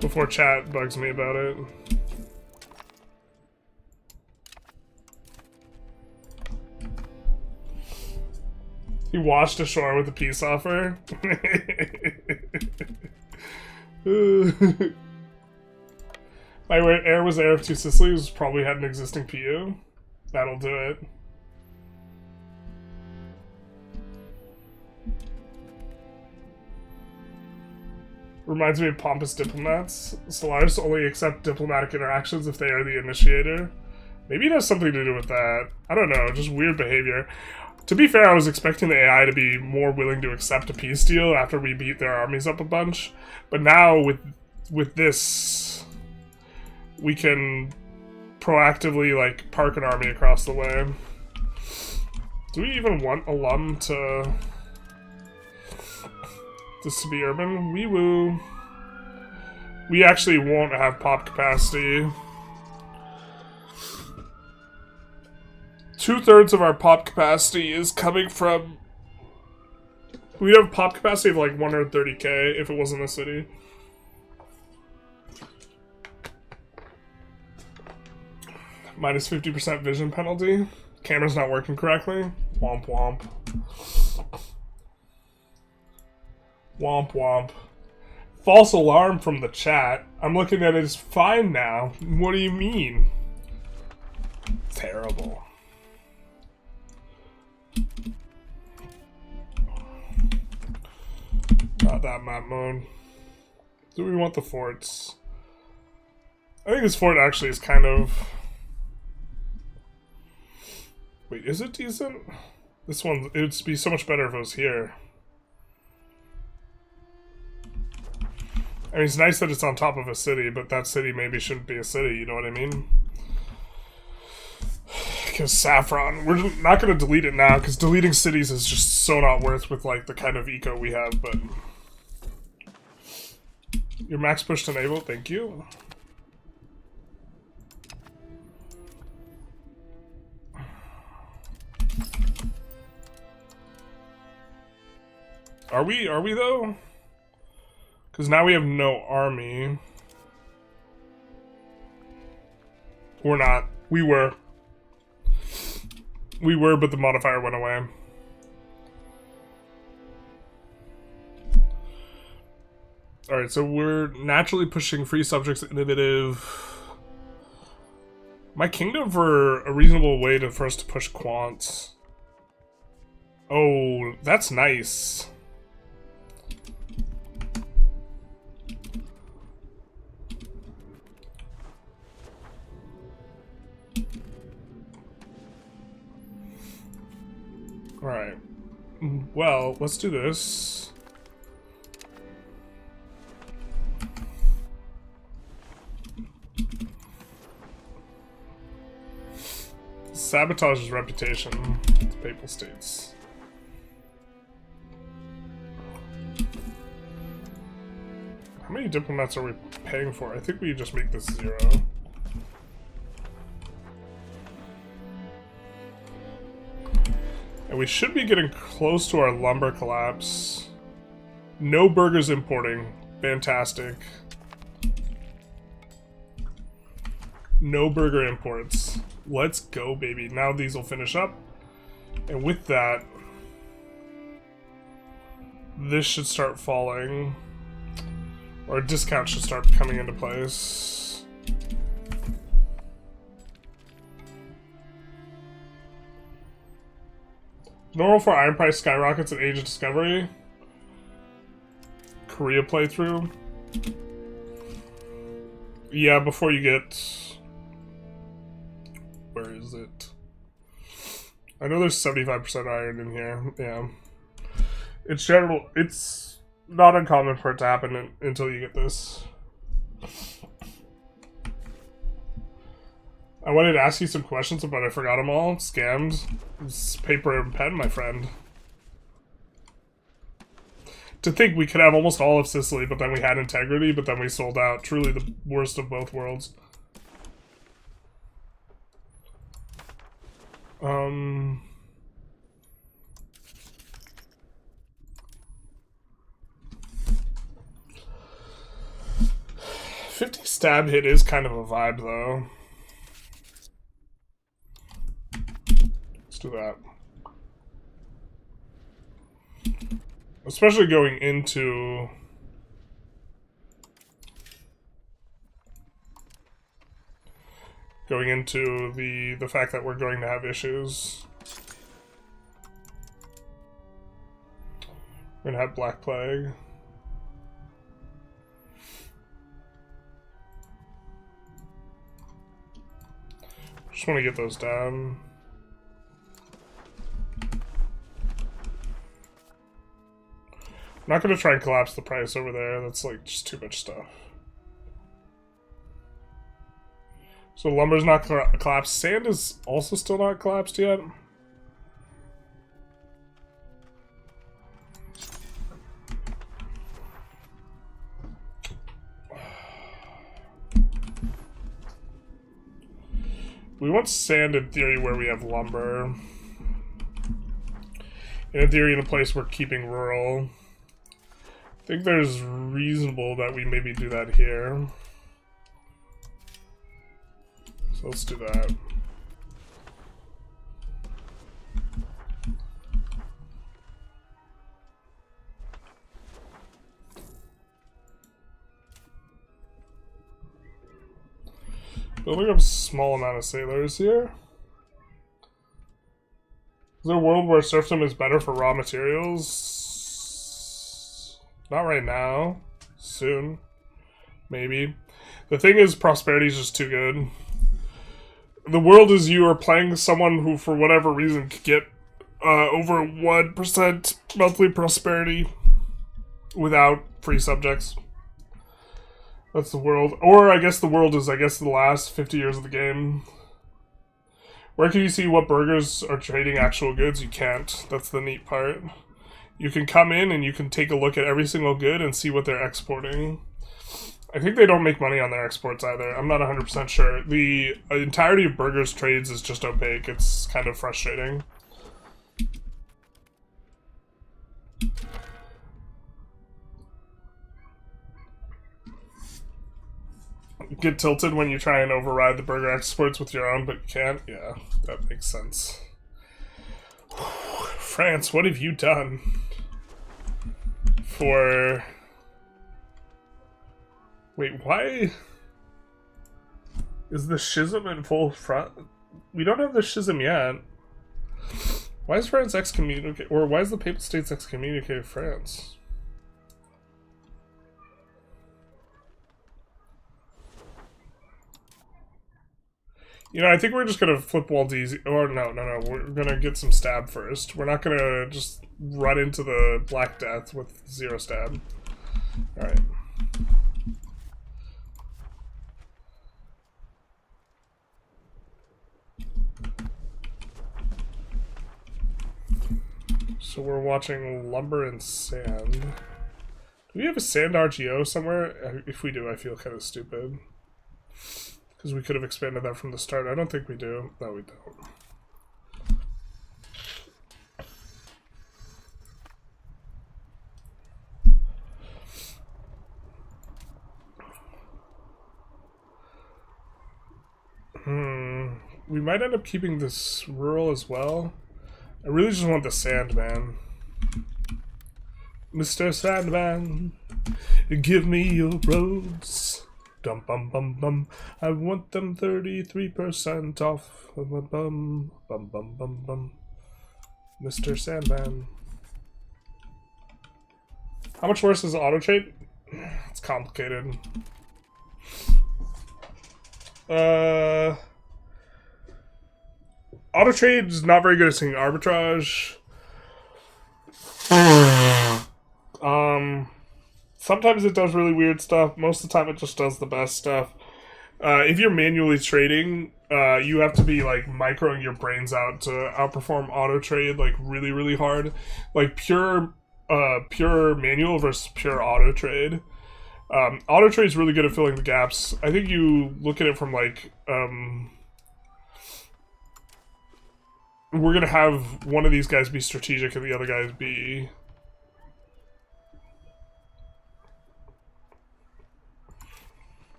Before chat bugs me about it. He washed ashore with a peace offer. My heir was heir of 2 Sicilies, probably had an existing PU. That'll do it. Reminds me of pompous diplomats. Stellaris only accept diplomatic interactions if they are the initiator. Maybe it has something to do with that. I don't know, just weird behavior. To be fair, I was expecting the AI to be more willing to accept a peace deal after we beat their armies up a bunch. But now, with this, we can proactively, like, park an army across the way. Do we even want alum to be urban? Wee woo. We actually won't have pop capacity. 2/3 of our pop capacity is coming from... We'd have pop capacity of like 130k if it wasn't a city. Minus 50% vision penalty. Camera's not working correctly. Womp womp. Womp womp. False alarm from the chat. I'm looking at it as fine now. What do you mean? Terrible. Not that map mode. Do we want the forts? I think this fort actually is kind of... Wait, is it decent? This one, it would be so much better if it was here. I mean, it's nice that it's on top of a city, but that city maybe shouldn't be a city, you know what I mean? Because Saffron, we're not going to delete it now, because deleting cities is just so not worth with, like, the kind of eco we have, but... Your max push to enable, thank you. Are we though? Because now we have no army. We're not We were. We were, but the modifier went away. Alright, so we're naturally pushing free subjects innovative. My kingdom for a reasonable way for us to push quants. Oh, that's nice. Alright. Well, let's do this. Sabotage his reputation to Papal States. How many diplomats are we paying for? I think we just make this 0. And we should be getting close to our lumber collapse. No burgers importing. Fantastic. No burger imports. Let's go, baby. Now these will finish up. And with that, this should start falling. Or a discount should start coming into place. Normal for iron price skyrockets at Age of Discovery. Korea playthrough. Yeah, before you get... Where is it? I know there's 75% iron in here. Yeah. It's general. It's not uncommon for it to happen until you get this. I wanted to ask you some questions, but I forgot them all. Scammed. It's paper and pen, my friend. To think we could have almost all of Sicily, but then we had integrity, but then we sold out. Truly the worst of both worlds. 50 stab hit is kind of a vibe, though. Let's do that. Especially going into... the fact that we're going to have issues. We're gonna have Black Plague. Just want to get those down. I'm not gonna try and collapse the price over there. That's like just too much stuff. So lumber's not collapsed. Sand is also still not collapsed yet. We want sand in theory where we have lumber. In theory in a place we're keeping rural. I think there's reasonable that we maybe do that here. So let's do that. Building up a small amount of sailors here. Is there a world where serfdom is better for raw materials? Not right now. Soon. Maybe. The thing is, prosperity is just too good. The world is you are playing someone who, for whatever reason, could get over 1% monthly prosperity without free subjects. That's the world. Or I guess the world is, the last 50 years of the game. Where can you see what burgers are trading actual goods? You can't. That's the neat part. You can come in and you can take a look at every single good and see what they're exporting. I think they don't make money on their exports either. I'm not 100% sure. The entirety of burgers trades is just opaque. It's kind of frustrating. Get tilted when you try and override the burger exports with your own, but you can't? Yeah, that makes sense. France, what have you done for... Wait, why is the schism in full front? We don't have the schism yet. Why is France excommunicated, or why is the Papal States excommunicated France? You know, I think we're just gonna flip Waldes, or no, we're gonna get some stab first. We're not gonna just run into the Black Death with 0 stab. Alright. So we're watching lumber and sand. Do we have a sand RGO somewhere? If we do, I feel kind of stupid. Because we could have expanded that from the start. I don't think we do. No, we don't. We might end up keeping this rural as well. I really just want the Sandman. Mr. Sandman, give me your roads. Dum bum bum bum. I want them 33% off. Bum bum bum bum bum bum. Mr. Sandman. How much worse is auto trade? It's complicated. Auto trade is not very good at seeing arbitrage. Sometimes it does really weird stuff. Most of the time it just does the best stuff. If you're manually trading, you have to be like microing your brains out to outperform auto trade like really, really hard. Like pure manual versus pure auto trade. Auto trade is really good at filling the gaps. I think you look at it from like we're gonna have one of these guys be strategic and the other guys be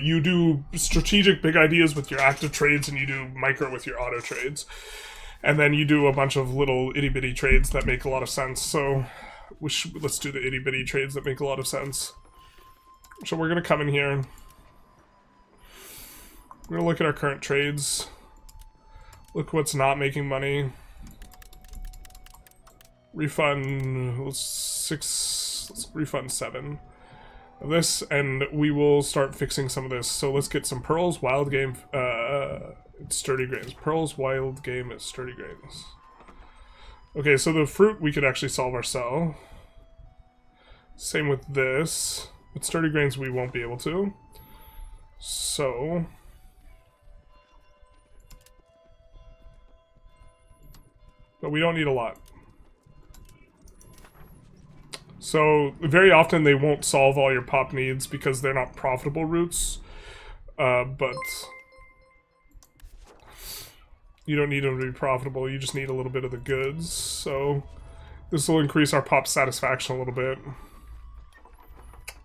you do strategic big ideas with your active trades, and you do micro with your auto trades. And then you do a bunch of little itty-bitty trades that make a lot of sense. So let's do the itty-bitty trades that make a lot of sense. So we're going to come in here. We're going to look at our current trades. Look what's not making money. Refund 6, let's refund 7. This, and we will start fixing some of this. So let's get some pearls, wild game, sturdy grains. Pearls, wild game, sturdy grains. Okay, so the fruit we could actually solve ourselves. Same with this. With sturdy grains we won't be able to. So... but we don't need a lot. So, very often they won't solve all your pop needs because they're not profitable routes. But you don't need them to be profitable, you just need a little bit of the goods. So, this will increase our pop satisfaction a little bit.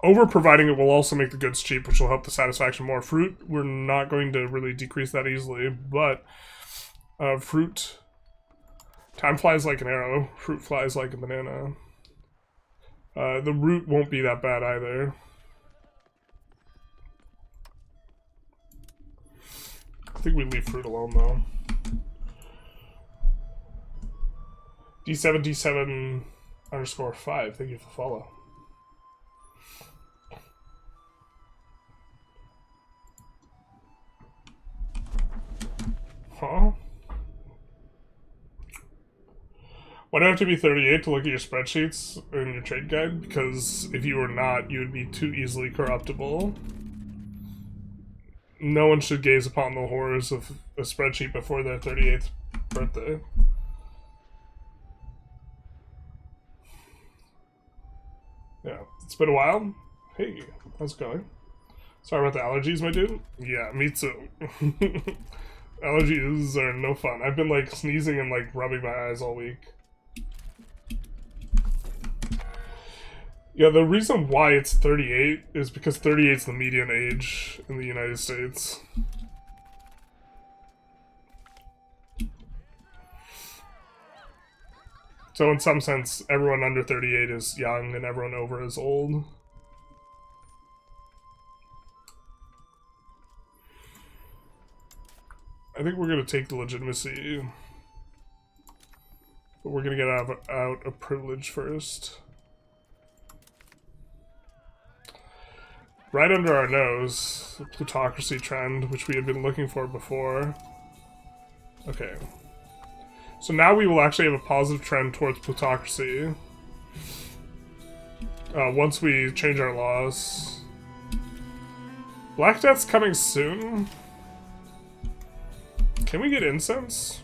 Over-providing it will also make the goods cheap, which will help the satisfaction more. Fruit, we're not going to really decrease that easily, but fruit... time flies like an arrow, fruit flies like a banana. The root won't be that bad either. I think we leave fruit alone though. D7D7_5, thank you for follow. Huh? Why do I have to be 38 to look at your spreadsheets in your trade guide? Because if you were not, you would be too easily corruptible. No one should gaze upon the horrors of a spreadsheet before their 38th birthday. Yeah, it's been a while. Hey, how's it going? Sorry about the allergies, my dude. Yeah, me too. Allergies are no fun. I've been like sneezing and like rubbing my eyes all week. Yeah, the reason why it's 38 is because 38 is the median age in the United States. So in some sense, everyone under 38 is young and everyone over is old. I think we're going to take the legitimacy. But we're going to get out a privilege first. Right under our nose, the plutocracy trend, which we had been looking for before. Okay. So now we will actually have a positive trend towards plutocracy. Once we change our laws. Black Death's coming soon. Can we get incense?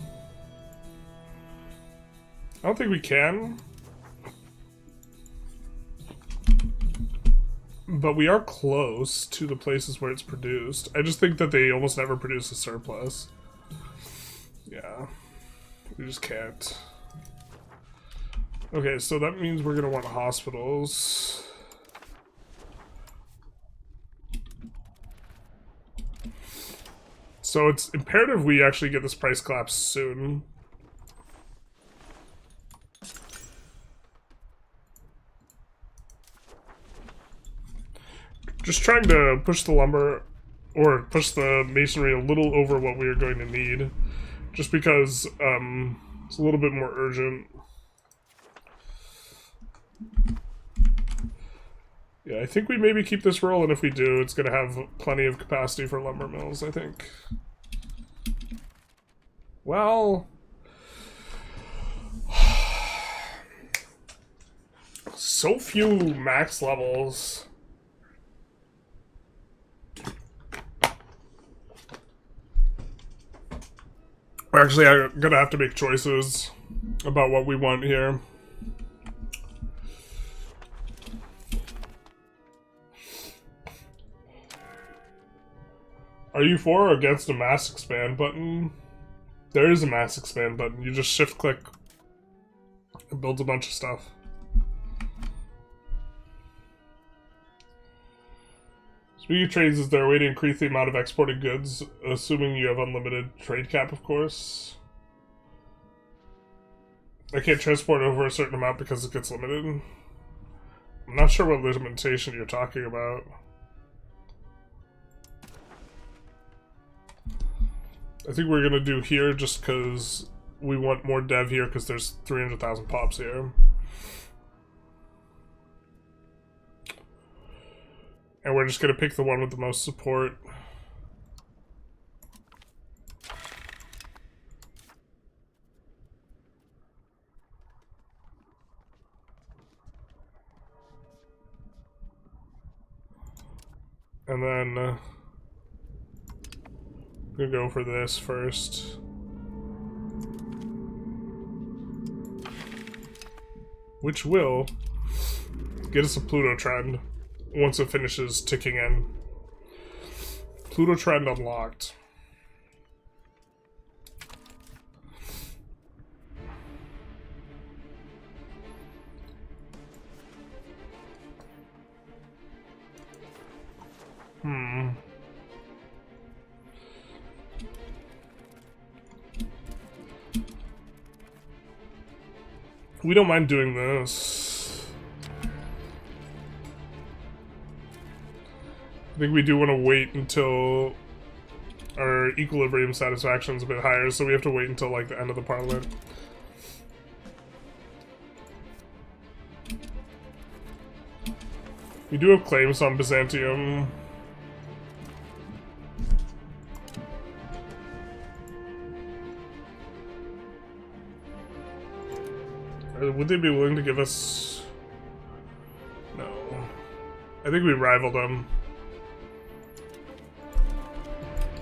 I don't think we can. But we are close to the places where it's produced. I just think that they almost never produce a surplus. Yeah. We just can't. Okay, so that means we're gonna want hospitals. So it's imperative we actually get this price collapse soon. Just trying to push the lumber, or push the masonry a little over what we are going to need. Just because it's a little bit more urgent. Yeah, I think we maybe keep this roll, and if we do, it's going to have plenty of capacity for lumber mills, I think. Well... so few max levels. We're actually gonna have to make choices about what we want here. Are you for or against a mass expand button? There is a mass expand button. You just shift click. It builds a bunch of stuff. Speaking of trades, is there a way to increase the amount of exported goods, assuming you have unlimited trade cap, of course? I can't transport over a certain amount because it gets limited. I'm not sure what limitation you're talking about. I think we're gonna do here just because we want more dev here because there's 300,000 pops here. And we're just gonna pick the one with the most support. And then I'm gonna go for this first. Which will get us a Pluto trend. Once it finishes ticking in. Pluto trend unlocked. We don't mind doing this. I think we do want to wait until our equilibrium satisfaction is a bit higher, so we have to wait until like the end of the Parliament. We do have claims on Byzantium. Would they be willing to give us... No. I think we rivaled them.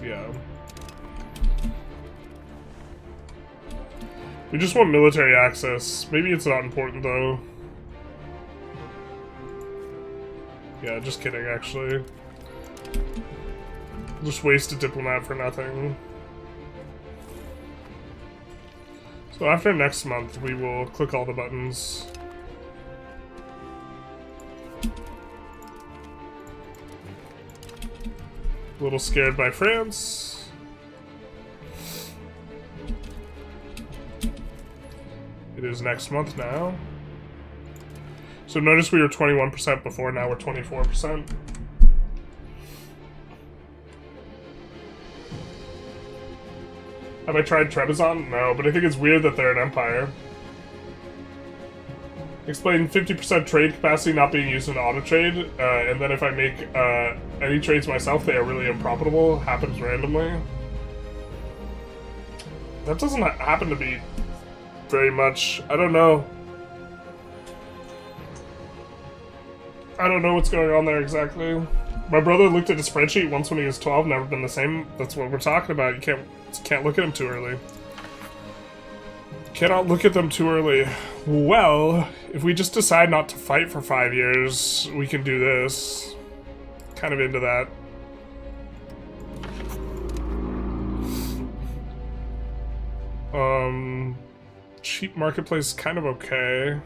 Yeah. We just want military access. Maybe it's not important, though. Yeah, just kidding, actually. Just waste a diplomat for nothing. So after next month, we will click all the buttons. A little scared by France. It is next month now. So notice we were 21% before, now we're 24%. Have I tried Trebizond? No, but I think it's weird that they're an empire. Explain 50% trade capacity not being used in auto trade, and then if I make any trades myself, they are really unprofitable. Happens randomly. That doesn't happen to be very much. I don't know. I don't know what's going on there exactly. My brother looked at a spreadsheet once when he was 12, never been the same. That's what we're talking about. You can't look at them too early. Cannot look at them too early. Well, if we just decide not to fight for 5 years, we can do this. Kind of into that. Cheap marketplace, kind of okay.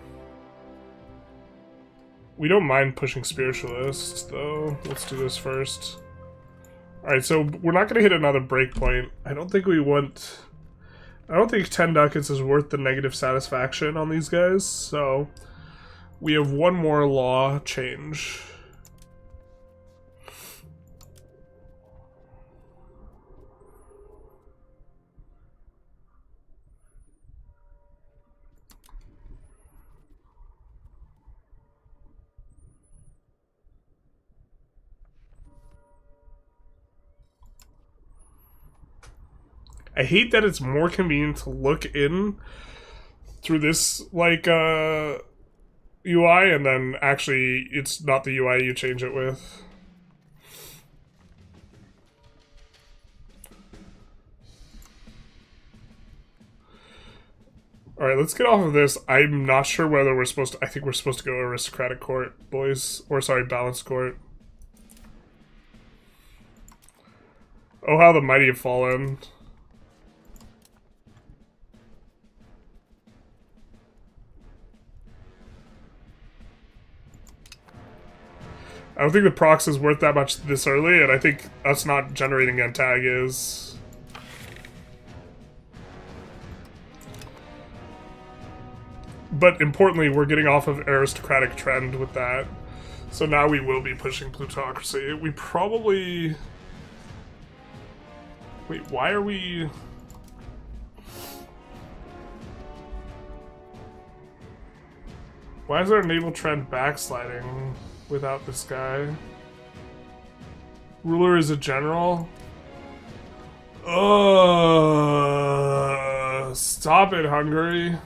We don't mind pushing Spiritualists, though. Let's do this first. Alright, so we're not going to hit another breakpoint. I don't think 10 ducats is worth the negative satisfaction on these guys, so we have one more law change. I hate that it's more convenient to look in through this, like, UI, and then actually it's not the UI you change it with. Alright, let's get off of this. I'm not sure whether we're supposed to... I think we're supposed to go aristocratic court, boys. Or, sorry, balanced court. Oh, how the mighty have fallen. I don't think the prox is worth that much this early, and I think us not generating antag is. But importantly, we're getting off of aristocratic trend with that. So now we will be pushing plutocracy. We probably... Wait, why are we... Why is our naval trend backsliding without this guy? Ruler is a general? Stop it, Hungary.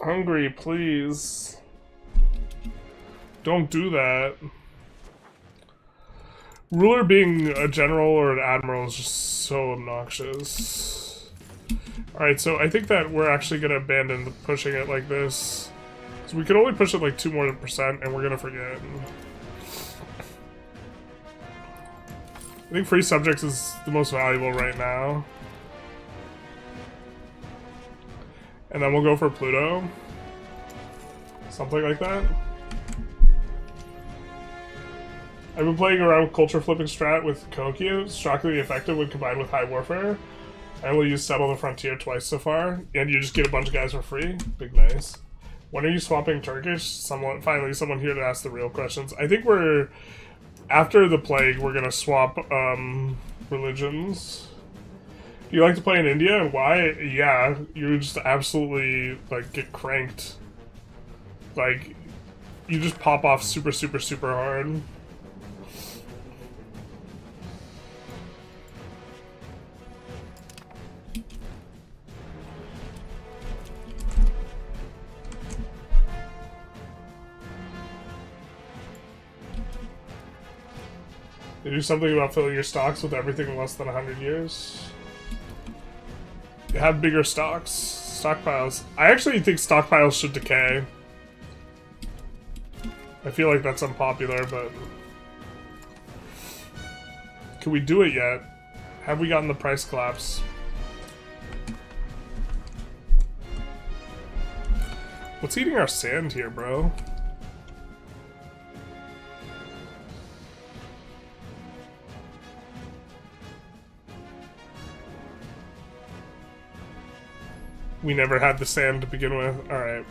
Hungary, please. Don't do that. Ruler being a general or an admiral is just so obnoxious. Alright, so I think that we're actually going to abandon the pushing it like this. So we can only push it like 2% more, and we're going to forget. I think free subjects is the most valuable right now. And then we'll go for Pluto. Something like that. I've been playing around with culture flipping strat with Kokyu. Shockingly effective when combined with high warfare. I only used Settle the Frontier twice so far. And you just get a bunch of guys for free. Big nice. When are you swapping Turkish? Finally, someone here to ask the real questions. I think we're... After the plague, we're gonna swap religions. Do you like to play in India, and why? Yeah, you just absolutely, like, get cranked. Like, you just pop off super, super, super hard. They do something about filling your stocks with everything less than 100 years. You have bigger stockpiles. I actually think stockpiles should decay. I feel like that's unpopular, but... Can we do it yet? Have we gotten the price collapse? What's eating our sand here, bro? We never had the sand to begin with. Alright.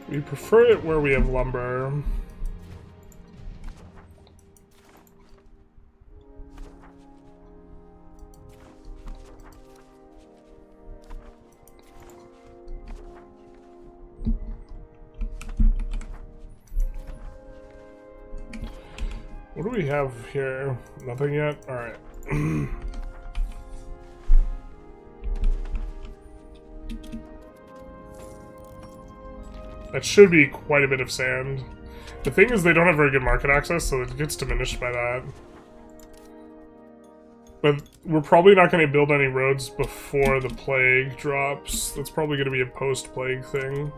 We prefer it where we have lumber. What do we have here? Nothing yet? Alright. That should be quite a bit of sand. The thing is, they don't have very good market access, so it gets diminished by that. But we're probably not going to build any roads before the plague drops. That's probably going to be a post-plague thing.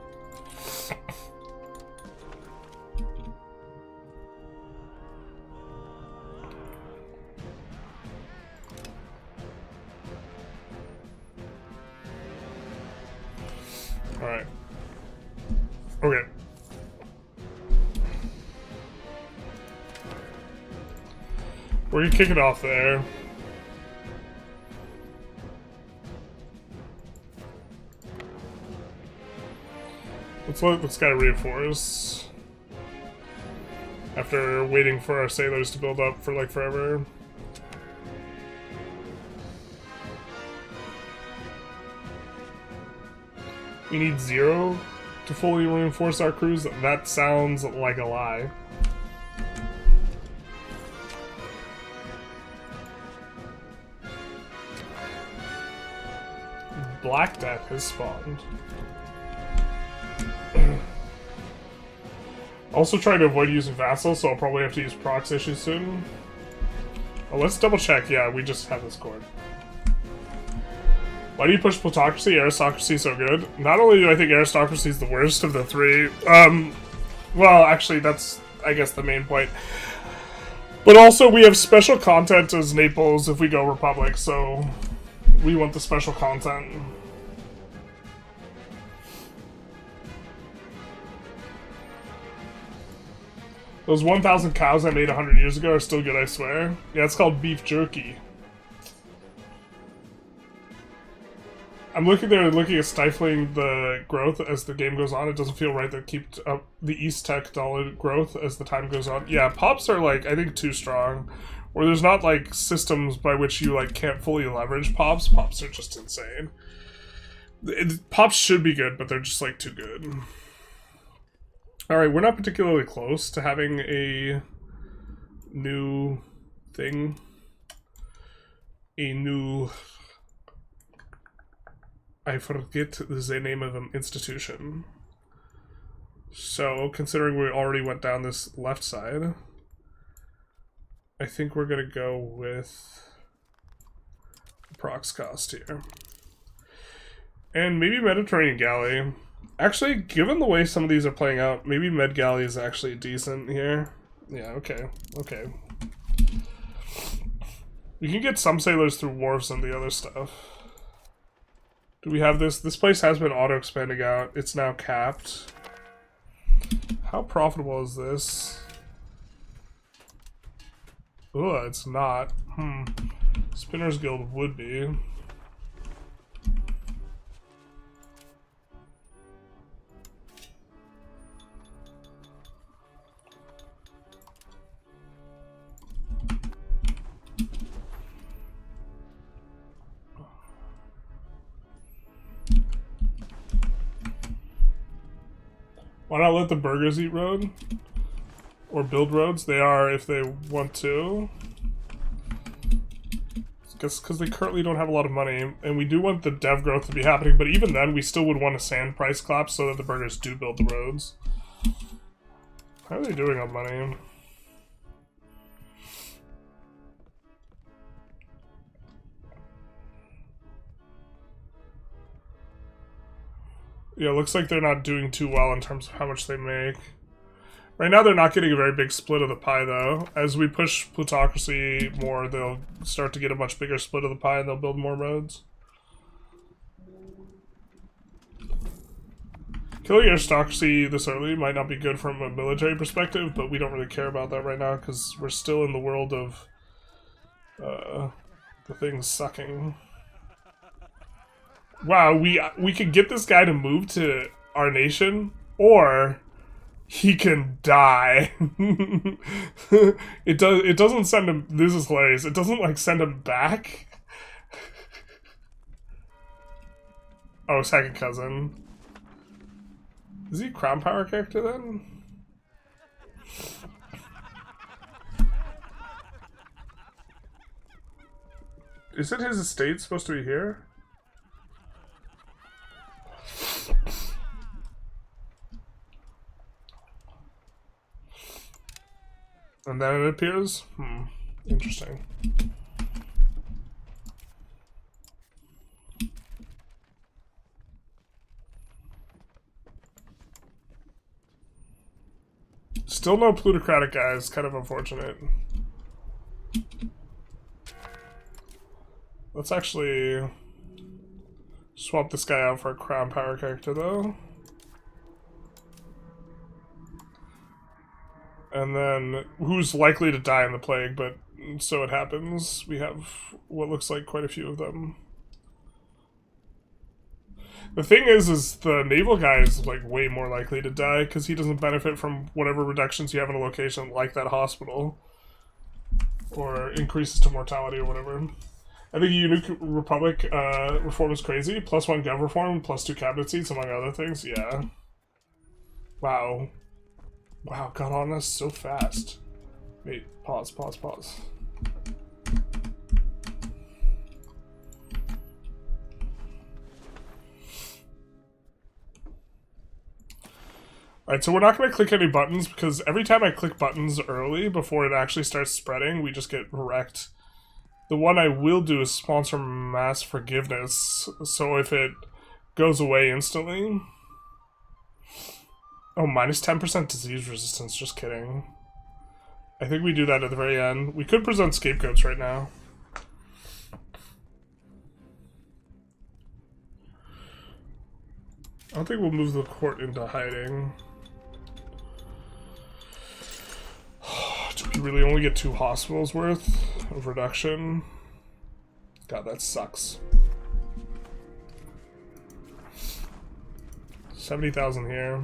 Alright. Okay. We're gonna kick it off there. Let's let this guy reinforce. After waiting for our sailors to build up for like forever. We need 0 to fully reinforce our crews. That sounds like a lie. Black Death has spawned. Also trying to avoid using vassals, so I'll probably have to use prox issues soon. Oh, let's double check. Yeah, we just have this cord. Why do you push plutocracy? Aristocracy so good? Not only do I think aristocracy is the worst of the three, well, actually, that's, I guess, the main point. But also, we have special content as Naples if we go Republic, so we want the special content. Those 1,000 cows I made 100 years ago are still good, I swear. Yeah, it's called beef jerky. I'm looking at stifling the growth as the game goes on. It doesn't feel right to keep up the East Tech dollar growth as the time goes on. Yeah, pops are, like, I think too strong. Or there's not, like, systems by which you, like, can't fully leverage pops. Pops are just insane. Pops should be good, but they're just, like, too good. Alright, we're not particularly close to having a new thing. A new... I forget the name of an institution. So, considering we already went down this left side, I think we're gonna go with prox cost here. And maybe Mediterranean Galley. Actually, given the way some of these are playing out, maybe Med Galley is actually decent here. Yeah, okay, okay. We can get some sailors through wharves and the other stuff. Do we have this? This place has been auto-expanding out. It's now capped. How profitable is this? Ugh, it's not. Spinners Guild would be. Why not let the burgers eat road? Or build roads? They are if they want to. It's guess because they currently don't have a lot of money, and we do want the dev growth to be happening, but even then, we still would want a sand price collapse so that the burghers do build the roads. How are they doing on money? Yeah, it looks like they're not doing too well in terms of how much they make. Right now, they're not getting a very big split of the pie, though. As we push plutocracy more, they'll start to get a much bigger split of the pie, and they'll build more roads. Killing aristocracy this early might not be good from a military perspective, but we don't really care about that right now, because we're still in the world of the things sucking. Wow, we could get this guy to move to our nation, or he can die. It doesn't send him. This is hilarious. It doesn't like send him back. Oh, second cousin. Is he a crown power character then? Isn't his estate supposed to be here? And then it appears? Interesting. Still no plutocratic guys, kind of unfortunate. Let's actually swap this guy out for a crown power character, though. And then, who's likely to die in the plague, but so it happens. We have what looks like quite a few of them. The thing is the naval guy is like way more likely to die because he doesn't benefit from whatever reductions you have in a location like that hospital. Or increases to mortality or whatever. I think Unique Republic reform is crazy. +1 gov reform, +2 cabinet seats, among other things. Yeah. Wow. Wow, got on us so fast. Wait, pause. Alright, so we're not going to click any buttons because every time I click buttons early before it actually starts spreading, we just get wrecked. The one I will do is sponsor mass forgiveness, so if it goes away instantly... Oh, minus 10% disease resistance, just kidding. I think we do that at the very end. We could present scapegoats right now. I don't think we'll move the court into hiding. Do we really only get 2 hospitals worth of reduction? God, that sucks. 70,000 here.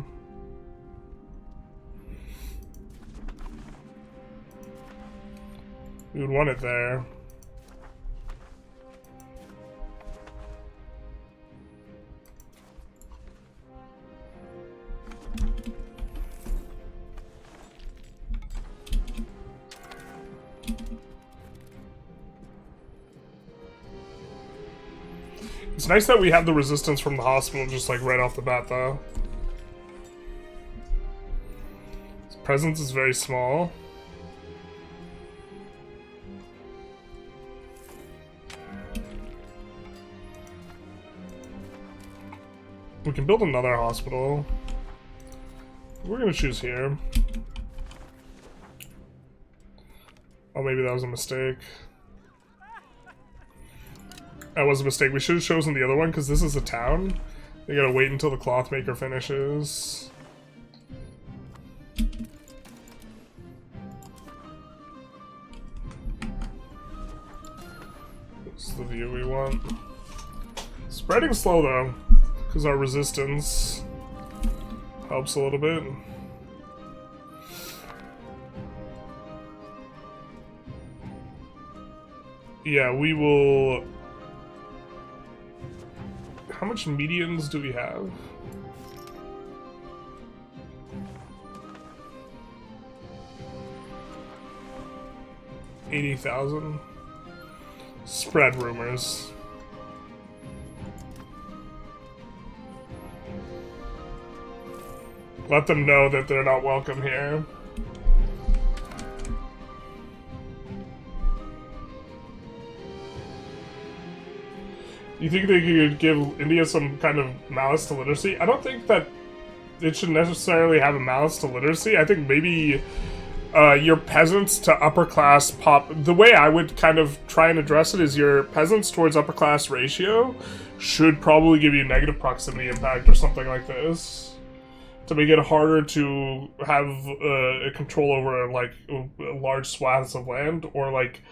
We would want it there. It's nice that we have the resistance from the hospital just like right off the bat though. His presence is very small. We can build another hospital. We're gonna choose here. Oh, maybe that was a mistake. That was a mistake. We should have chosen the other one because this is a town. You gotta wait until the cloth maker finishes. This is the view we want. Spreading slow though, because our resistance helps a little bit. Yeah, we will... How much medians do we have? $80,000. Spread rumors. Let them know that they're not welcome here. You think they could give India some kind of malice to literacy? I don't think that it should necessarily have a malice to literacy. I think maybe your peasants to upper class pop... The way I would kind of try and address it is your peasants towards upper class ratio should probably give you negative proximity impact or something like this, to make it harder to have a control over like large swaths of land, or like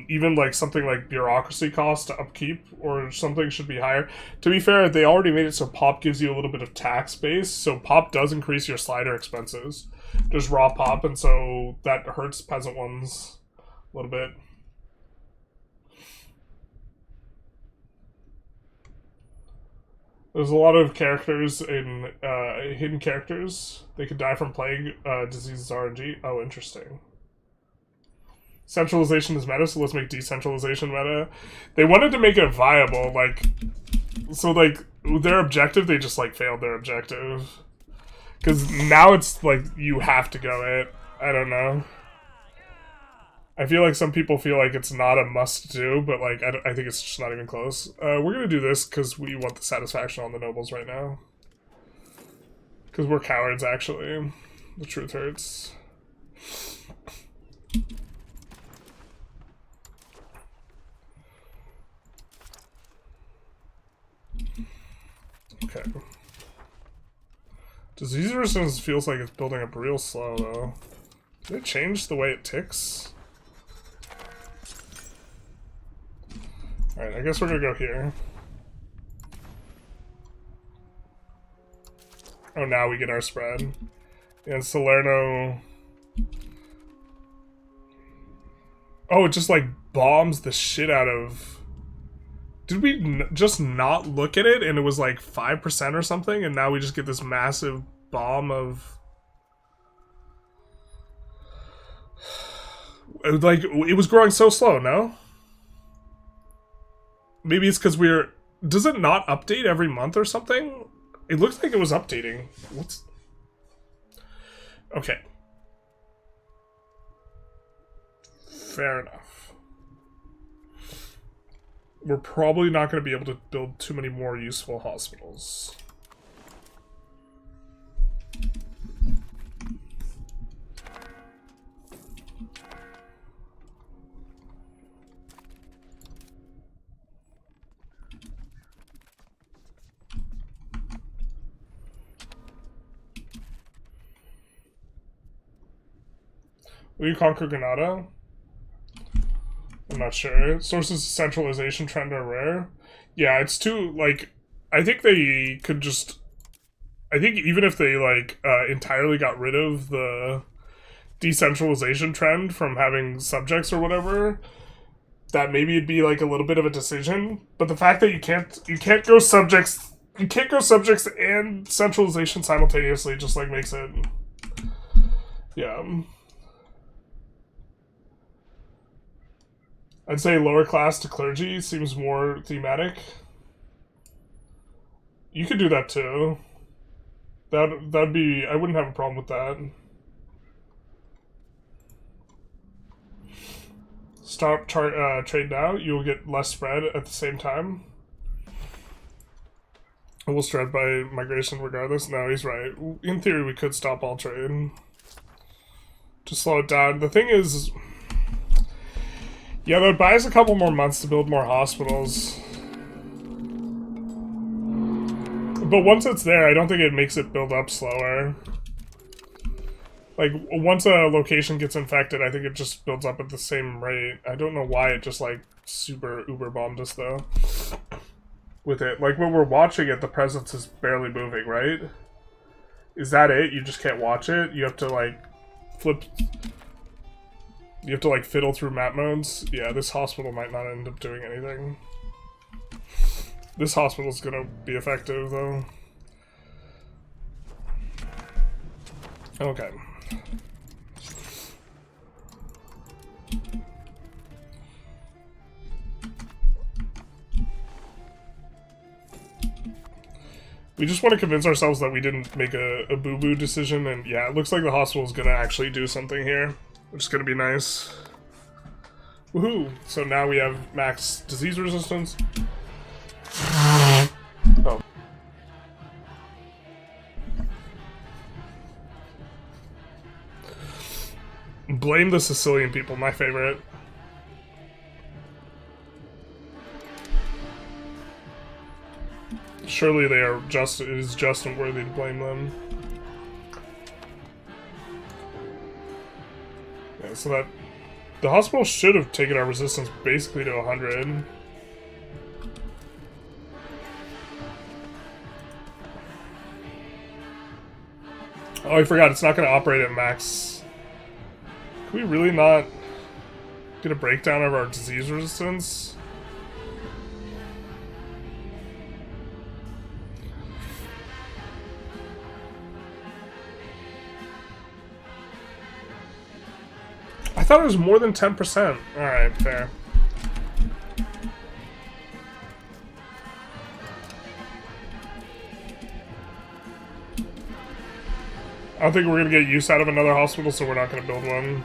even like something like bureaucracy cost to upkeep or something should be higher. To be fair, they already made it so pop gives you a little bit of tax base, so pop does increase your slider expenses. There's raw pop, and so that hurts peasant ones a little bit. There's a lot of characters in hidden characters. They could die from plague, diseases, RNG. Oh, interesting. Centralization is meta, so let's make decentralization meta. They wanted to make it viable, like, so like their objective, they just like failed their objective. Because now it's like you have to go it. I don't know. I feel like some people feel like it's not a must-do, but like I think it's just not even close. We're gonna do this because we want the satisfaction on the nobles right now. Because we're cowards, actually. The truth hurts. Okay. Disease resistance feels like it's building up real slow, though. Did it change the way it ticks? Alright, I guess we're gonna go here. Oh, now we get our spread. And Salerno... Oh, it just, like, bombs the shit out of... Did we just not look at it and it was like 5% or something, and now we just get this massive bomb of... Like, it was growing so slow, no? Maybe it's because we're... Does it not update every month or something? It looks like it was updating. What's... Okay. Fair enough. We're probably not going to be able to build too many more useful hospitals. Will you conquer Granada? I'm not sure. Sources of centralization trend are rare. Yeah, it's too, like, I think they could just... I think even if they, like, entirely got rid of the decentralization trend from having subjects or whatever, that maybe it'd be, like, a little bit of a decision. But the fact that you can't go subjects... You can't go subjects and centralization simultaneously just, like, makes it... Yeah. I'd say lower class to clergy seems more thematic. You could do that too. That'd be... I wouldn't have a problem with that. Stop trade now. You will get less spread at the same time. We'll spread by migration regardless. No, he's right. In theory, we could stop all trade. To slow it down. The thing is... Yeah, that would buy us a couple more months to build more hospitals. But once it's there, I don't think it makes it build up slower. Like, once a location gets infected, I think it just builds up at the same rate. I don't know why it just, like, super uber bombed us, though. With it. Like, when we're watching it, the presence is barely moving, right? Is that it? You just can't watch it? You have to, like, flip... You have to, like, fiddle through map modes? Yeah, this hospital might not end up doing anything. This hospital's gonna be effective, though. Okay. We just want to convince ourselves that we didn't make a boo-boo decision, and yeah, it looks like the hospital is going to actually do something here, which is going to be nice. Woohoo! So now we have max disease resistance. Oh. Blame the Sicilian people, my favorite. Surely they are just, it is just and worthy to blame them. Yeah, so that the hospital should have taken our resistance basically to 100. Oh, I forgot, it's not going to operate at max. Can we really not get a breakdown of our disease resistance? I thought it was more than 10%. Alright, fair. I don't think we're gonna get use out of another hospital, so we're not gonna build one.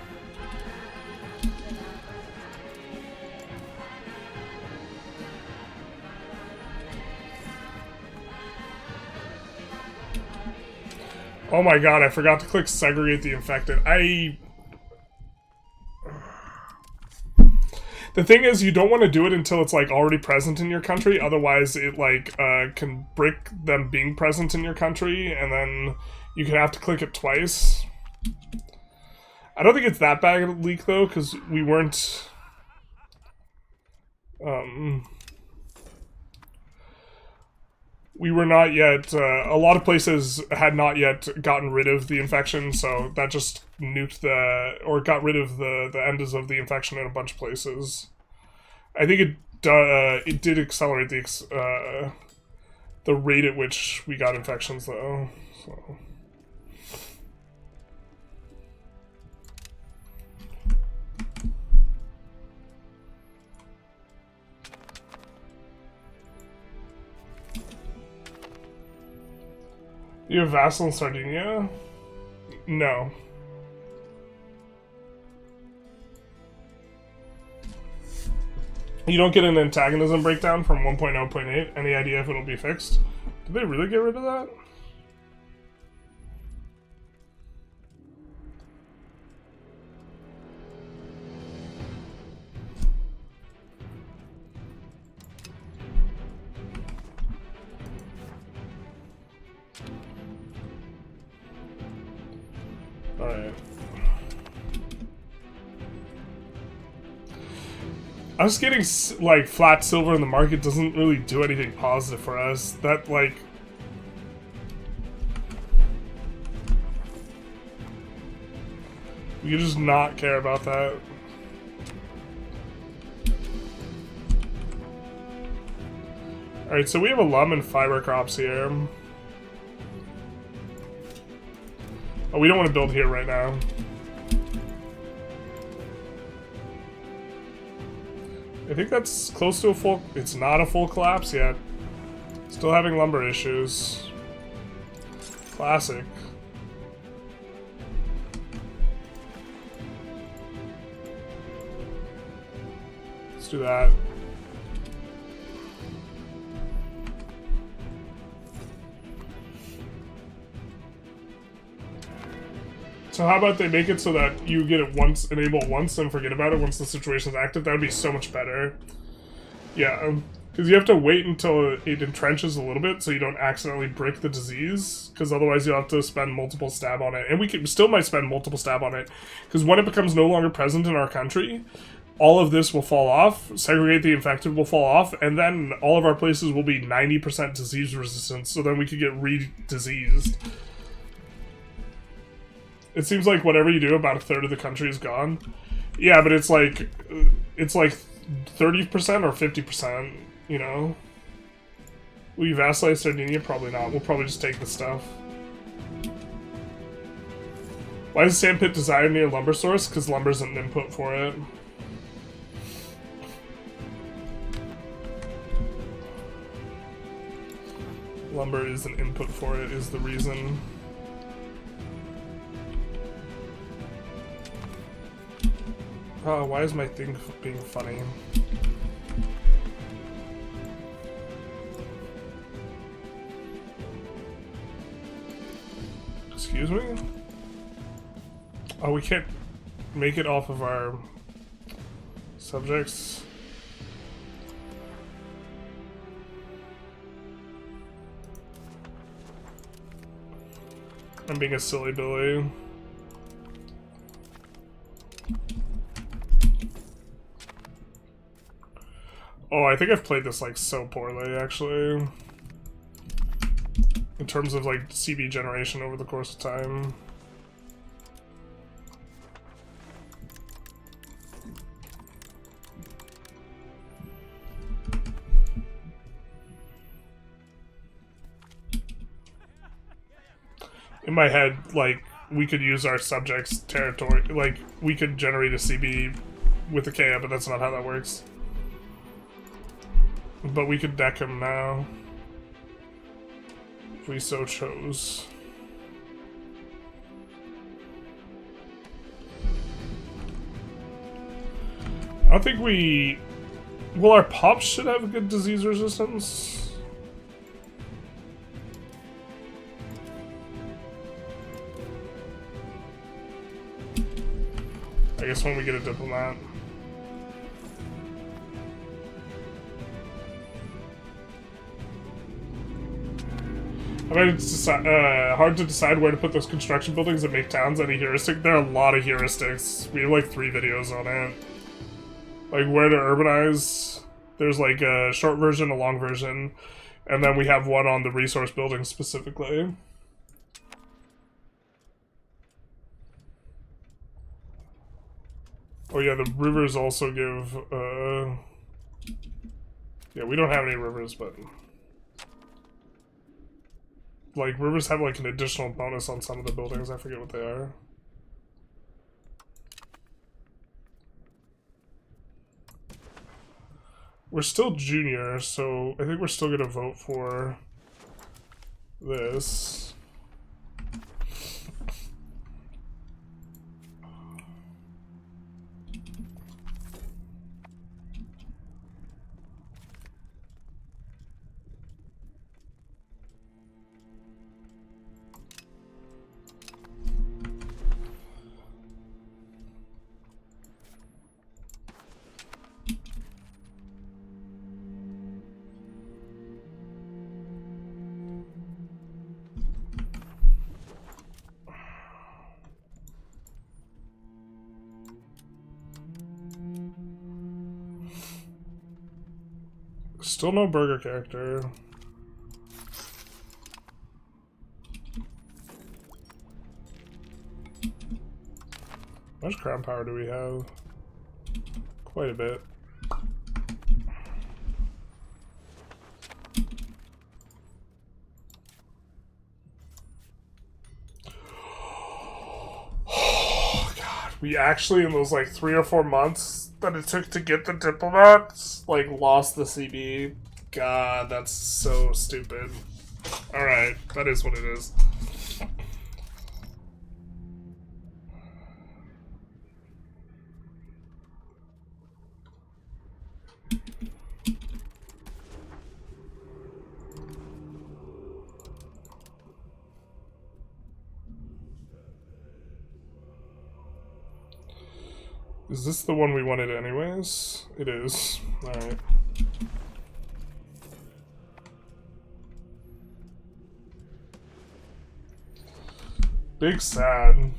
Oh my god, I forgot to click segregate the infected. The thing is, you don't want to do it until it's, like, already present in your country, otherwise it, like, can brick them being present in your country, and then you could have to click it twice. I don't think it's that bad of a leak, though, because we weren't... we were not yet... a lot of places had not yet gotten rid of the infection, so that just nuked the... or got rid of the ends of the infection in a bunch of places. I think it did accelerate the rate at which we got infections, though, so... You have vassal in Sardinia? No. You don't get an antagonism breakdown from 1.0.8. Any idea if it'll be fixed? Did they really get rid of that? Alright. Us getting, like, flat silver in the market doesn't really do anything positive for us. That, like... We could just not care about that. Alright, so we have alum and fiber crops here. Oh, we don't want to build here right now. I think that's close to a full... It's not a full collapse yet. Still having lumber issues. Classic. Let's do that. So how about they make it so that you get it once, enable it once, and forget about it once the situation's active? That would be so much better. Yeah, because you have to wait until it entrenches a little bit so you don't accidentally brick the disease, because otherwise you'll have to spend multiple stab on it. And we still might spend multiple stab on it, because when it becomes no longer present in our country, all of this will fall off, segregate the infected will fall off, and then all of our places will be 90% disease resistant, so then we could get re-diseased. It seems like whatever you do, about a third of the country is gone. Yeah, but it's like 30% or 50%, you know? Will you vassalize Sardinia? Probably not. We'll probably just take the stuff. Why is Sandpit desired near lumber source? Because lumber isn't an input for it. Lumber is an input for it, is the reason. Oh, why is my thing being funny? Excuse me? Oh, we can't make it off of our subjects. I'm being a silly Billy. Oh, I think I've played this like so poorly, actually. In terms of like CB generation over the course of time. In my head, like, we could use our subject's territory, like, we could generate a CB with a KM, but that's not how that works. But we could deck him now. If we so chose. I don't think we... Well, our pops should have good disease resistance. I guess when we get a diplomat. I mean, it's hard to decide where to put those construction buildings and make towns any heuristic. There are a lot of heuristics. We have like 3 videos on it. Like where to urbanize. There's like a short version, a long version, and then we have one on the resource building specifically. Oh yeah, the rivers also give, yeah, we don't have any rivers, but... Like, rivers have like an additional bonus on some of the buildings, I forget what they are. We're still junior, so I think we're still gonna vote for this. Still no burger character. How much crown power do we have? Quite a bit. Oh god, we actually in those like 3 or 4 months that it took to get the diplomats, like, lost the CB. God, that's so stupid. Alright, that is what it is. Is this the one we wanted anyways? It is. Alright. Big sad.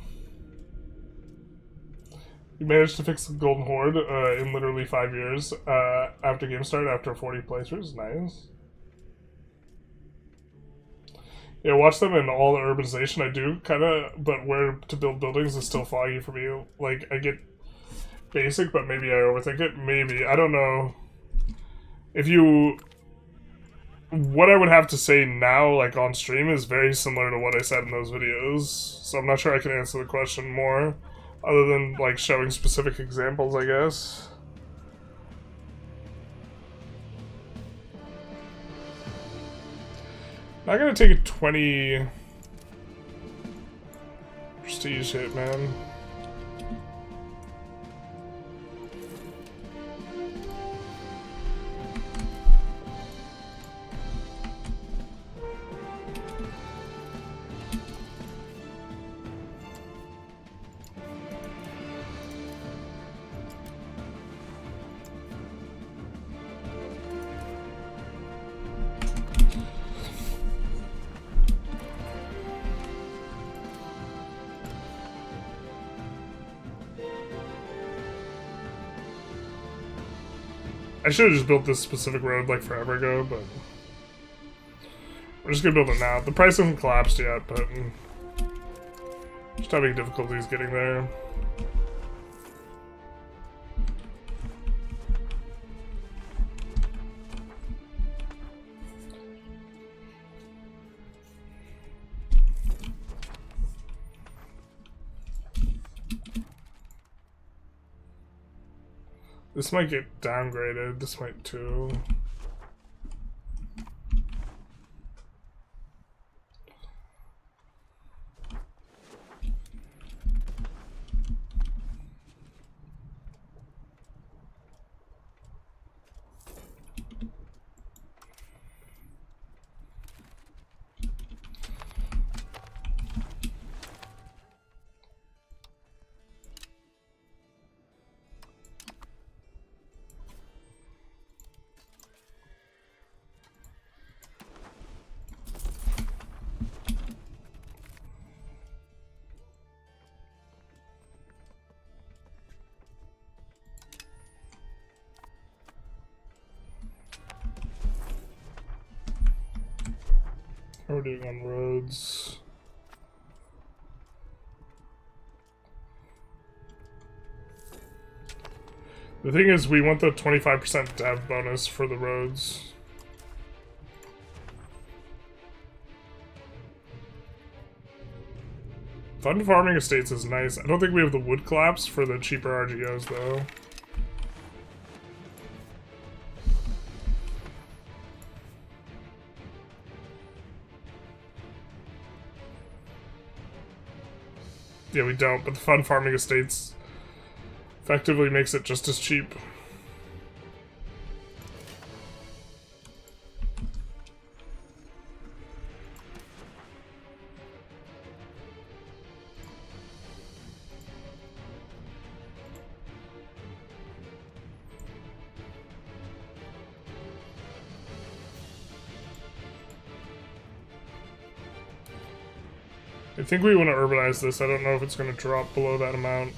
You managed to fix the Golden Horde in literally 5 years after game start, after 40 playthroughs. Nice. Yeah, watch them in all the urbanization. I do, kind of, but where to build buildings is still foggy for me. Like, I get basic, but maybe I overthink it. Maybe. I don't know. If you... What I would have to say now, like, on stream is very similar to what I said in those videos. So I'm not sure I can answer the question more, other than, like, showing specific examples, I guess. Not gonna take a 20 prestige hit, man. I should have just built this specific road like forever ago, but we're just gonna build it now. The price hasn't collapsed yet, but just having difficulties getting there. This might get downgraded, this might too. How are we doing on roads? The thing is, we want the 25% dev bonus for the roads. Fund farming estates is nice. I don't think we have the wood collapse for the cheaper RGOs though. Yeah, we don't, but the fund farming estates effectively makes it just as cheap. I think we want to urbanize this. I don't know if it's going to drop below that amount.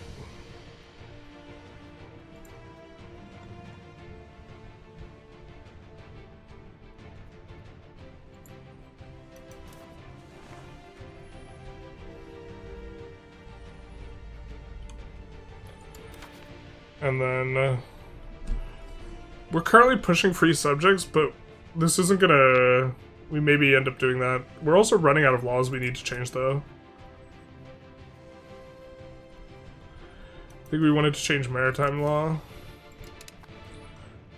And then we're currently pushing free subjects, but this isn't gonna... We maybe end up doing that. We're also running out of laws we need to change, though. I think we wanted to change maritime law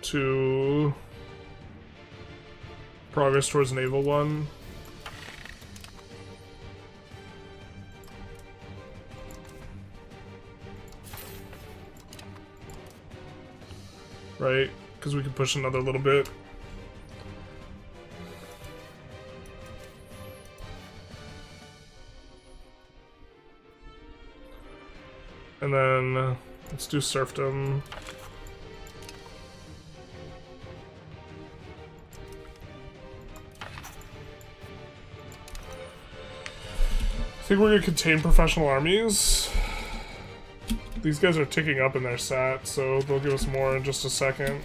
to progress towards naval one. Right? Because we can push another little bit. And then let's do serfdom. I think we're gonna contain professional armies. These guys are ticking up in their sat, so they'll give us more in just a second.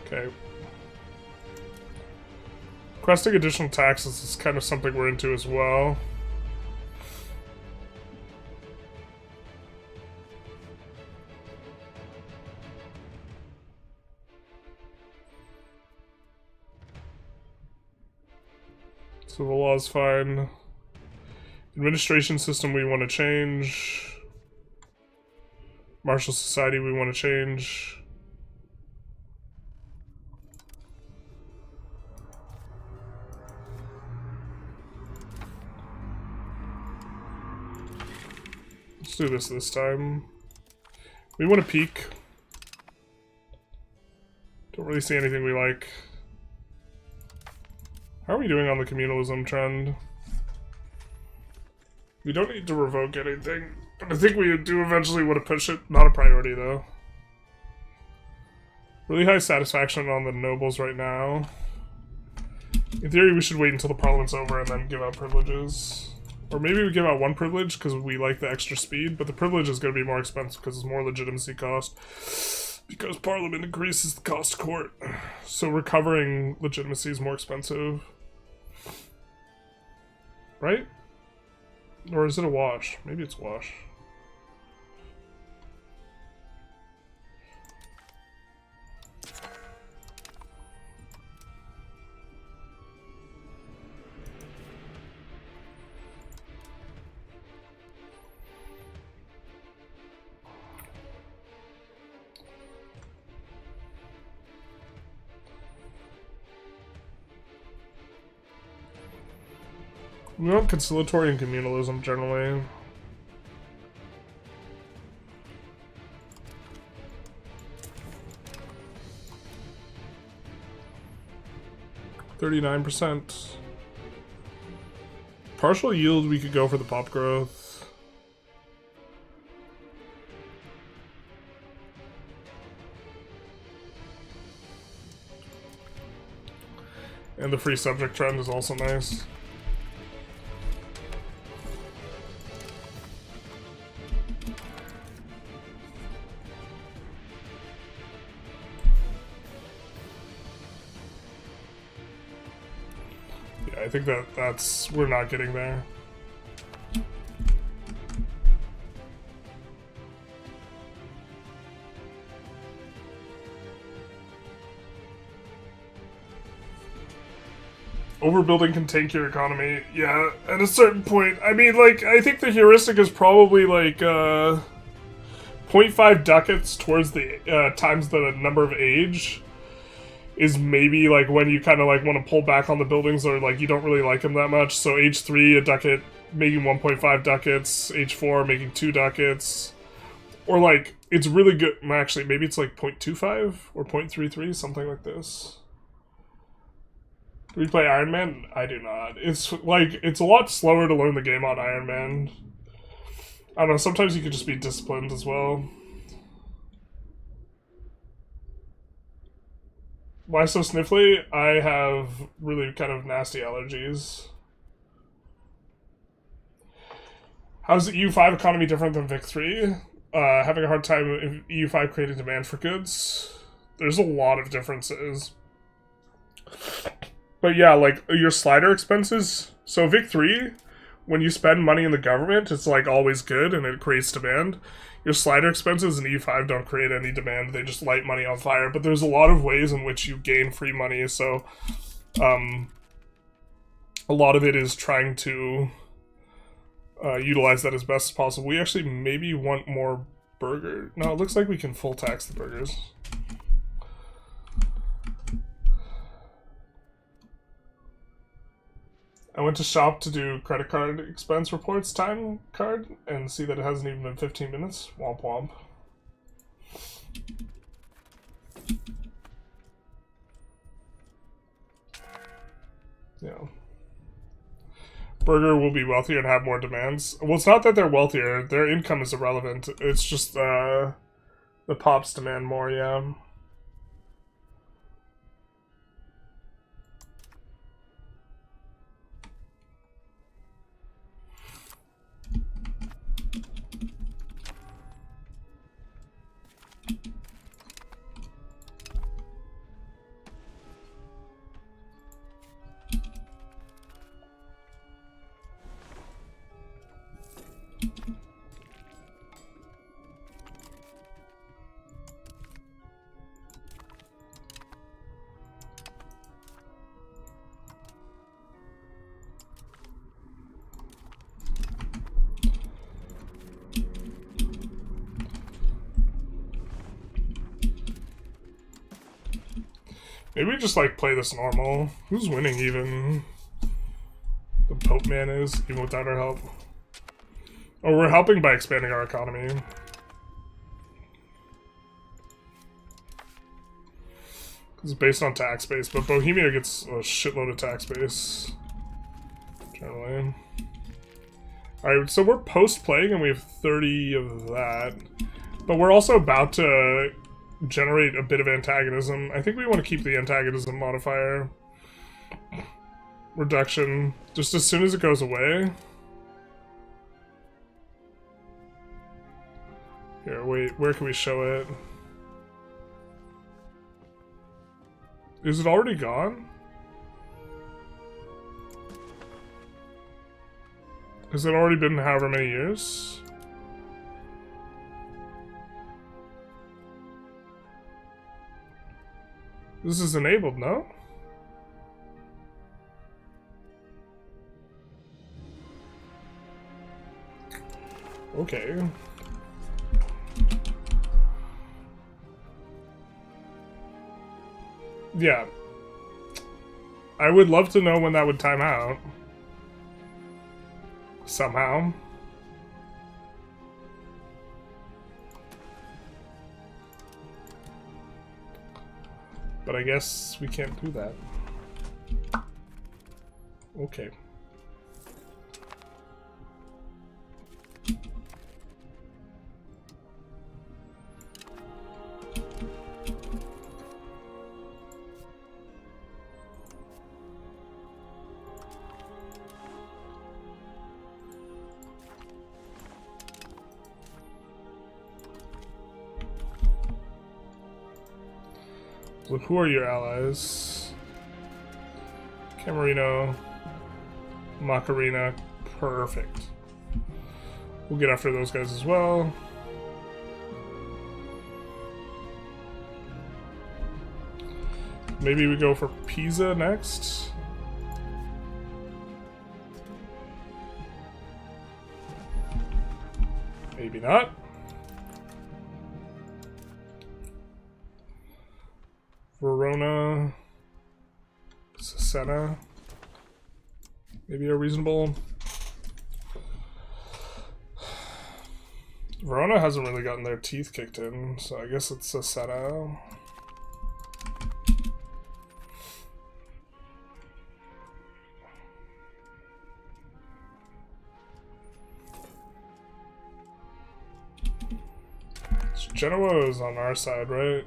Okay. Requesting additional taxes is kind of something we're into as well. Civil law is fine. Administration system we want to change. Martial society we want to change. Let's do this time. We want to peak. Don't really see anything we like. How are we doing on the communalism trend? We don't need to revoke anything, but I think we do eventually want to push it. Not a priority, though. Really high satisfaction on the nobles right now. In theory, we should wait until the parliament's over and then give out privileges. Or maybe we give out one privilege because we like the extra speed, but the privilege is going to be more expensive because it's more legitimacy cost. Because parliament increases the cost of court. So recovering legitimacy is more expensive. Right? Or is it a wash? Maybe it's a wash. We want conciliatory and communalism generally. %. Partial yield, we could go for the pop growth. And the free subject trend is also nice. I think that's we're not getting there. Overbuilding can tank your economy. Yeah, at a certain point. I mean, like, I think the heuristic is probably like 0.5 ducats towards the times the number of age. Is maybe like when you kind of like want to pull back on the buildings or like you don't really like them that much. So age 3, a ducat, making 1.5 ducats. Age 4, making 2 ducats. Or like, it's really good. Actually, maybe it's like 0.25 or 0.33, something like this. Do we play Iron Man? I do not. It's like, it's a lot slower to learn the game on Iron Man. I don't know, sometimes you could just be disciplined as well. Why so sniffly? I have really kind of nasty allergies. How's the EU5 economy different than VIC3? Having a hard time with EU5 creating demand for goods. There's a lot of differences. But yeah, like, your slider expenses. So VIC3, when you spend money in the government, it's like always good and it creates demand. Your slider expenses in E5 don't create any demand, they just light money on fire. But there's a lot of ways in which you gain free money, so a lot of it is trying to utilize that as best as possible. We actually maybe want more burger. No, it looks like we can full tax the burgers. I went to shop to do credit card expense reports time card and see that it hasn't even been 15 minutes. Womp womp. Yeah. Burger will be wealthier and have more demands. Well, it's not that they're wealthier. Their income is irrelevant. It's just the pops demand more, yeah. Maybe we just like play this normal. Who's winning even? The Pope man is, even without our help. Oh, we're helping by expanding our economy. It's based on tax base, but Bohemia gets a shitload of tax base. Generally. Alright, so we're post-plague and we have 30 of that. But we're also about to generate a bit of antagonism. I think we want to keep the antagonism modifier. Reduction. Just as soon as it goes away. Here, wait, where can we show it? Is it already gone? Has it already been however many years? This is enabled, no? Okay. Yeah. I would love to know when that would time out. Somehow. But I guess we can't do that. Okay. So who are your allies? Camarino, Macarena, perfect. We'll get after those guys as well. Maybe we go for Pisa next. Maybe not. Verona, Cesena, maybe are reasonable. Verona hasn't really gotten their teeth kicked in, so I guess it's Cesena. So Genoa is on our side, right?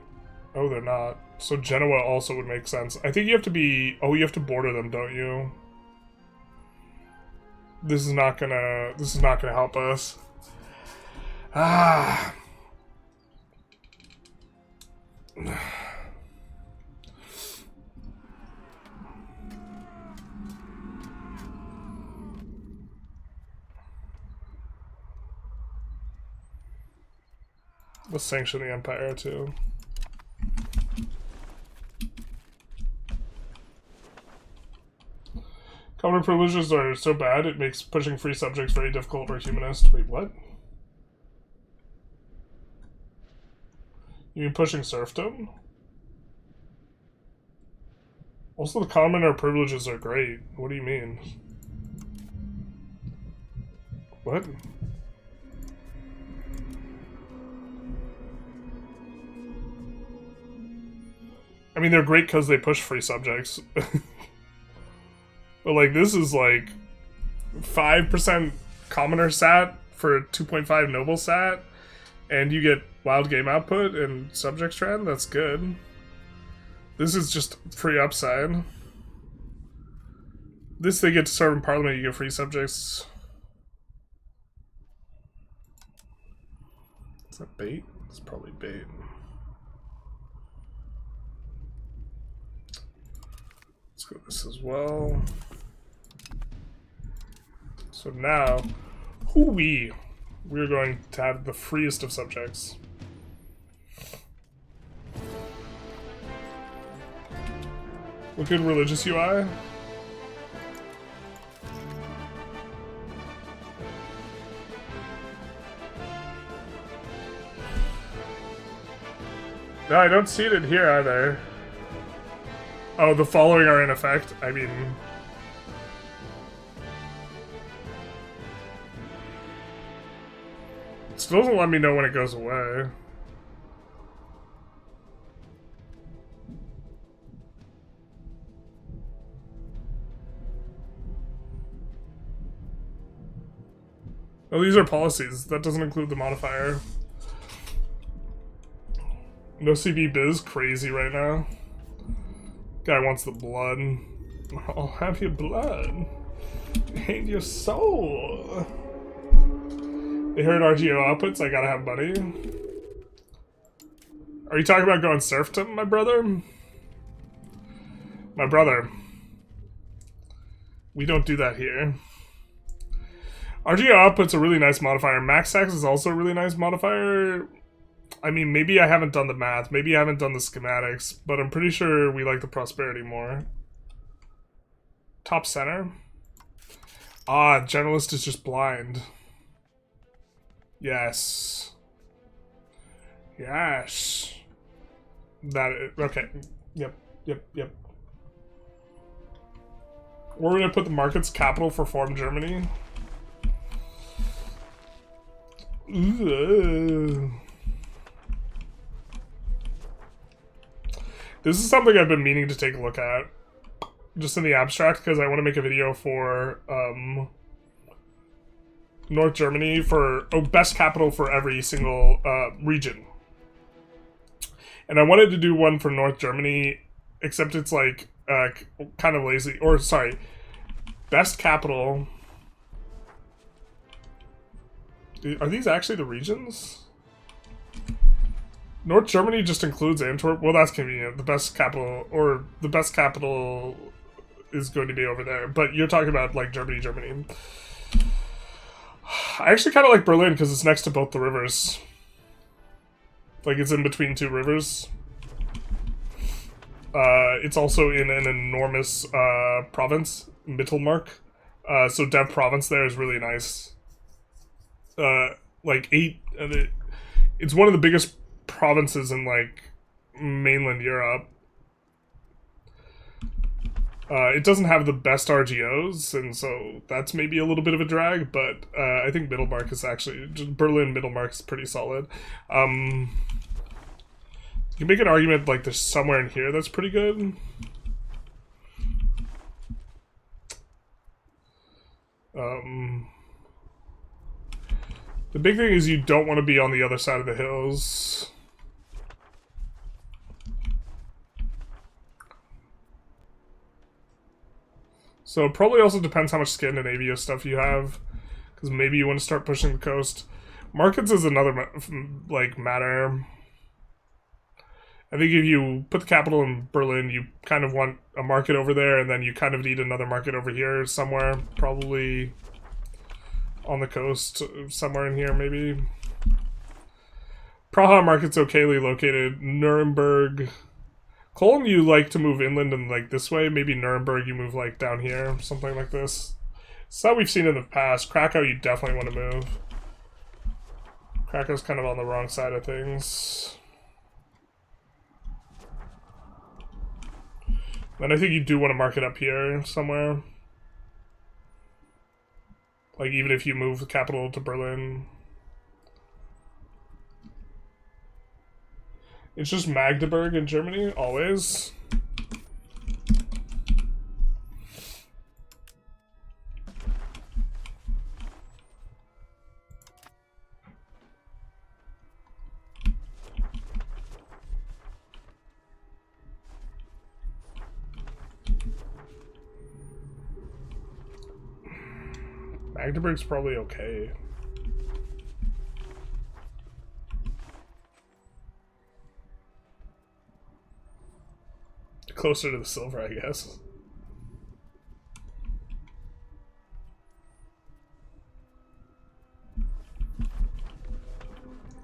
Oh, they're not. So Genoa also would make sense. I think you have to be... Oh, you have to border them, don't you? This is not gonna help us. Ah. Let's sanction the Empire, too. Common privileges are so bad, it makes pushing free subjects very difficult or humanist. Wait, what? You mean pushing serfdom? Also, the commoner privileges are great. What do you mean? What? I mean, they're great because they push free subjects. But, like, this is, like, 5% commoner sat for 2.5 noble sat, and you get wild game output and subjects trend. That's good. This is just free upside. This, they get to serve in Parliament, you get free subjects. Is that bait? It's probably bait. Let's go this as well. So now, we're going to have the freest of subjects. What good religious UI? No, I don't see it in here either. Oh, the following are in effect. I mean... It still doesn't let me know when it goes away. Oh, these are policies. That doesn't include the modifier. No CB biz, crazy right now. Guy wants the blood. I'll have your blood. And your soul. They heard RGO outputs, I gotta have money. Are you talking about going serfdom, my brother? My brother. We don't do that here. RGO output's a really nice modifier. Max tax is also a really nice modifier. I mean, maybe I haven't done the math. Maybe I haven't done the schematics. But I'm pretty sure we like the prosperity more. Top center. Ah, generalist is just blind. Yes. Yes. That is, okay. Yep. We're gonna put the market's capital for Form Germany. Ooh. This is something I've been meaning to take a look at. Just in the abstract, because I want to make a video for North Germany for best capital for every single region. And I wanted to do one for North Germany, except it's like kind of lazy. Or sorry, best capital. Are these actually the regions? North Germany just includes Antwerp. Well, that's convenient. The best capital is going to be over there. But you're talking about like Germany. I actually kind of like Berlin because it's next to both the rivers. Like it's in between two rivers. It's also in an enormous province, Mittelmark. So Dev province there is really nice. It's one of the biggest provinces in like mainland Europe. It doesn't have the best RGOs, and so that's maybe a little bit of a drag, but I think Mittelmark is actually, just Berlin Mittelmark is pretty solid. You can make an argument like there's somewhere in here that's pretty good. The big thing is you don't want to be on the other side of the hills. So it probably also depends how much Scandinavia stuff you have, because maybe you want to start pushing the coast. Markets is another like matter. I think if you put the capital in Berlin, you kind of want a market over there, and then you kind of need another market over here somewhere, probably on the coast, somewhere in here maybe. Praha market's okayly located. Nuremberg. Cologne, you like to move inland and like this way. Maybe Nuremberg, you move like down here, something like this. It's that we've seen in the past. Krakow, you definitely want to move. Krakow's kind of on the wrong side of things. Then I think you do want to mark it up here somewhere. Like even if you move the capital to Berlin. It's just Magdeburg in Germany, always. Magdeburg's probably okay. Closer to the silver, I guess.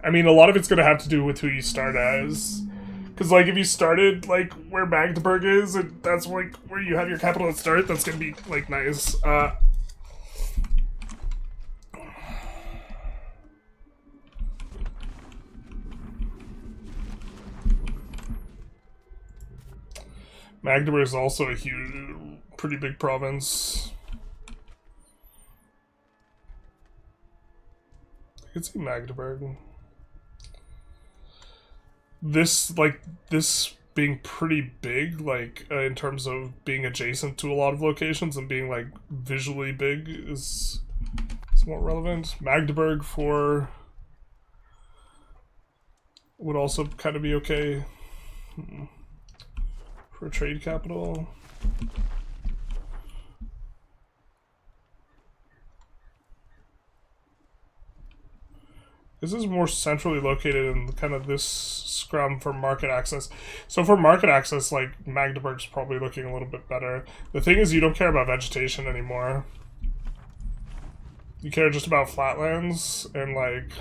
I mean, a lot of it's going to have to do with who you start as. Because, like, if you started, like, where Magdeburg is, and that's, like, where you have your capital at start, that's going to be, like, nice. Magdeburg is also a huge, pretty big province. I could see Magdeburg. This being pretty big, like, in terms of being adjacent to a lot of locations and being, like, visually big is somewhat relevant. Magdeburg would also kind of be okay for a trade capital. This is more centrally located in kind of this scrum for market access. So for market access, like, Magdeburg's probably looking a little bit better. The thing is, you don't care about vegetation anymore. You care just about flatlands, and, like...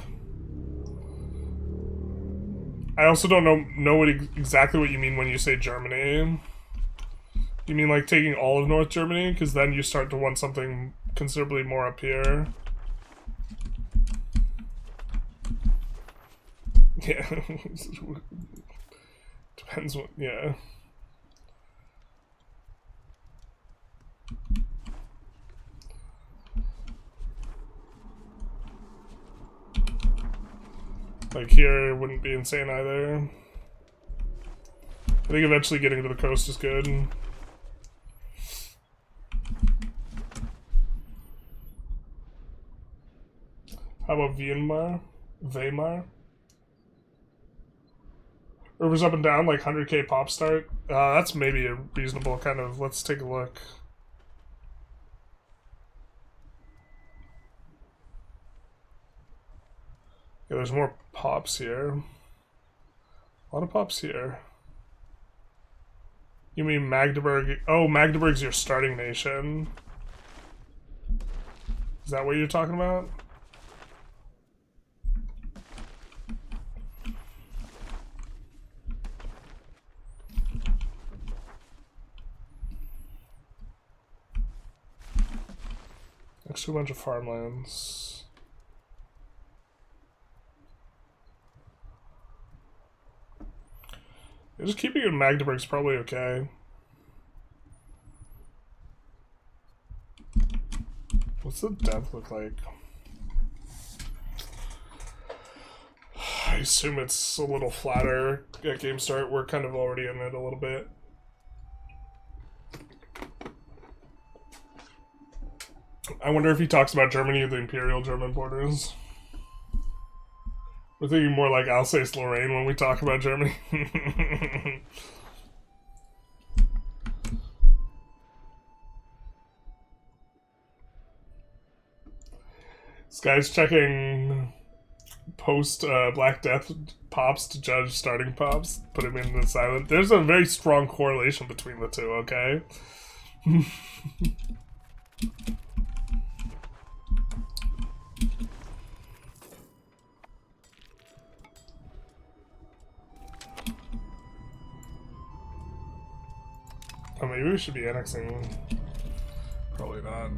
I also don't know exactly what you mean when you say Germany. You mean, like, taking all of North Germany? Because then you start to want something considerably more up here. Yeah. Depends what, yeah. Like here wouldn't be insane either. I think eventually getting to the coast is good. How about Weimar? Rivers up and down, like 100k pop start. That's maybe a reasonable kind of, let's take a look. Yeah, there's more pops here. A lot of pops here. You mean Magdeburg? Oh, Magdeburg's your starting nation. Is that what you're talking about? Next to a bunch of farmlands. Yeah, just keeping it in Magdeburg's probably okay. What's the depth look like? I assume it's a little flatter at game start. We're kind of already in it a little bit. I wonder if he talks about Germany or the Imperial German borders. We're thinking more like Alsace-Lorraine when we talk about Germany. This guy's checking post Black Death pops to judge starting pops. Put him in the silent. There's a very strong correlation between the two, okay? Oh, maybe we should be annexing. Probably not.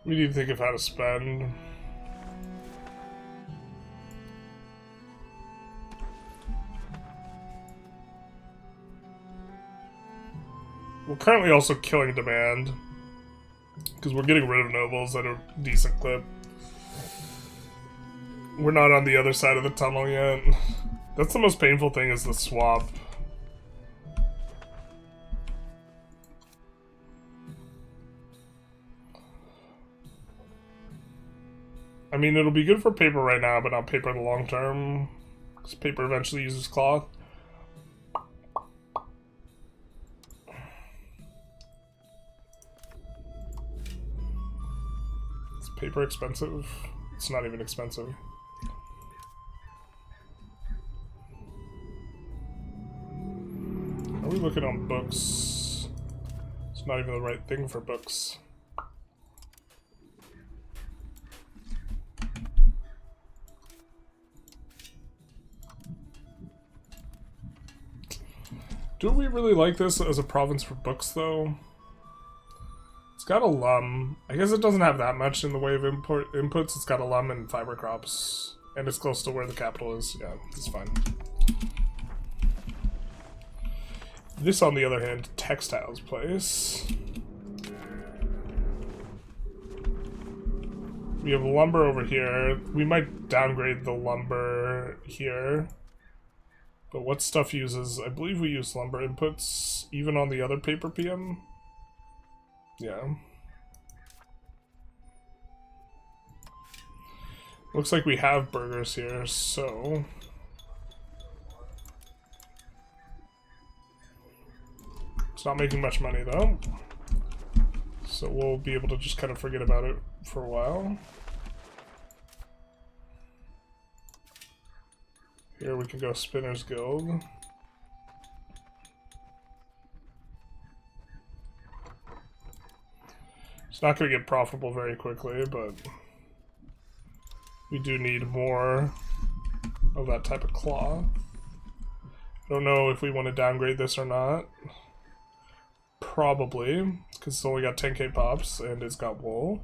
We need to think of how to spend. We're currently also killing demand because we're getting rid of nobles at a decent clip. We're not on the other side of the tunnel yet. That's the most painful thing, is the swap. I mean, it'll be good for paper right now, but not paper in the long term, because paper eventually uses cloth. Is paper expensive? It's not even expensive. Are we looking on books. It's not even the right thing for books. Do we really like this as a province for books, though? It's got alum. I guess it doesn't have that much in the way of inputs. It's got alum and fiber crops. And it's close to where the capital is. Yeah, it's fine. This, on the other hand, textiles place. We have lumber over here. We might downgrade the lumber here. But what stuff uses? I believe we use lumber inputs even on the other paper PM. Yeah. Looks like we have burgers here, so... It's not making much money though. So we'll be able to just kind of forget about it for a while. Here we can go Spinner's Guild. It's not going to get profitable very quickly, but we do need more of that type of cloth. I don't know if we want to downgrade this or not. Probably, because it's only got 10k pops and it's got wool.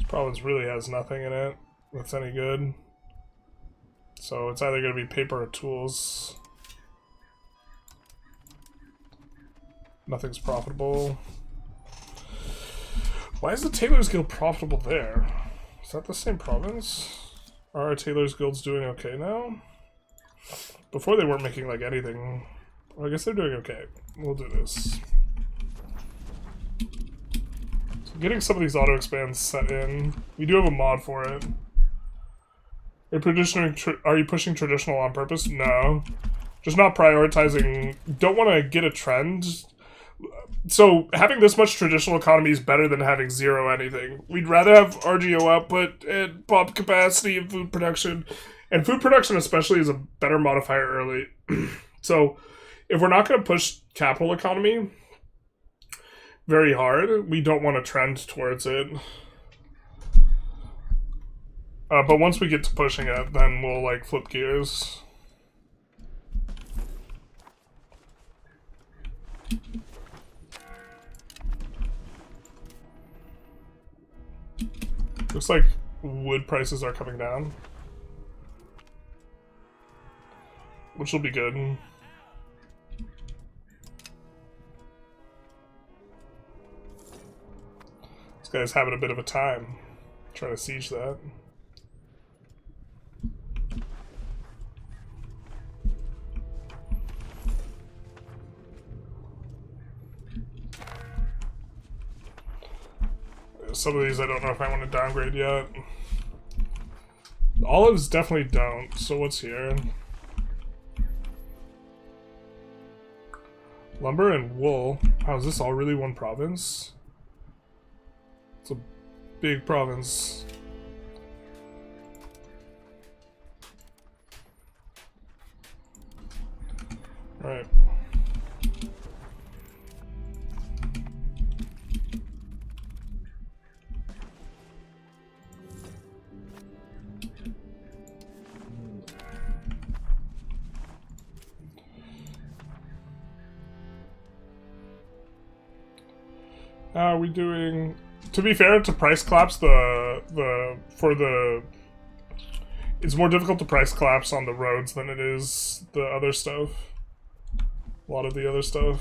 Province really has nothing in it that's any good. So it's either going to be paper or tools. Nothing's profitable. Why is the Tailors Guild profitable there? Is that the same province? Are our Tailors Guilds doing okay now? Before they weren't making like anything. Well, I guess they're doing okay. We'll do this. Getting some of these auto expands set in. We do have a mod for it. Are you pushing traditional on purpose? No. Just not prioritizing. Don't want to get a trend. So having this much traditional economy is better than having zero anything. We'd rather have RGO output and pop capacity and food production. And food production especially is a better modifier early. So if we're not going to push capital economy very hard, we don't want to trend towards it. But once we get to pushing it, then we'll like flip gears. Looks like wood prices are coming down, which will be good. Guy's having a bit of a time trying to siege that. Some of these I don't know if I want to downgrade yet. Olives definitely don't, so what's here? Lumber and wool. How is this all really one province? It's a big province. Alright. How are we doing? To be fair, to price collapse it's more difficult to price collapse on the roads than it is the other stuff. A lot of the other stuff.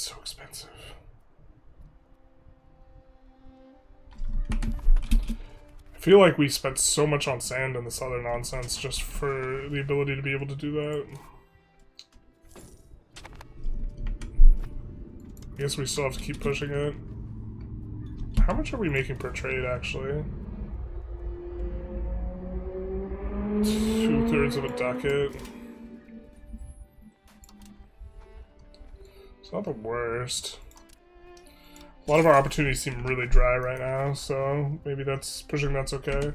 So expensive. I feel like we spent so much on sand and this other nonsense just for the ability to be able to do that. I guess we still have to keep pushing it. How much are we making per trade, actually? 2/3 of a ducat. It's not the worst. A lot of our opportunities seem really dry right now, so maybe that's okay.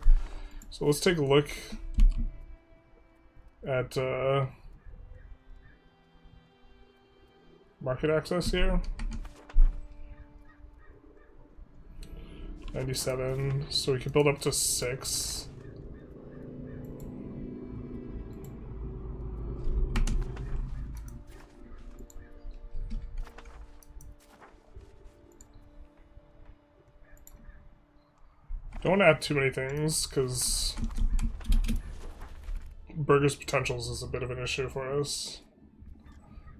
So let's take a look at market access here. 97, so we can build up to 6. Don't add too many things, because Burgers Potentials is a bit of an issue for us.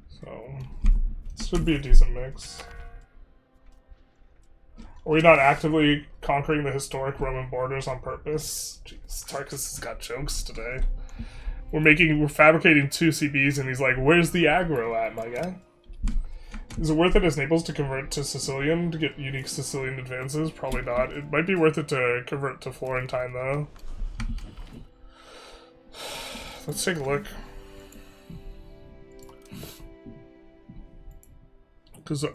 So, this should be a decent mix. Are we not actively conquering the historic Roman borders on purpose? Jeez, Tarkus has got jokes today. We're fabricating 2 CBs and he's like, where's the aggro at, my guy? Is it worth it as Naples to convert to Sicilian to get unique Sicilian advances? Probably not. It might be worth it to convert to Florentine, though. Let's take a look. Because,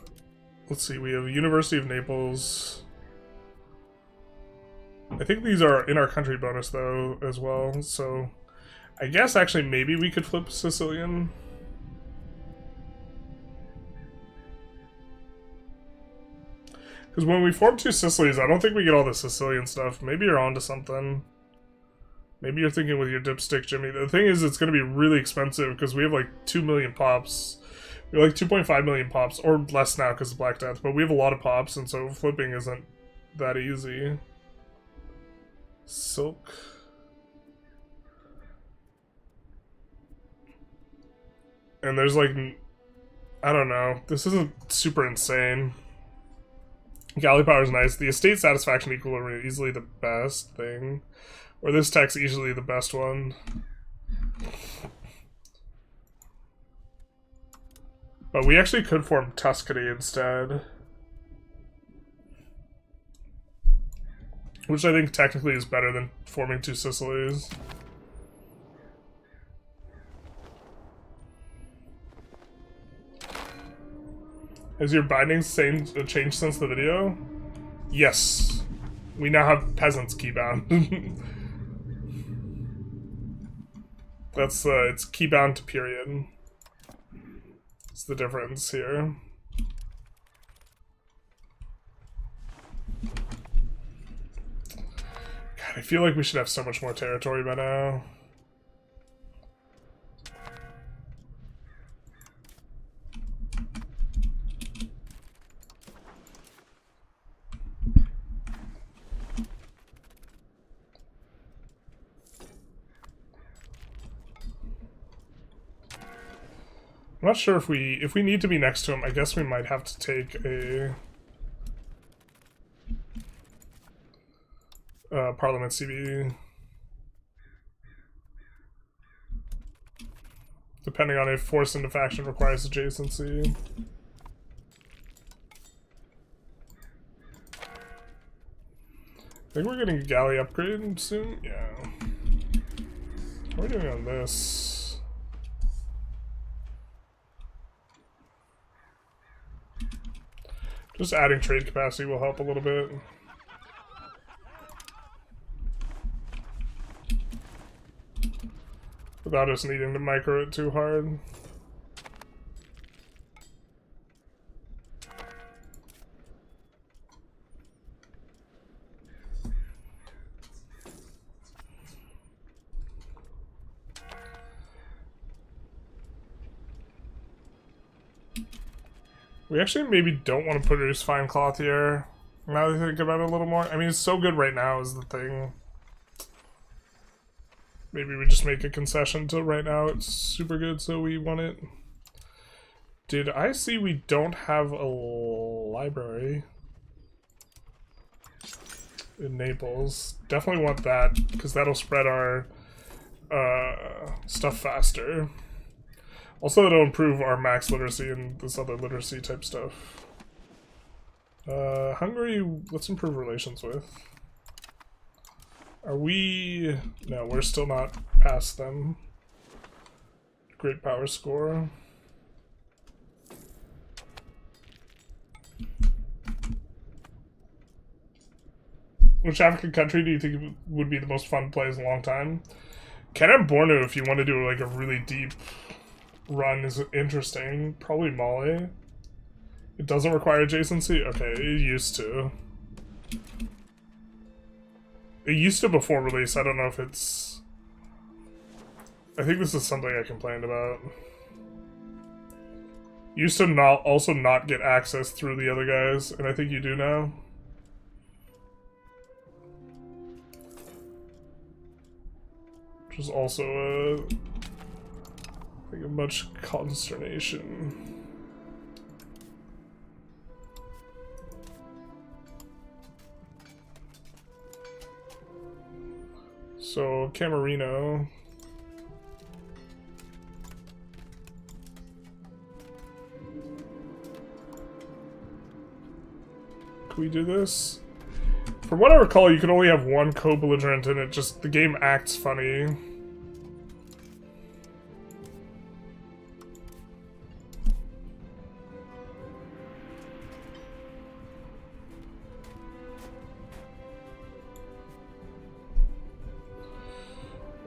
let's see, we have University of Naples. I think these are in our country bonus, though, as well. So, I guess, actually, maybe we could flip Sicilian. Because when we form 2 Sicilies, I don't think we get all the Sicilian stuff. Maybe you're onto something. Maybe you're thinking with your dipstick, Jimmy. The thing is, it's going to be really expensive because we have like 2 million pops. We have like 2.5 million pops, or less now because of Black Death, but we have a lot of pops, and so flipping isn't that easy. Silk. And there's like, I don't know. This isn't super insane. Galley power is nice. The estate satisfaction equal are easily the best thing. Or this tech's easily the best one. But we actually could form Tuscany instead. Which I think technically is better than forming 2 Sicilies. Has your bindings changed since the video? Yes. We now have peasants keybound. That's, it's keybound to period. It's the difference here. God, I feel like we should have so much more territory by now. I'm not sure if we need to be next to him. I guess we might have to take a Parliament CB. Depending on if force into faction requires adjacency. I think we're getting a galley upgrade soon. Yeah. How are we doing on this? Just adding trade capacity will help a little bit. Without us needing to micro it too hard. We actually maybe don't want to produce fine cloth here. Now that I think about it a little more. I mean, it's so good right now is the thing. Maybe we just make a concession to right now it's super good, so we want it. Did I see we don't have a library? in Naples. Definitely want that, because that'll spread our stuff faster. Also, it'll improve our max literacy and this other literacy type stuff. Hungary, let's improve relations with. Are we... No, we're still not past them. Great power score. Which African country do you think would be the most fun to play as a long time? Canada and Bornu, if you want to do like a really deep run, is interesting. Probably Mali. It doesn't require adjacency? Okay, it used to. It used to before release. I don't know if it's... I think this is something I complained about. Used to not get access through the other guys, and I think you do now. Which is also I think a much consternation. So, Camerino. Can we do this? From what I recall, you can only have one co-belligerent and it just, the game acts funny.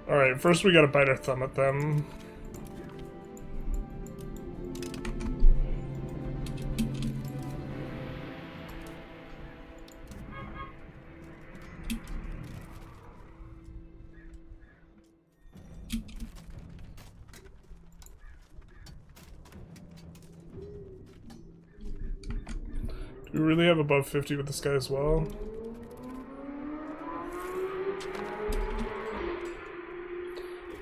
Alright, first we gotta bite our thumb at them. Do we really have above 50 with this guy as well?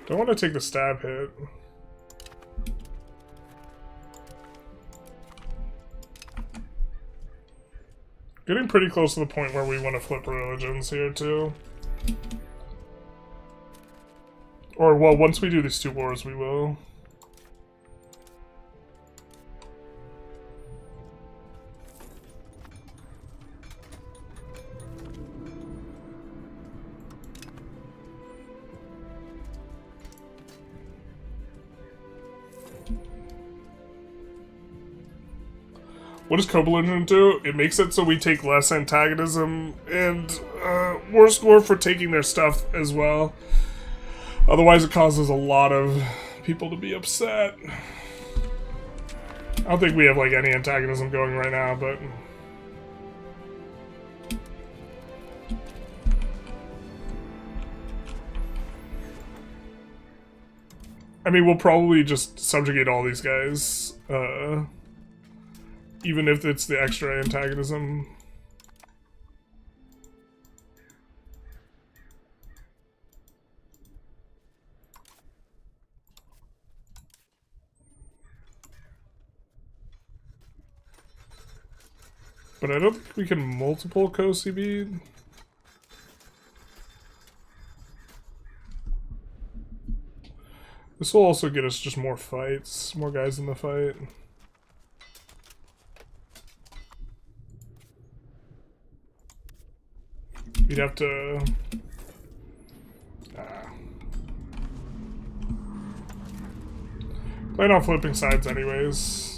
Don't want to take the stab hit. Getting pretty close to the point where we want to flip religions here too. Or, well, once we do these two wars, we will. What does co-belligerent do? It makes it so we take less antagonism and more score for taking their stuff as well. Otherwise it causes a lot of people to be upset. I don't think we have like any antagonism going right now, but... I mean, we'll probably just subjugate all these guys. Even if it's the extra antagonism. But I don't think we can multiple co-CB. This will also get us just more fights, more guys in the fight. We'd have to... plan on flipping sides anyways.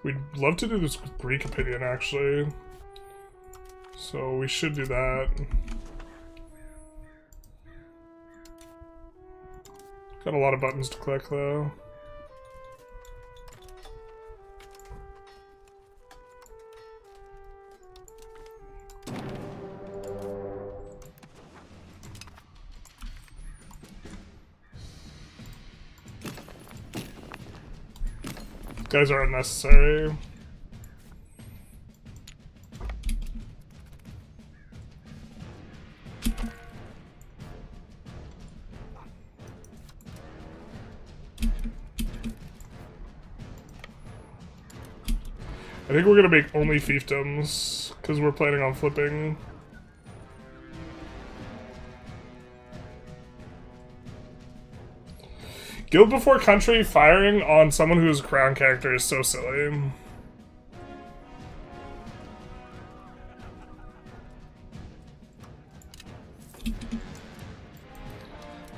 We'd love to do this with Greek opinion, actually. So we should do that. Got a lot of buttons to click, though. Guys are unnecessary. I think we're gonna make only fiefdoms, because we're planning on flipping. Guild before country firing on someone who is a crown character is so silly.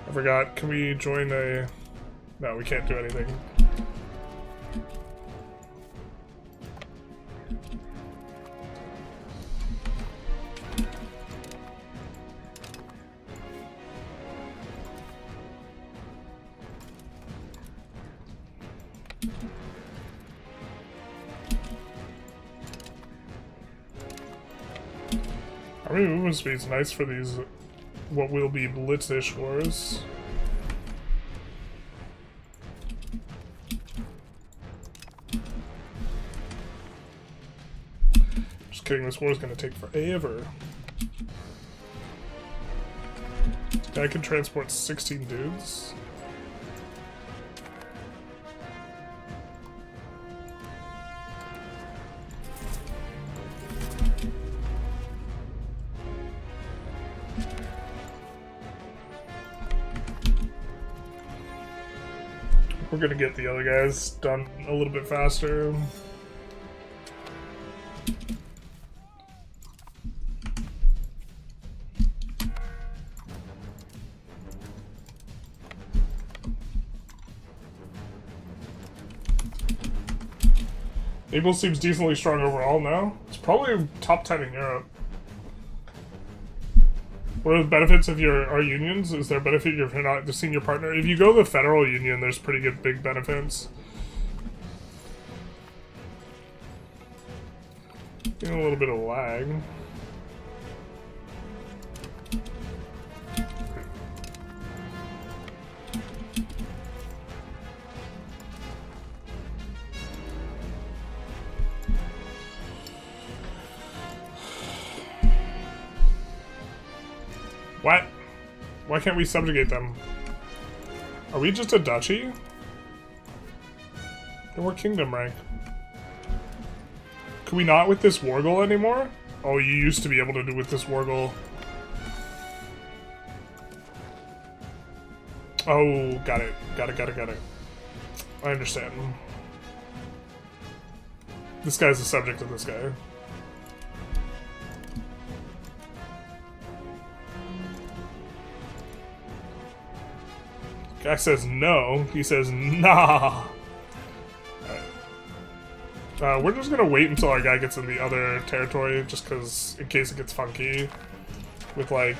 I forgot, can we join a... No, we can't do anything. I mean, movement speed's nice for these, what will be Blitzish wars. Just kidding, this war is going to take forever. This guy can transport 16 dudes. We're gonna get the other guys done a little bit faster. Naples seems decently strong overall now. It's probably top 10 in Europe. What are the benefits of our unions? Is there a benefit if you're not the senior partner? If you go to the federal union, there's pretty good big benefits. Getting a little bit of lag. What? Why can't we subjugate them? Are we just a duchy? Or we're kingdom rank. Can we not with this war goal anymore? Oh, you used to be able to do with this war goal. Oh, got it. Got it. I understand. This guy's the subject of this guy. Guy says no. He says nah. Alright. We're just gonna wait until our guy gets in the other territory, just because in case it gets funky with like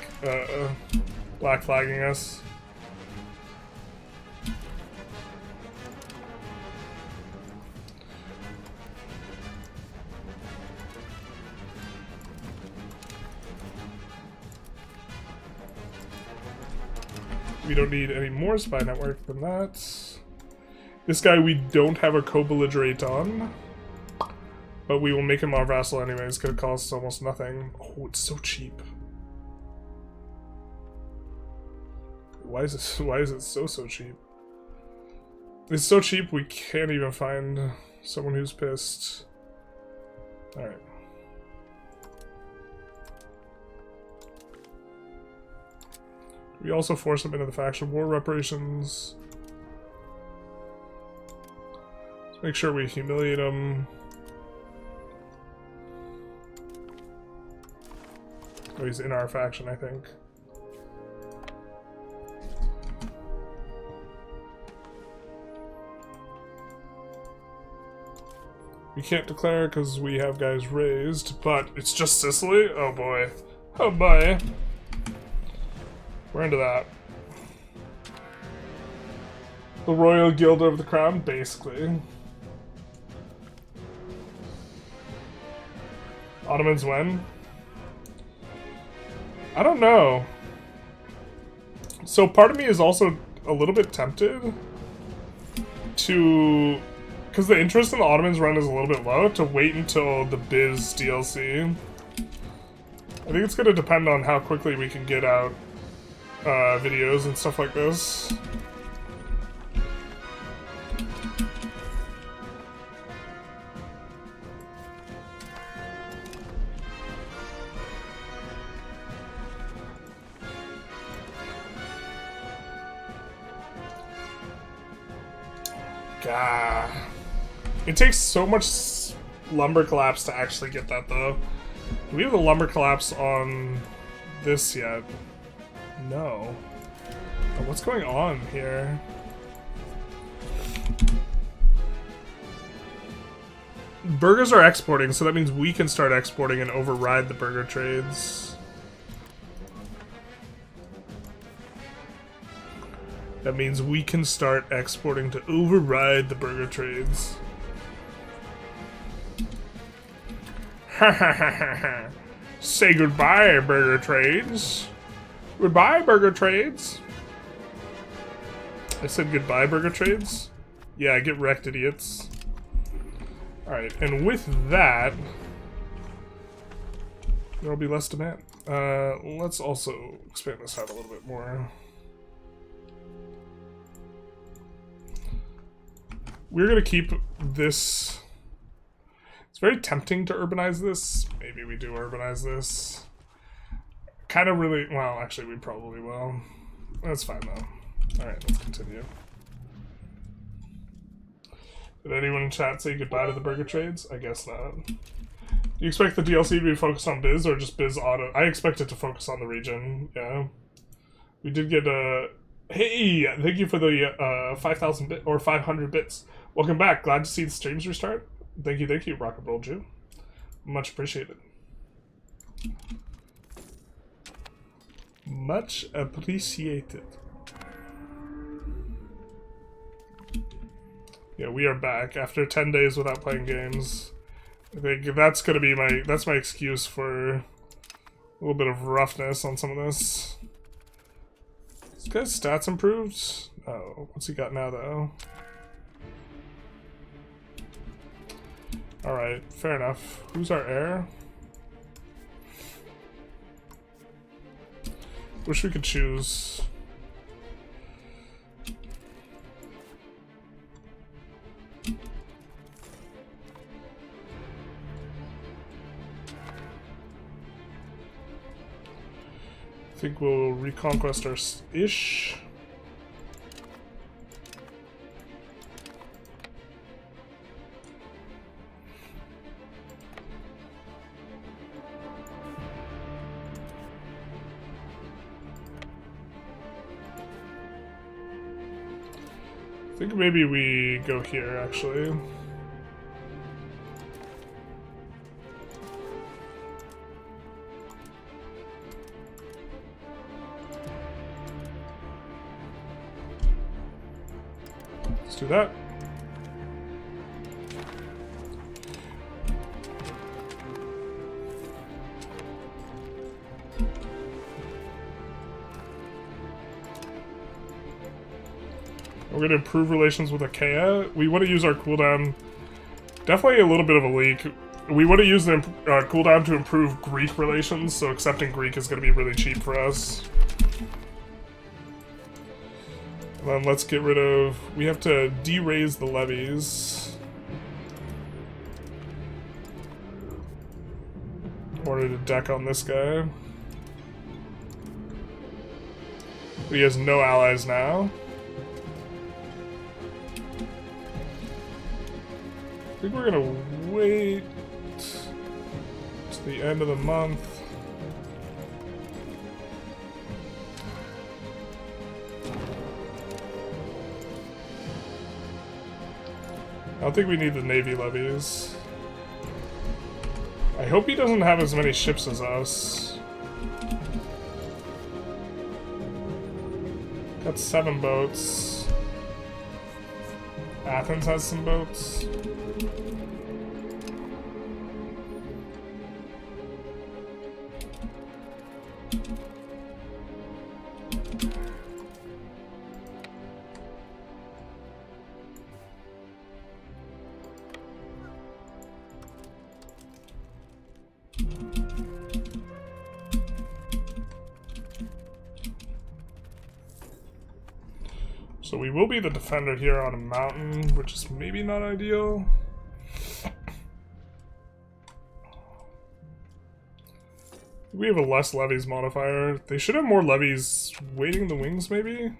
black flagging us. We don't need any more spy network than that. This guy we don't have a co-belligerate on. But we will make him our vassal anyway. It's gonna cost almost nothing. Oh, it's so cheap. Why is it so cheap? It's so cheap we can't even find someone who's pissed. Alright. We also force him into the faction war reparations. Let's make sure we humiliate him. Oh, he's in our faction, I think. We can't declare because we have guys raised, but it's just Sicily? Oh boy. Oh boy. We're into that. The Royal Guild of the Crown, basically. Ottomans when? I don't know. So part of me is also a little bit tempted to because the interest in the Ottomans run is a little bit low, to wait until the Biz DLC. I think it's going to depend on how quickly we can get out videos and stuff like this. God. It takes so much lumber collapse to actually get that, though. Do we have the lumber collapse on this yet? No. Oh, what's going on here? Burgers are exporting, so that means we can start exporting and override the burger trades. That means we can start exporting to override the burger trades. Ha ha ha ha ha. Say goodbye, burger trades. Goodbye, burger trades. I said goodbye, burger trades? Yeah, get wrecked, idiots. Alright, and with that, there'll be less demand. Let's also expand this out a little bit more. We're gonna keep this. It's very tempting to urbanize this. Maybe we do urbanize this. Kind of really, well, actually we probably will. That's fine though. Alright, let's continue. Did anyone in chat say goodbye to the burger trades? I guess not. Do you expect the DLC to be focused on Biz or just Biz Auto? I expect it to focus on the region, yeah. We did get a... Hey! Thank you for the 5,000 bit or 500 bits. Welcome back. Glad to see the streams restart. Thank you, Rock and Roll Jew. Much appreciated. Much appreciated. Yeah, we are back after 10 days without playing games. I think that's gonna be that's my excuse for a little bit of roughness on some of this. This guy's stats improved? Oh, what's he got now though? Alright, fair enough. Who's our heir? Wish we could choose. I think we'll reconquest our ish. I think maybe we go here, actually. Let's do that. We're going to improve relations with Achaia. We want to use our cooldown. Definitely a little bit of a leak. We want to use the cooldown to improve Greek relations, so accepting Greek is going to be really cheap for us. And then let's get rid of... We have to de-raise the levies in order to deck on this guy. He has no allies now. I think we're gonna wait to the end of the month. I don't think we need the Navy levies. I hope he doesn't have as many ships as us. Got 7 boats. Athens has some boats. So we will be the defender here on a mountain, which is maybe not ideal. We have a less levies modifier. They should have more levies waiting the wings, maybe?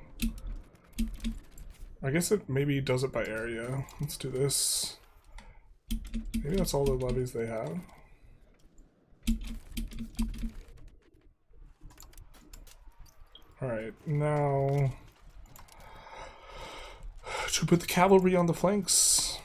I guess it maybe does it by area. Let's do this. Maybe that's all the levies they have. Alright, now to put the cavalry on the flanks.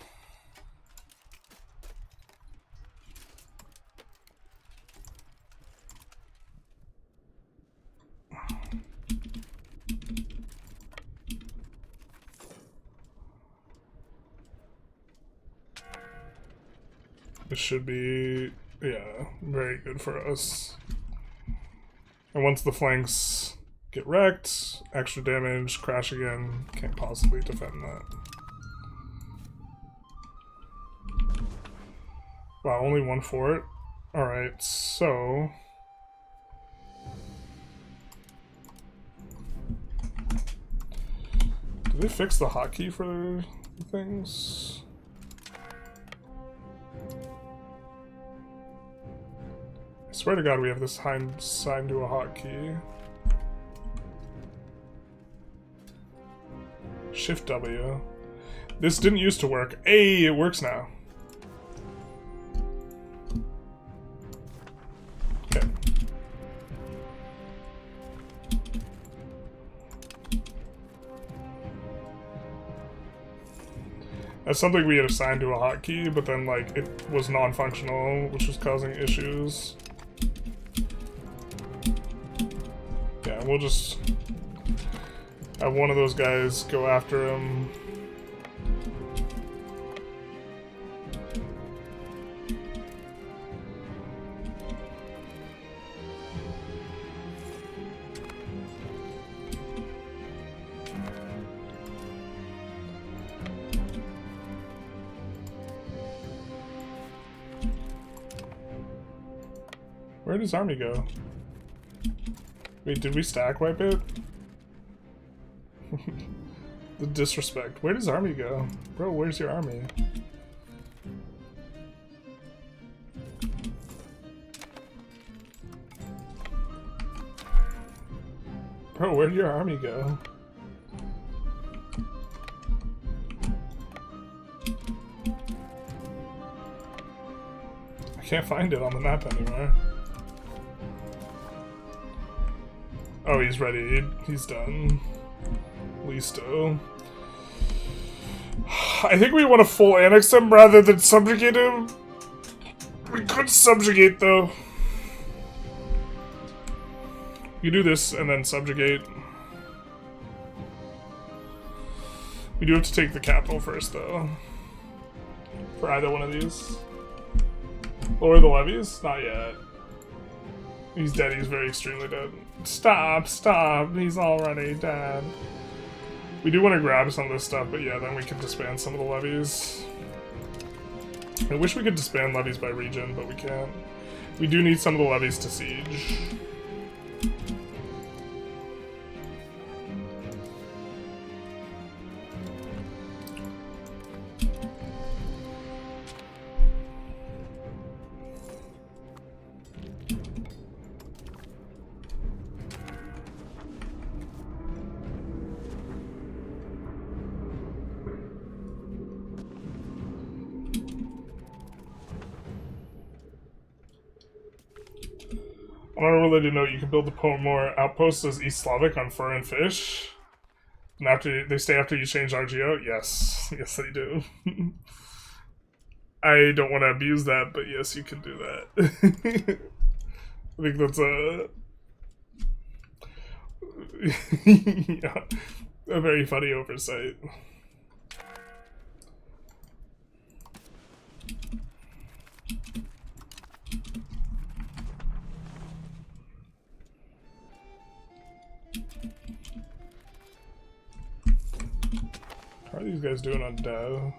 This should be, yeah, very good for us. And once the flanks get wrecked, extra damage, crash again, can't possibly defend that. Wow, only one fort? Alright, so... Did they fix the hotkey for things? I swear to God we have this signed to a hotkey. Shift W. This didn't used to work. Hey, it works now. Okay. That's something we had assigned to a hotkey, but then like it was non-functional, which was causing issues. Yeah, we'll just have one of those guys go after him. Where did his army go? Wait, did we stack wipe it? The disrespect. Where does army go? Bro, where's your army? Bro, where'd your army go? I can't find it on the map anywhere. Oh, he's ready. He's done. Listo. I think we want to full annex him rather than subjugate him. We could subjugate, though. You do this and then subjugate. We do have to take the capital first, though. For either one of these. Lower the levies? Not yet. He's dead. He's very extremely dead. Stop, stop. He's already dead. We do want to grab some of this stuff, but yeah, then we can disband some of the levies. I wish we could disband levies by region, but we can't. We do need some of the levies to siege. On a related note, you can build the more outposts as East Slavic on fur and fish. And after they stay after you change RGO? Yes. Yes, they do. I don't want to abuse that, but yes, you can do that. I think that's yeah, a very funny oversight. How are these guys doing on Dev?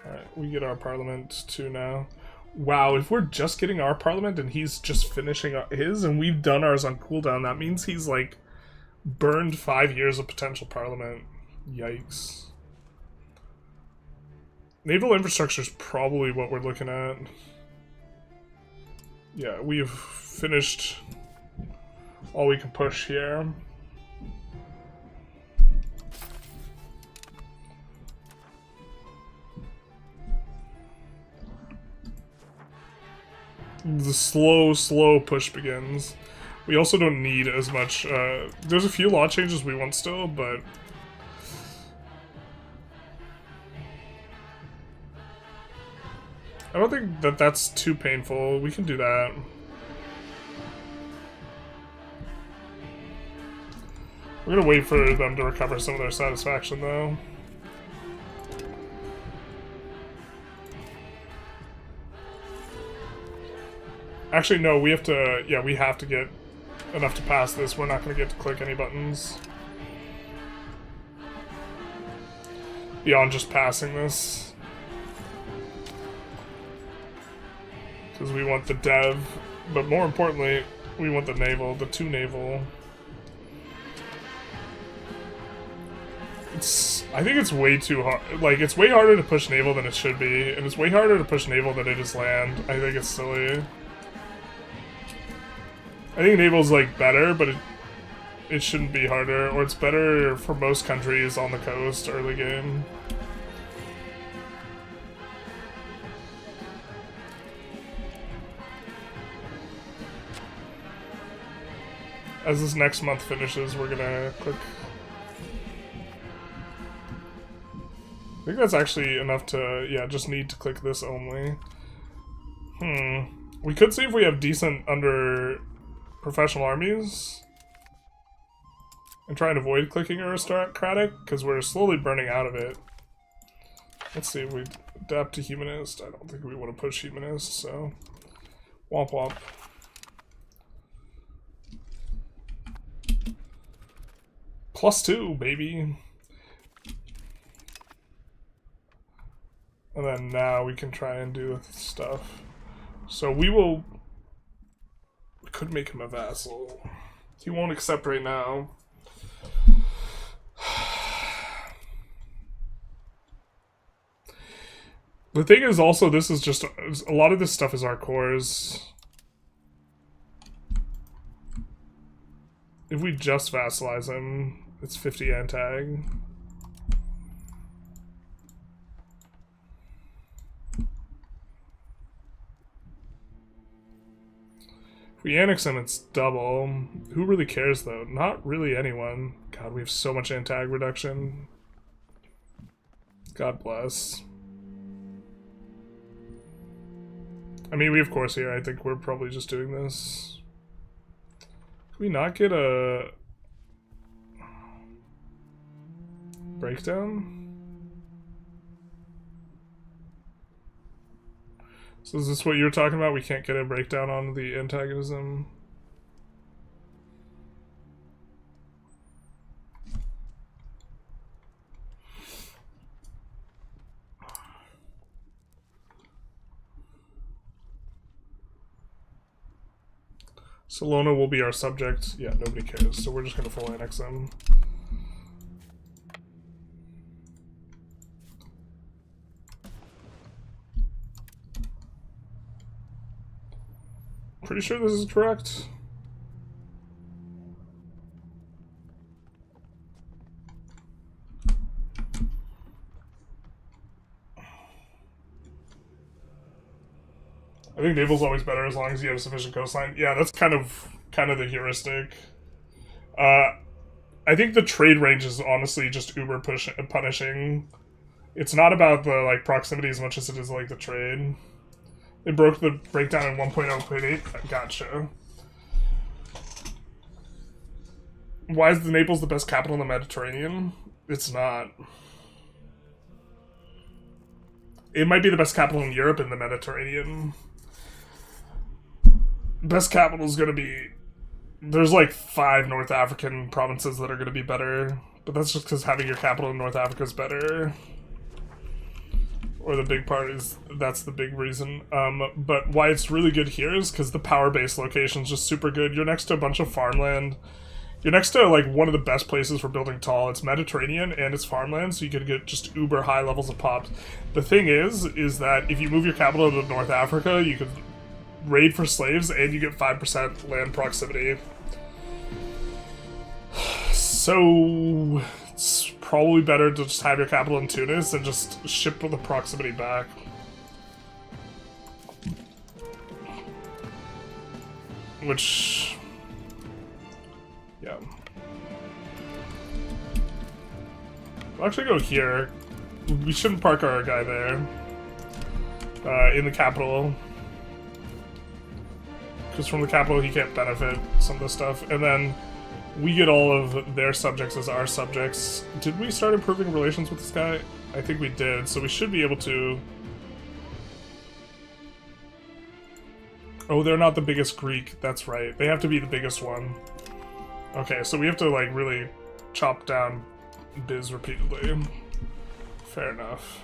Alright, we get our parliament too now. Wow, if we're just getting our parliament and he's just finishing his and we've done ours on cooldown, that means he's like burned 5 years of potential parliament. Yikes. Naval infrastructure is probably what we're looking at. Yeah, we've finished all we can push here. The slow push begins. We also don't need as much, there's a few law changes we want still, but I don't think that that's too painful. We can do that. We're gonna wait for them to recover some of their satisfaction, though. Actually, no, we have to, yeah, we have to get enough to pass this. We're not gonna get to click any buttons beyond just passing this. Because we want the dev, but more importantly, we want the naval, the 2 naval. I think it's way too hard. Like, it's way harder to push naval than it should be, and it's way harder to push naval than it is land. I think it's silly. I think naval's, like, better, but it shouldn't be harder, or it's better for most countries on the coast early game. As this next month finishes, we're gonna click. I think that's actually enough to, yeah, just need to click this only. We could see if we have decent under professional armies and try and avoid clicking aristocratic, because we're slowly burning out of it. Let's see if we adapt to humanist. I don't think we want to push humanist, so womp womp. +2, baby. And then now we can try and do stuff. So we could make him a vassal. He won't accept right now. The thing is also, this is just, a lot of this stuff is our cores. If we just vassalize him, it's 50 antag. If we annex him, it's double. Who really cares, though? Not really anyone. God, we have so much antag reduction. God bless. I mean, we have course here. I think we're probably just doing this. Can we not get a breakdown? So is this what you were talking about? We can't get a breakdown on the antagonism? Salona will be our subject. Yeah, nobody cares, so we're just gonna full annex them. Pretty sure this is correct. I think naval's always better as long as you have sufficient coastline. Yeah, that's kind of the heuristic. I think the trade range is honestly just uber punishing. It's not about the like proximity as much as it is like the trade. They broke the breakdown in 1.0.8. Gotcha. Why is the Naples the best capital in the Mediterranean? It's not. It might be the best capital in Europe in the Mediterranean. Best capital is going to be... There's like 5 North African provinces that are going to be better. But that's just because having your capital in North Africa is better. Or the big part is, that's the big reason. But why it's really good here is because the power base location is just super good. You're next to a bunch of farmland. You're next to like one of the best places for building tall. It's Mediterranean and it's farmland, so you can get just uber high levels of pops. The thing is that if you move your capital to North Africa, you can raid for slaves and you get 5% land proximity. So it's probably better to just have your capital in Tunis and just ship the proximity back. Which, yeah. We'll actually go here. We shouldn't park our guy there. In the capital. Because from the capital he can't benefit some of the stuff. And then we get all of their subjects as our subjects. Did we start improving relations with this guy? I think we did, so we should be able to... Oh, they're not the biggest Greek. That's right. They have to be the biggest one. Okay, so we have to, like, really chop down biz repeatedly. Fair enough.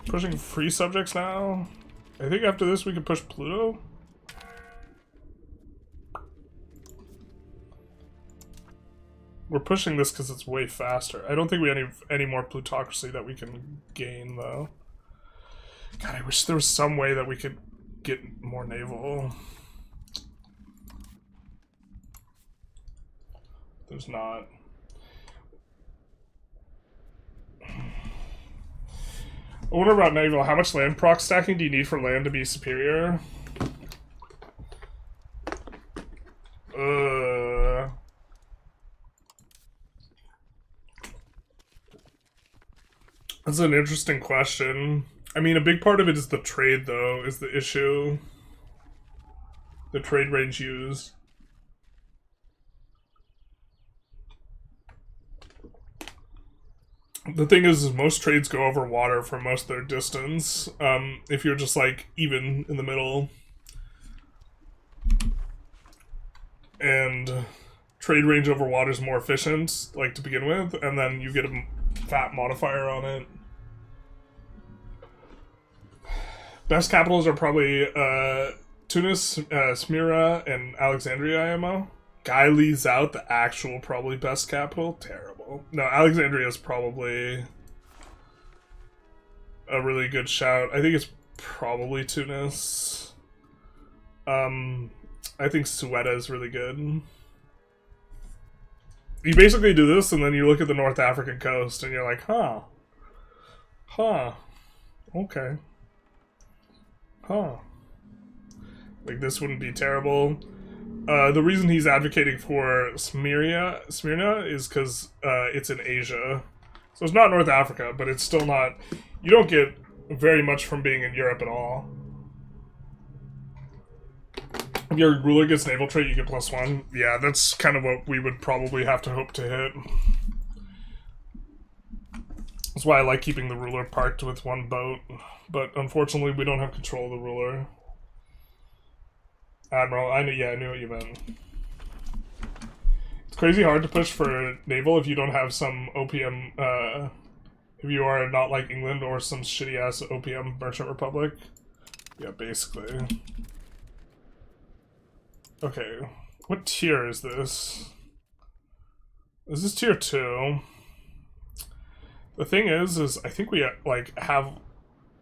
Pushing free subjects now? I think after this we can push Pluto? We're pushing this because it's way faster. I don't think we have any more plutocracy that we can gain, though. God, I wish there was some way that we could get more naval. There's not. I wonder about naval. How much land proc stacking do you need for land to be superior? That's an interesting question. I mean, a big part of it is the trade, though, is the issue. The trade range used. The thing is most trades go over water for most of their distance. If you're just, like, even in the middle. And trade range over water is more efficient, like, to begin with, and then you get a fat modifier on it. Best capitals are probably Tunis, Smyrna, and Alexandria, IMO. Guy leaves out the actual probably best capital. Terrible. No, Alexandria is probably a really good shout. I think it's probably Tunis. I think Suez is really good. You basically do this, and then you look at the North African coast, and you're like, huh. Huh. Okay. Huh. Like, this wouldn't be terrible. The reason he's advocating for Smyrna is because it's in Asia. So it's not North Africa, but it's still not... You don't get very much from being in Europe at all. If your ruler gets naval trait, you get +1. Yeah, that's kind of what we would probably have to hope to hit. That's why I like keeping the ruler parked with one boat. But unfortunately, we don't have control of the ruler. Admiral, I knew what you meant. It's crazy hard to push for naval if you don't have some OPM, if you are not like England or some shitty-ass OPM merchant republic. Yeah, basically. Okay, what tier is this? Is this tier 2? The thing is I think we, like, have...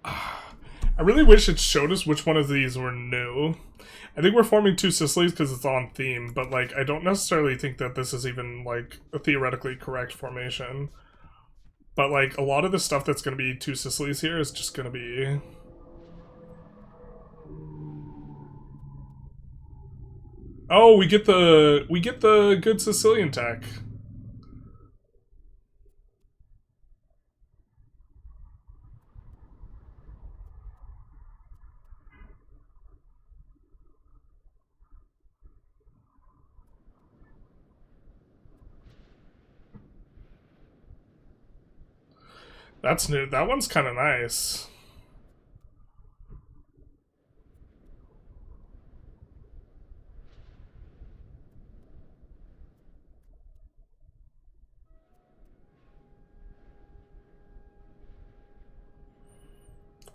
I really wish it showed us which one of these were new. I think we're forming 2 Sicilies because it's on theme, but, like, I don't necessarily think that this is even, like, a theoretically correct formation. But, like, a lot of the stuff that's going to be 2 Sicilies here is just going to be... Oh, we get the good Sicilian tech. That's new. That one's kind of nice.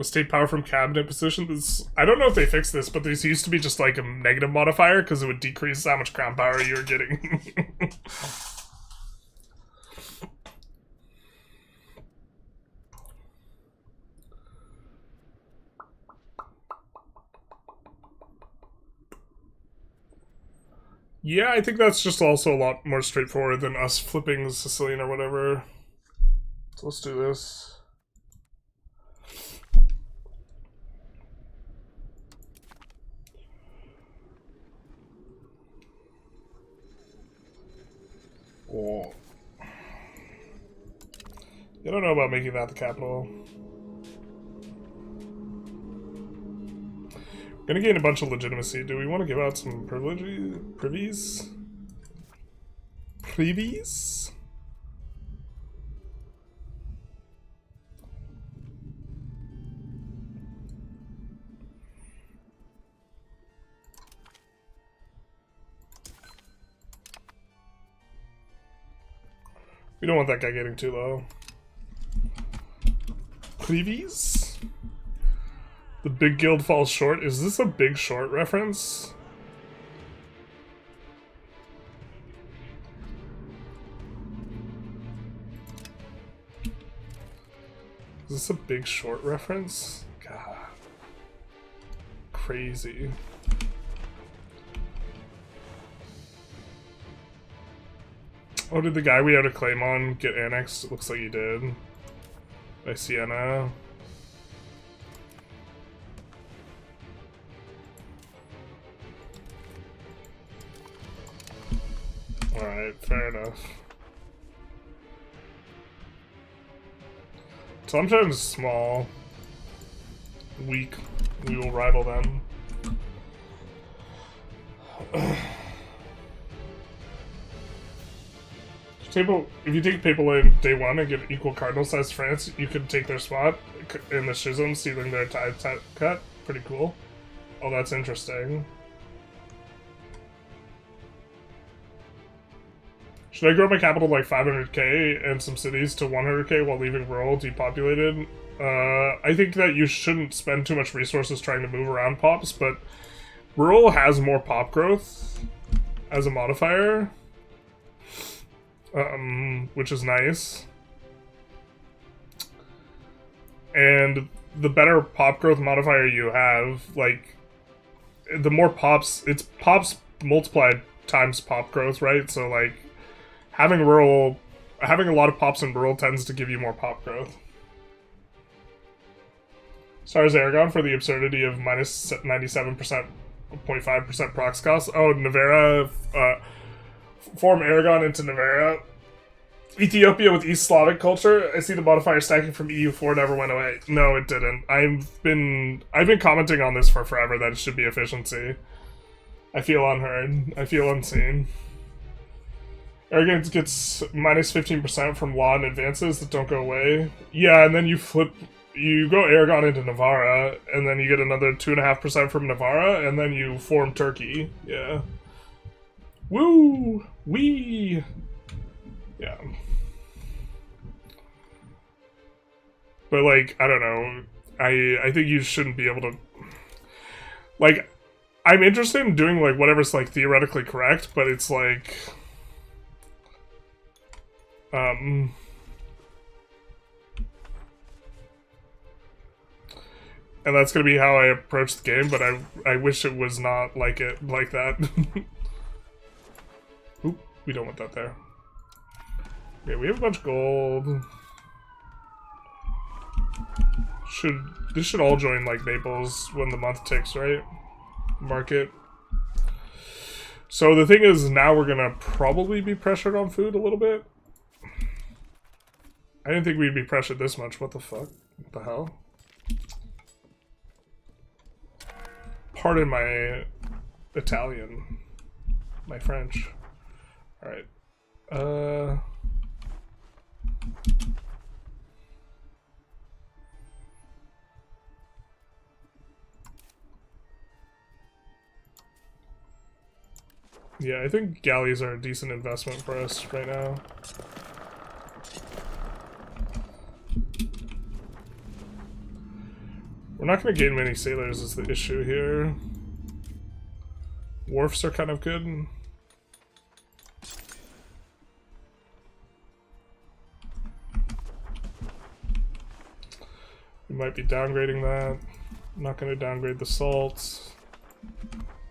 State power from cabinet positions. I don't know if they fixed this, but this used to be just like a negative modifier because it would decrease how much crown power you were getting. Yeah, I think that's just also a lot more straightforward than us flipping Sicilian or whatever. So let's do this. Oh. I don't know about making that the capital. Gonna gain a bunch of legitimacy. Do we want to give out some privies? Privies? We don't want that guy getting too low. Privies? The big guild falls short. Is this a Big Short reference? Is this a Big Short reference? God. Crazy. Oh, did the guy we had a claim on get annexed? It looks like he did. By Siena. Alright, fair enough. Sometimes small. Weak. We will rival them. If you take Papal in day one and get equal cardinal size France, you could take their spot in the schism, sealing their tide cut. Pretty cool. Oh, that's interesting. Should I grow my capital like 500k and some cities to 100k while leaving rural depopulated? I think that you shouldn't spend too much resources trying to move around pops, but rural has more pop growth as a modifier. Which is nice. And the better pop growth modifier you have, like, the more pops, it's pops multiplied times pop growth, right? So, like, having a lot of pops in rural tends to give you more pop growth. Stars Aragon for the absurdity of minus 97%, 0.5% prox cost. Oh, Navarra, form Aragon into Navarra. Ethiopia with East Slavic culture. I see the modifier stacking from EU4 never went away. No, it didn't. I've been commenting on this for forever that it should be efficiency. I feel unheard. I feel unseen. Arrogance gets minus 15% from law and advances that don't go away. Yeah, and then you go Aragon into Navarra, and then you get another 2.5% from Navarra, and then you form Turkey. Yeah. Woo! Wee! Yeah. But, like, I don't know. I think you shouldn't be able to... Like, I'm interested in doing, like, whatever's, like, theoretically correct, but it's, like... And that's gonna be how I approach the game, but I wish it was not like that. Oop, we don't want that there. Okay, we have a bunch of gold. This should all join like Naples when the month ticks, right? Market. So the thing is, now we're gonna probably be pressured on food a little bit. I didn't think we'd be pressured this much. What the fuck? What the hell? Pardon my Italian. My French. Alright. Yeah, I think galleys are a decent investment for us right now. We're not going to gain many sailors is the issue here. Wharfs are kind of good. We might be downgrading that. I'm not going to downgrade the salts.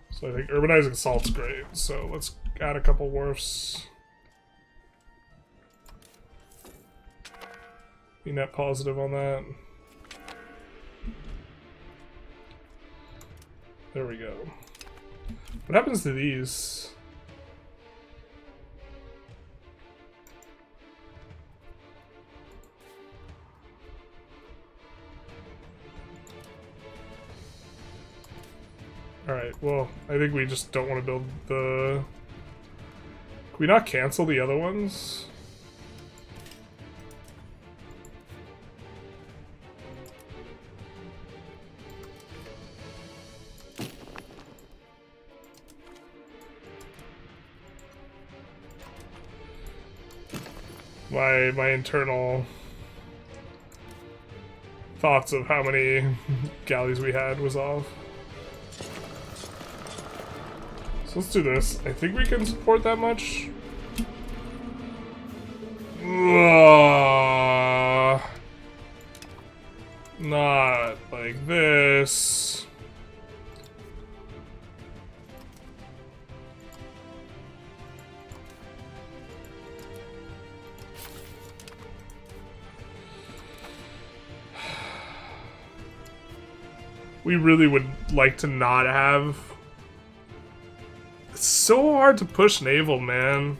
So I think urbanizing salt's great. So let's add a couple wharfs. Be net positive on that. There we go. What happens to these? Alright, well, I think we just don't want to build the... Can we not cancel the other ones? My internal thoughts of how many galleys we had was off. So let's do this. I think we can support that much. Not like this. We really would like to not have... It's so hard to push naval, man.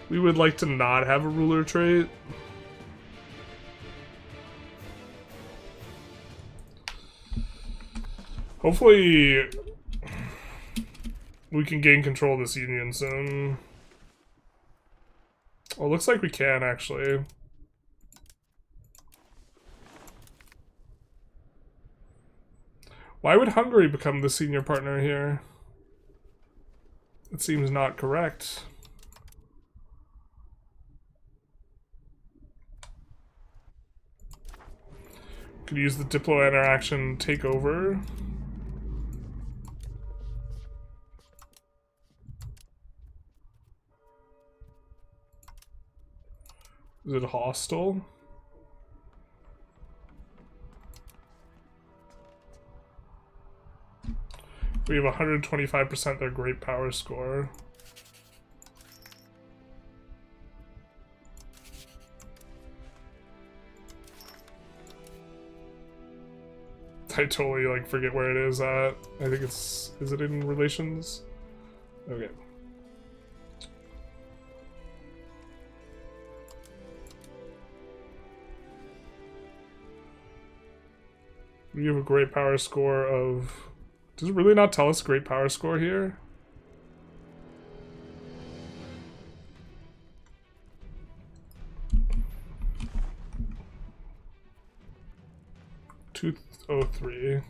We would like to not have a ruler trait. Hopefully we can gain control of this union soon. Well, it looks like we can, actually. Why would Hungary become the senior partner here? It seems not correct. Could use the Diplo interaction take over. Is it hostile? We have 125% their great power score. I totally like forget where it is at. I think it's, is it in relations? Okay. We have a great power score of... Does it really not tell us great power score here? $203.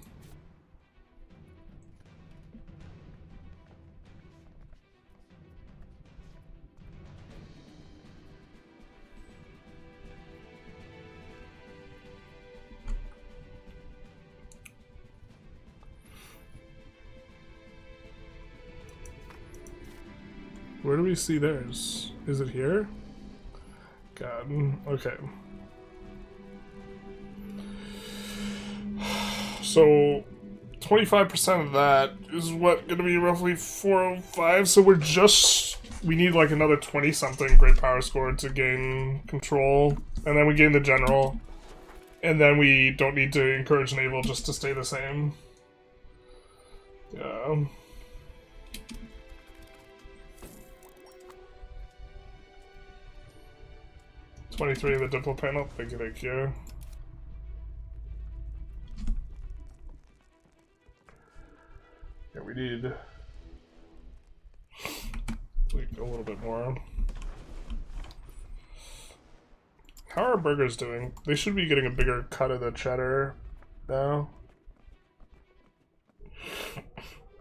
Where do we see theirs? Is it here? God, okay. So, 25% of that is what, gonna be roughly 405, so we're just... We need like another 20-something great power score to gain control, and then we gain the general, and then we don't need to encourage naval just to stay the same. Yeah. $23 in the Diplo panel. Thank you, thank you. Yeah, we need like a little bit more. How are our burgers doing? They should be getting a bigger cut of the cheddar now.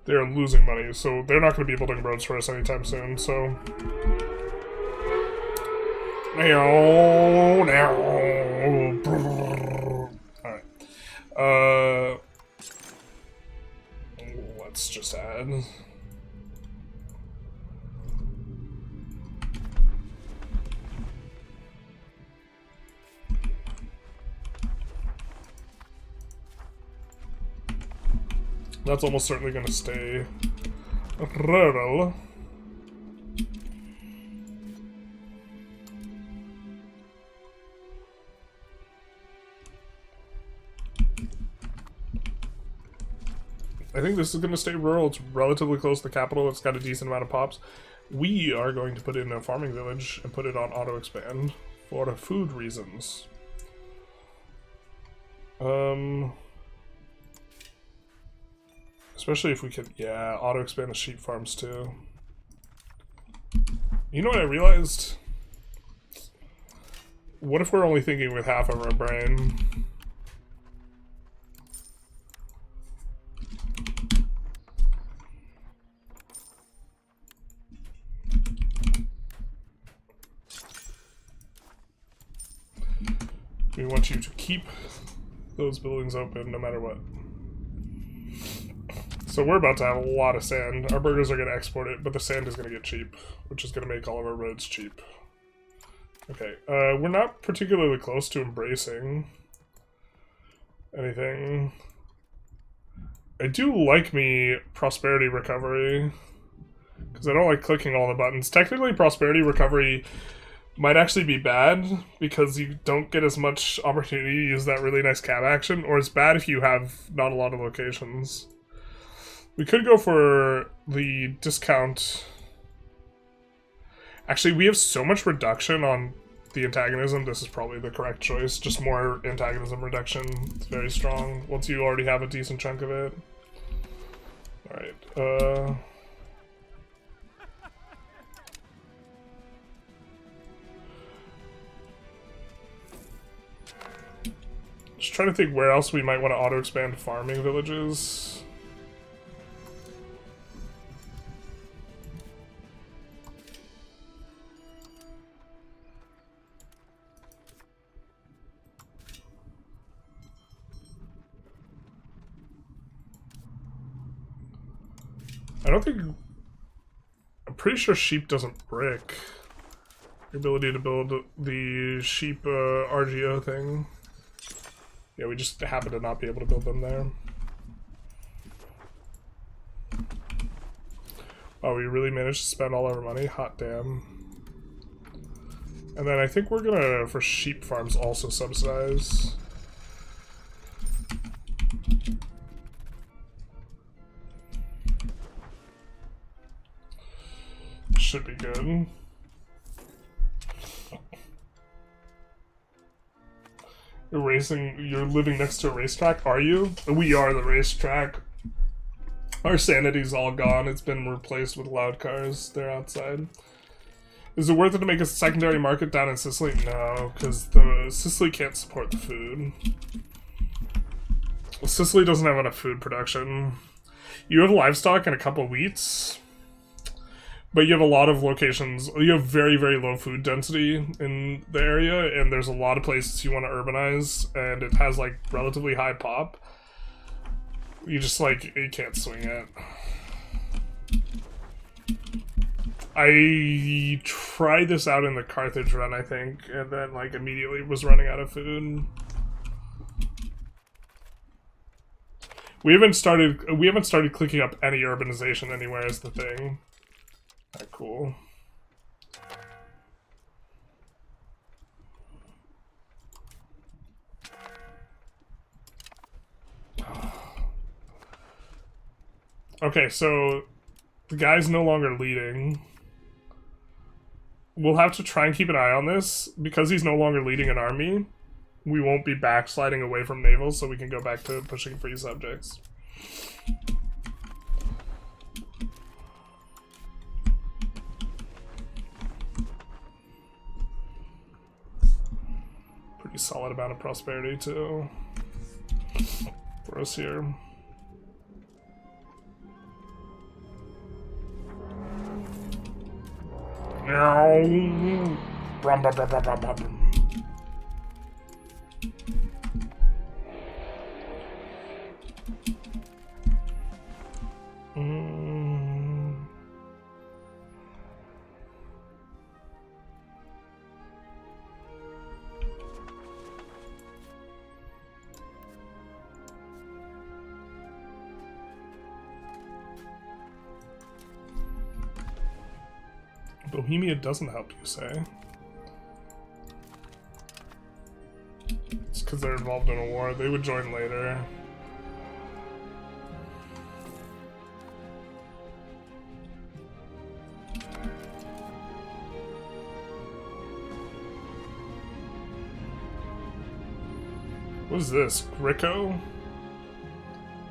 They're losing money, so they're not going to be building roads for us anytime soon, so... Alright. Let's just add. That's almost certainly going to stay rural. I think this is going to stay rural. It's relatively close to the capital. It's got a decent amount of pops. We are going to put in a farming village and put it on auto-expand for food reasons. Especially if we could, yeah, auto-expand the sheep farms too. You know what I realized? What if we're only thinking with half of our brain? We want you to keep those buildings open no matter what. So we're about to have a lot of sand. Our burgers are going to export it, but the sand is going to get cheap, which is going to make all of our roads cheap. Okay, we're not particularly close to embracing anything. I do like me prosperity recovery, because I don't like clicking all the buttons. Technically, prosperity recovery might actually be bad, because you don't get as much opportunity to use that really nice cab action, or it's bad if you have not a lot of locations. We could go for the discount. Actually, we have so much reduction on the antagonism, this is probably the correct choice. Just more antagonism reduction. It's very strong, once you already have a decent chunk of it. Alright, just trying to think where else we might want to auto-expand farming villages. I don't think... I'm pretty sure sheep doesn't brick. The ability to build the sheep RGO thing. Yeah, we just happen to not be able to build them there. Oh, we really managed to spend all our money? Hot damn. And then I think we're gonna, for sheep farms, also subsidize. Should be good. You're living next to a racetrack, are you? We are the racetrack. Our sanity's all gone. It's been replaced with loud cars. They're outside. Is it worth it to make a secondary market down in Sicily? No, because Sicily can't support the food. Well, Sicily doesn't have enough food production. You have livestock and a couple wheats, but you have a lot of locations. You have very, very low food density in the area, and there's a lot of places you want to urbanize, and it has, like, relatively high pop. You just, like, you can't swing it. I tried this out in the Carthage run, I think, and then, like, immediately was running out of food. We haven't started clicking up any urbanization anywhere is the thing. Alright, cool. Okay, so the guy's no longer leading. We'll have to try and keep an eye on this. Because he's no longer leading an army, we won't be backsliding away from naval, so we can go back to pushing free subjects. Pretty solid amount of prosperity, too, for us here. Brum, brum, brum, brum, brum, brum. Bohemia doesn't help, you say? It's because they're involved in a war. They would join later. What is this? Greco?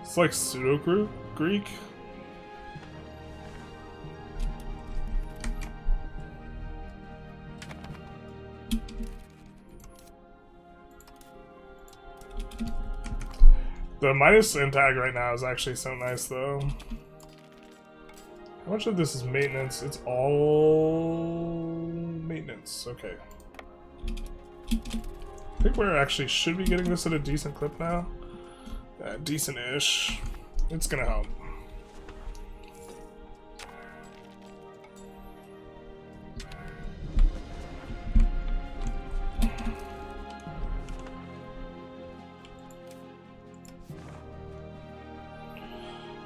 It's like pseudo-Greek? The minus in tag right now is actually so nice, though. How much of this is maintenance? It's all maintenance. Okay. I think we're actually should be getting this at a decent clip now. Decent-ish. It's gonna help.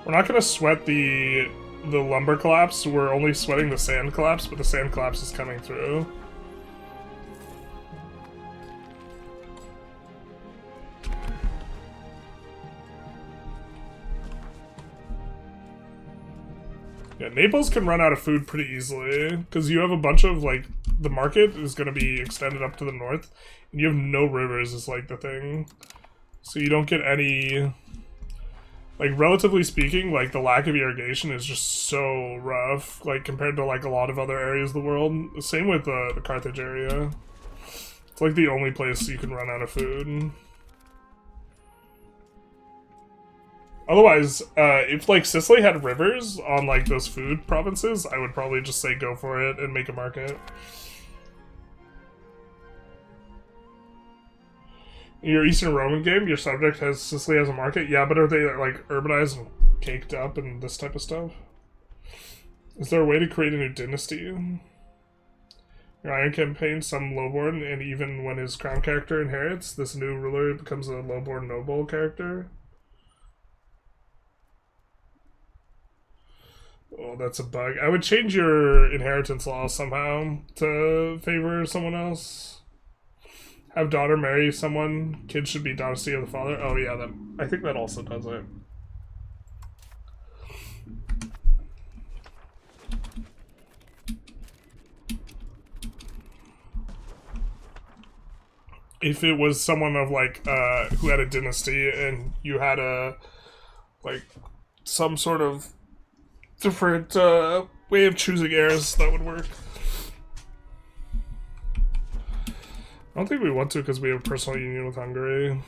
We're not gonna sweat the lumber collapse. We're only sweating the sand collapse, but the sand collapse is coming through. Yeah, Naples can run out of food pretty easily because you have a bunch of like the market is gonna be extended up to the north, and you have no rivers is like the thing, so you don't get any. Like, relatively speaking, like, the lack of irrigation is just so rough, like, compared to, like, a lot of other areas of the world. Same with the Carthage area. It's, like, the only place you can run out of food. Otherwise, if, like, Sicily had rivers on, like, those food provinces, I would probably just say go for it and make a market. In your Eastern Roman game, your subject has Sicily as a market. Yeah, but are they like urbanized and caked up and this type of stuff? Is there a way to create a new dynasty? Your Iron campaign, some lowborn, and even when his crown character inherits, this new ruler becomes a lowborn noble character. Oh, that's a bug. I would change your inheritance law somehow to favor someone else. Have daughter marry someone. Kids should be dynasty of the father. Oh yeah, that I think that also does it. If it was someone of like who had a dynasty and you had a like some sort of different way of choosing heirs, that would work. I don't think we want to because we have personal union with Hungary.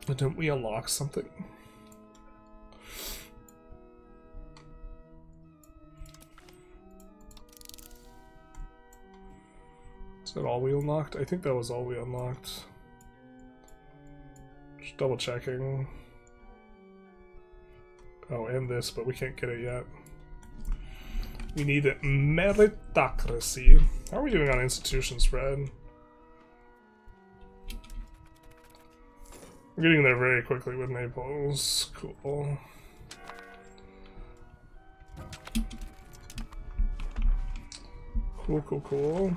But didn't we unlock something? Is that all we unlocked? I think that was all we unlocked. Just double checking. Oh, and this, but we can't get it yet. We need meritocracy. How are we doing on institution spread? We're getting there very quickly with Naples. Cool. Cool.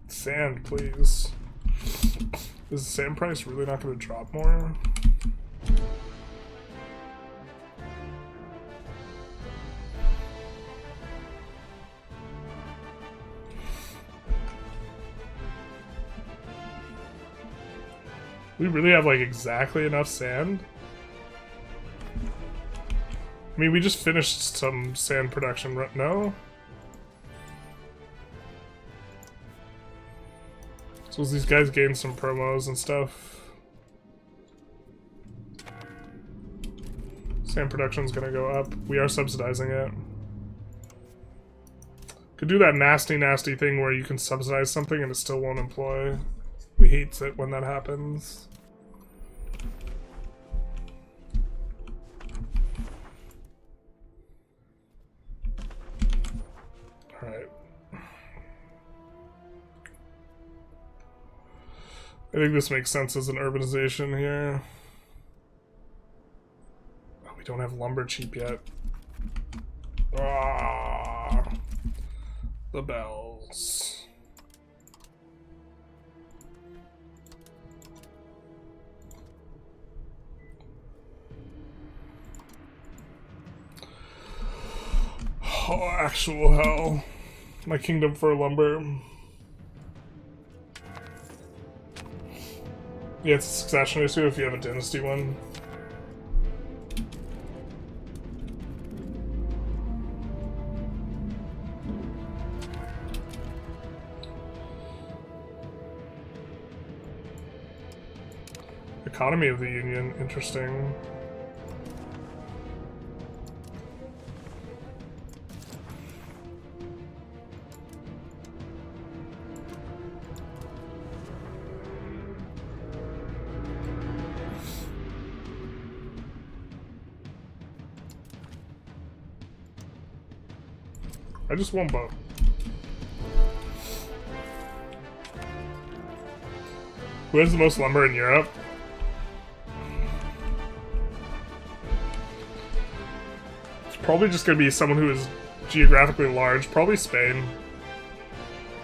Sand, please. Is the sand price really not going to drop more? We really have like exactly enough sand? I mean, we just finished some sand production, no? So as these guys gain some promos and stuff, sand production's gonna go up. We are subsidizing it. Could do that nasty thing where you can subsidize something and it still won't employ. We hate it when that happens. Alright. I think this makes sense as an urbanization here. Oh, we don't have lumber cheap yet. Ah, the bells. Oh, actual hell. My kingdom for lumber. Yeah, it's a succession issue if you have a dynasty one. Economy of the Union, interesting. I just won't vote. Who has the most lumber in Europe? It's probably just gonna be someone who is geographically large. Probably Spain.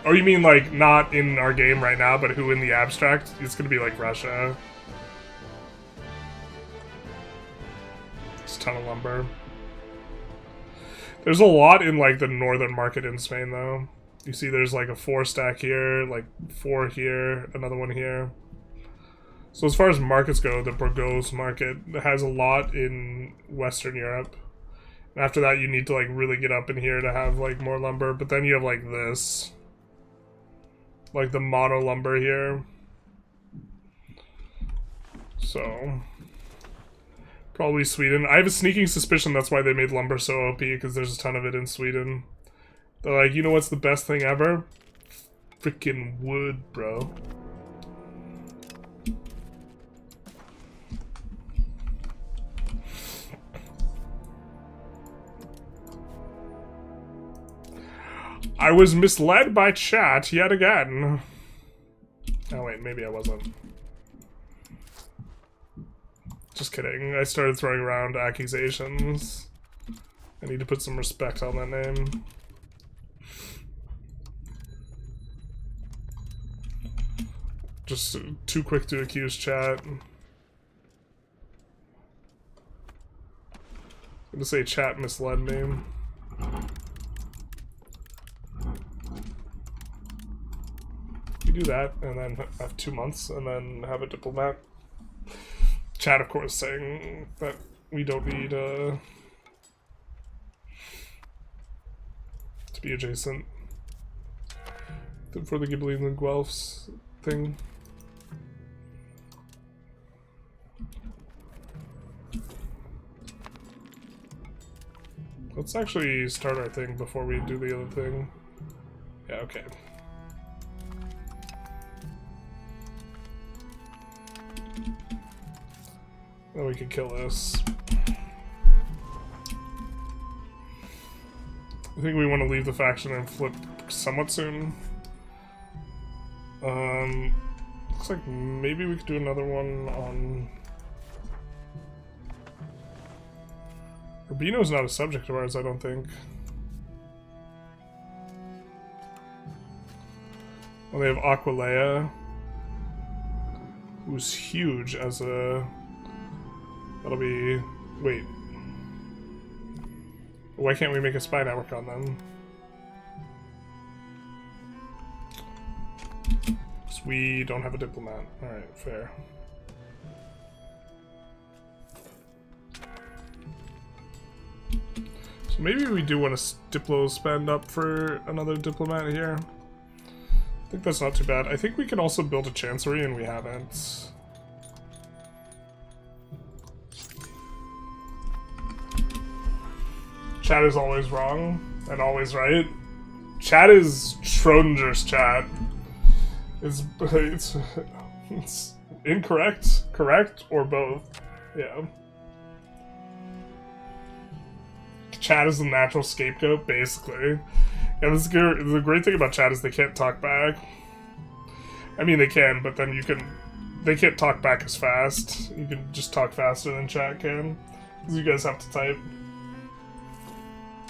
Oh, you mean like not in our game right now, but who in the abstract? It's gonna be like Russia. It's a ton of lumber. There's a lot in like the northern market in Spain though. You see there's like a 4 stack here, like 4 here, another one here. So as far as markets go, the Burgos market has a lot in Western Europe. And after that you need to like really get up in here to have like more lumber, but then you have like this. Like the mono lumber here. So probably Sweden. I have a sneaking suspicion that's why they made lumber so OP, because there's a ton of it in Sweden. They're like, you know what's the best thing ever? Freaking wood, bro. I was misled by chat yet again. Oh wait, maybe I wasn't. Just kidding. I started throwing around accusations. I need to put some respect on that name. Just too quick to accuse chat. I'm gonna say chat misled me. You do that, and then have 2 months, and then have a diplomat. Chat, of course, saying that we don't need to be adjacent for the Ghibli and Guelphs thing. Let's actually start our thing before we do the other thing. Yeah, okay. Then we can kill this. I think we want to leave the faction and flip somewhat soon. Looks like maybe we could do another one on... Urbino's not a subject of ours, I don't think. Well, they have Aquilea, who's huge as a... That'll be... Wait. Why can't we make a spy network on them? Because we don't have a diplomat. Alright, fair. So maybe we do want to diplo spend up for another diplomat here. I think that's not too bad. I think we can also build a chancery, and we haven't. Chat is always wrong and always right. Chat is Schrodinger's chat. It's incorrect, correct, or both. Yeah. Chat is the natural scapegoat, basically. Yeah, the great thing about chat is they can't talk back. I mean, they can, but then they can't talk back as fast. You can just talk faster than chat can. Because you guys have to type.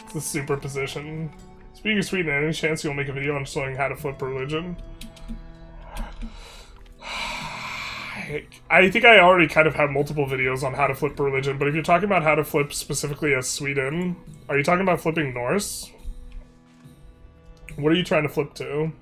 It's the superposition. Speaking of Sweden, any chance you'll make a video on showing how to flip religion? I think I already kind of have multiple videos on how to flip religion, but if you're talking about how to flip specifically as Sweden, are you talking about flipping Norse? What are you trying to flip to?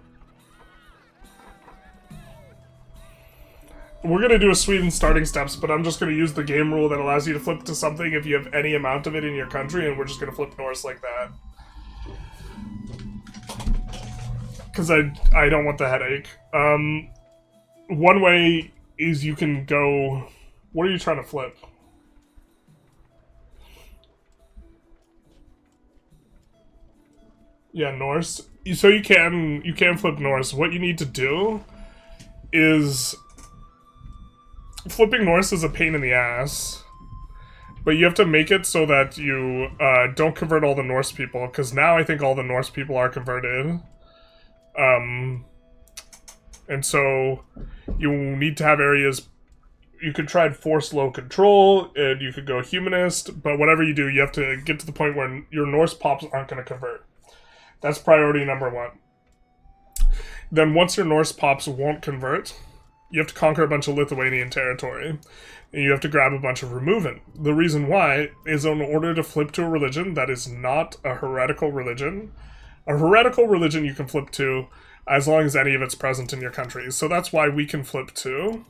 We're going to do a Sweden starting steps, but I'm just going to use the game rule that allows you to flip to something if you have any amount of it in your country, and we're just going to flip Norse like that. Because I don't want the headache. One way is you can go... What are you trying to flip? Yeah, Norse. So you can flip Norse. What you need to do is... Flipping Norse is a pain in the ass. But you have to make it so that you don't convert all the Norse people, because now I think all the Norse people are converted. And so you need to have areas... You could try and force low control, and you could go humanist, but whatever you do, you have to get to the point where your Norse pops aren't going to convert. That's priority number one. Then once your Norse pops won't convert, you have to conquer a bunch of Lithuanian territory, and you have to grab a bunch of removing. The reason why is in order to flip to a religion that is not a heretical religion. A heretical religion you can flip to as long as any of it's present in your country. So that's why we can flip to,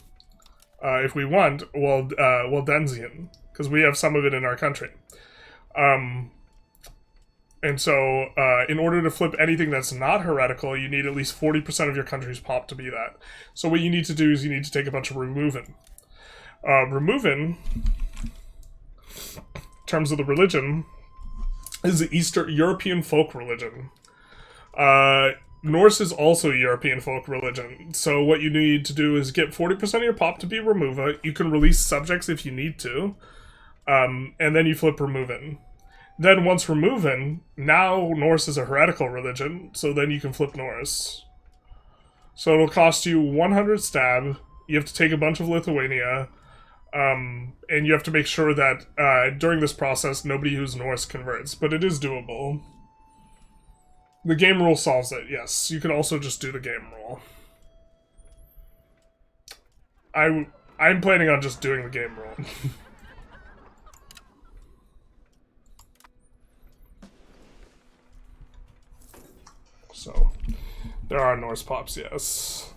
if we want, Waldensian, because we have some of it in our country. And so, in order to flip anything that's not heretical, you need at least 40% of your country's pop to be that. So what you need to do is you need to take a bunch of removing. Removing, in terms of the religion, is the Eastern European folk religion. Norse is also European folk religion. So what you need to do is get 40% of your pop to be remover. You can release subjects if you need to. And then you flip removing. Then once removing, now Norse is a heretical religion, so then you can flip Norse. So it'll cost you 100 stab, you have to take a bunch of Lithuania, and you have to make sure that during this process nobody who's Norse converts, but it is doable. The game rule solves it, yes. You can also just do the game rule. I'm planning on just doing the game rule. So, there are Norse pops, yes.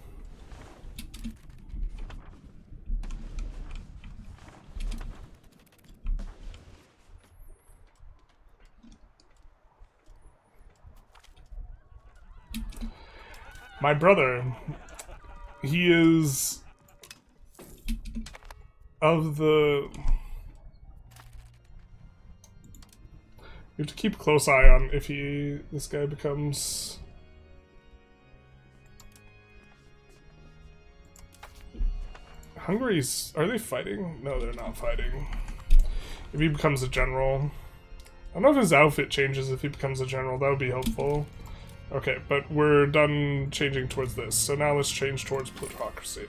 My brother, he is of the... You have to keep a close eye on if this guy becomes... Hungary's... Are they fighting? No, they're not fighting. If he becomes a general... I don't know if his outfit changes if he becomes a general. That would be helpful. Okay, but we're done changing towards this. So now let's change towards plutocracy.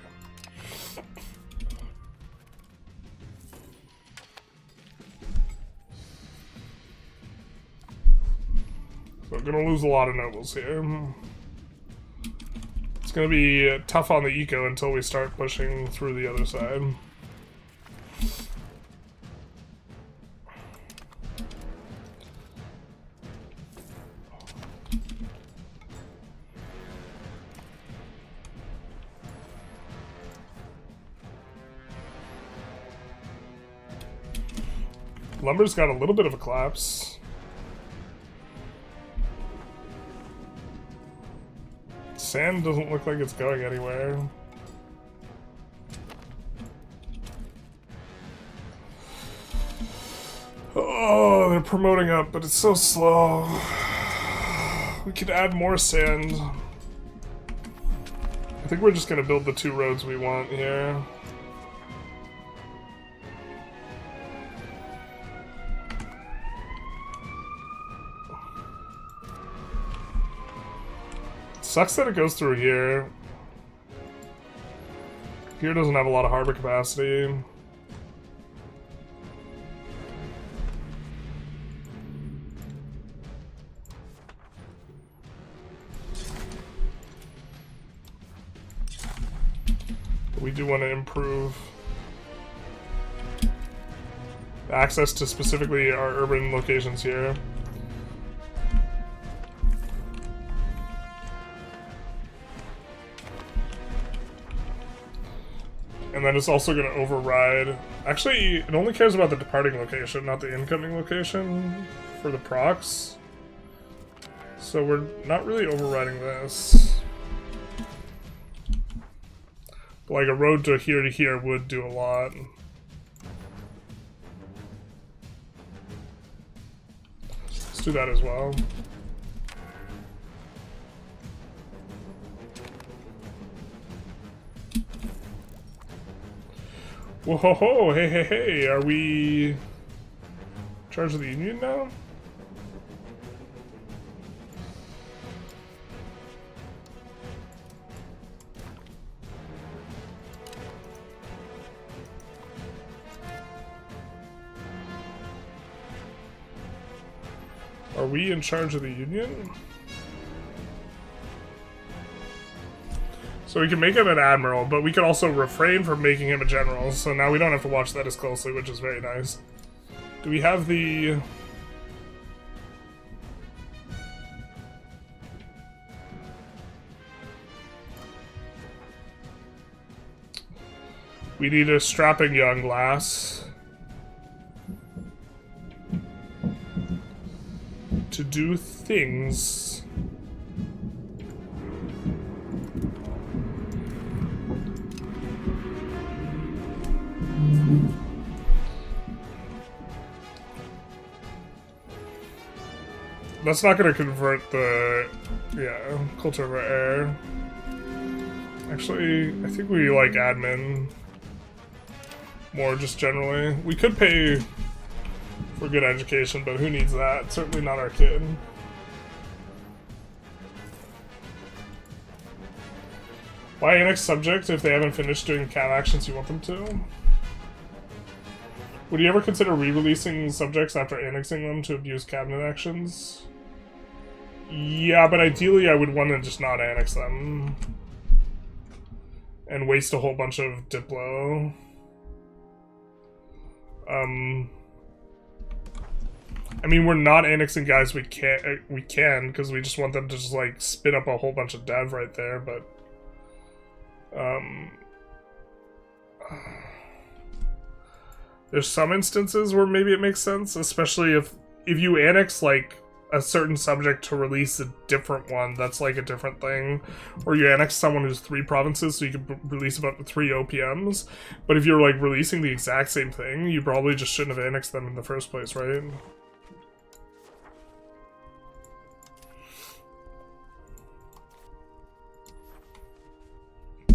So we're gonna lose a lot of nobles here. It's gonna be tough on the eco until we start pushing through the other side. Lumber's got a little bit of a collapse. sand doesn't look like it's going anywhere. Oh, they're promoting up, but it's so slow. We could add more sand. I think we're just gonna build the 2 roads we want here. Sucks that it goes through here. Here doesn't have a lot of harbor capacity. We do want to improve access to specifically our urban locations here. And then it's also going to override... Actually, it only cares about the departing location, not the incoming location for the procs. So we're not really overriding this. But like a road to here would do a lot. Let's do that as well. Whoa ho ho, hey hey hey, are we in charge of the Union now? Are we in charge of the Union? So we can make him an admiral, but we can also refrain from making him a general, so now we don't have to watch that as closely, which is very nice. Do we have the... We need a strapping young lass to do things. That's not going to convert the, culture of air. Actually, I think we like admin more just generally. We could pay for good education, but who needs that? Certainly not our kid. Why annex subject if they haven't finished doing cat actions you want them to? Would you ever consider re-releasing subjects after annexing them to abuse cabinet actions? Yeah, but ideally I would want to just not annex them. And waste a whole bunch of Diplo. I mean, we're not annexing guys we can, because we just want them to just, like, spin up a whole bunch of dev right there, but... There's some instances where maybe it makes sense, especially if you annex, like, a certain subject to release a different one, that's like a different thing. Or you annex someone who's 3 provinces so you can release about 3 OPMs. But if you're, like, releasing the exact same thing, you probably just shouldn't have annexed them in the first place, right?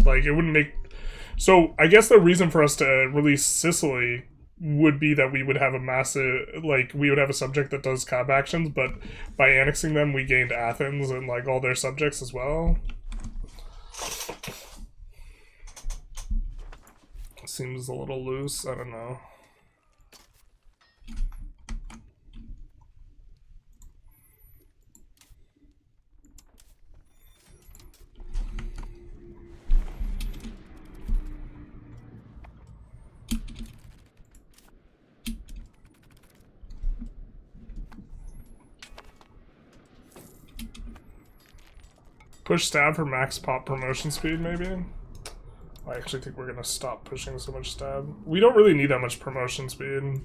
Like, it wouldn't make... So, I guess the reason for us to release Sicily would be that we would have a massive, like, we would have a subject that does cab actions, but by annexing them, we gained Athens and, like, all their subjects as well. Seems a little loose, I don't know. Push stab for max pop promotion speed, maybe? I actually think we're gonna stop pushing so much stab. We don't really need that much promotion speed.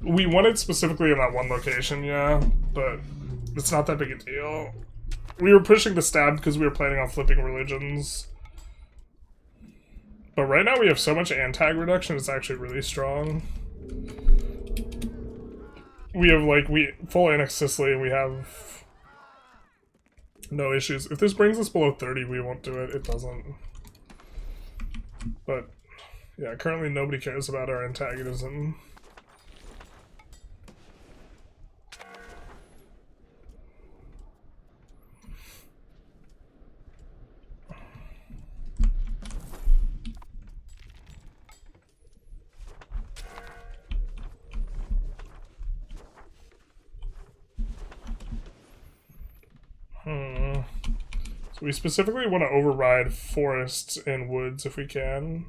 We want it specifically in that one location, yeah, but it's not that big a deal. we were pushing the stab because we were planning on flipping religions. But right now we have so much antag reduction, it's actually really strong. We have, like, full annex Sicily, and we have no issues. If this brings us below 30, we won't do it. It doesn't. But, yeah, currently nobody cares about our antagonism. So we specifically want to override forests and woods if we can.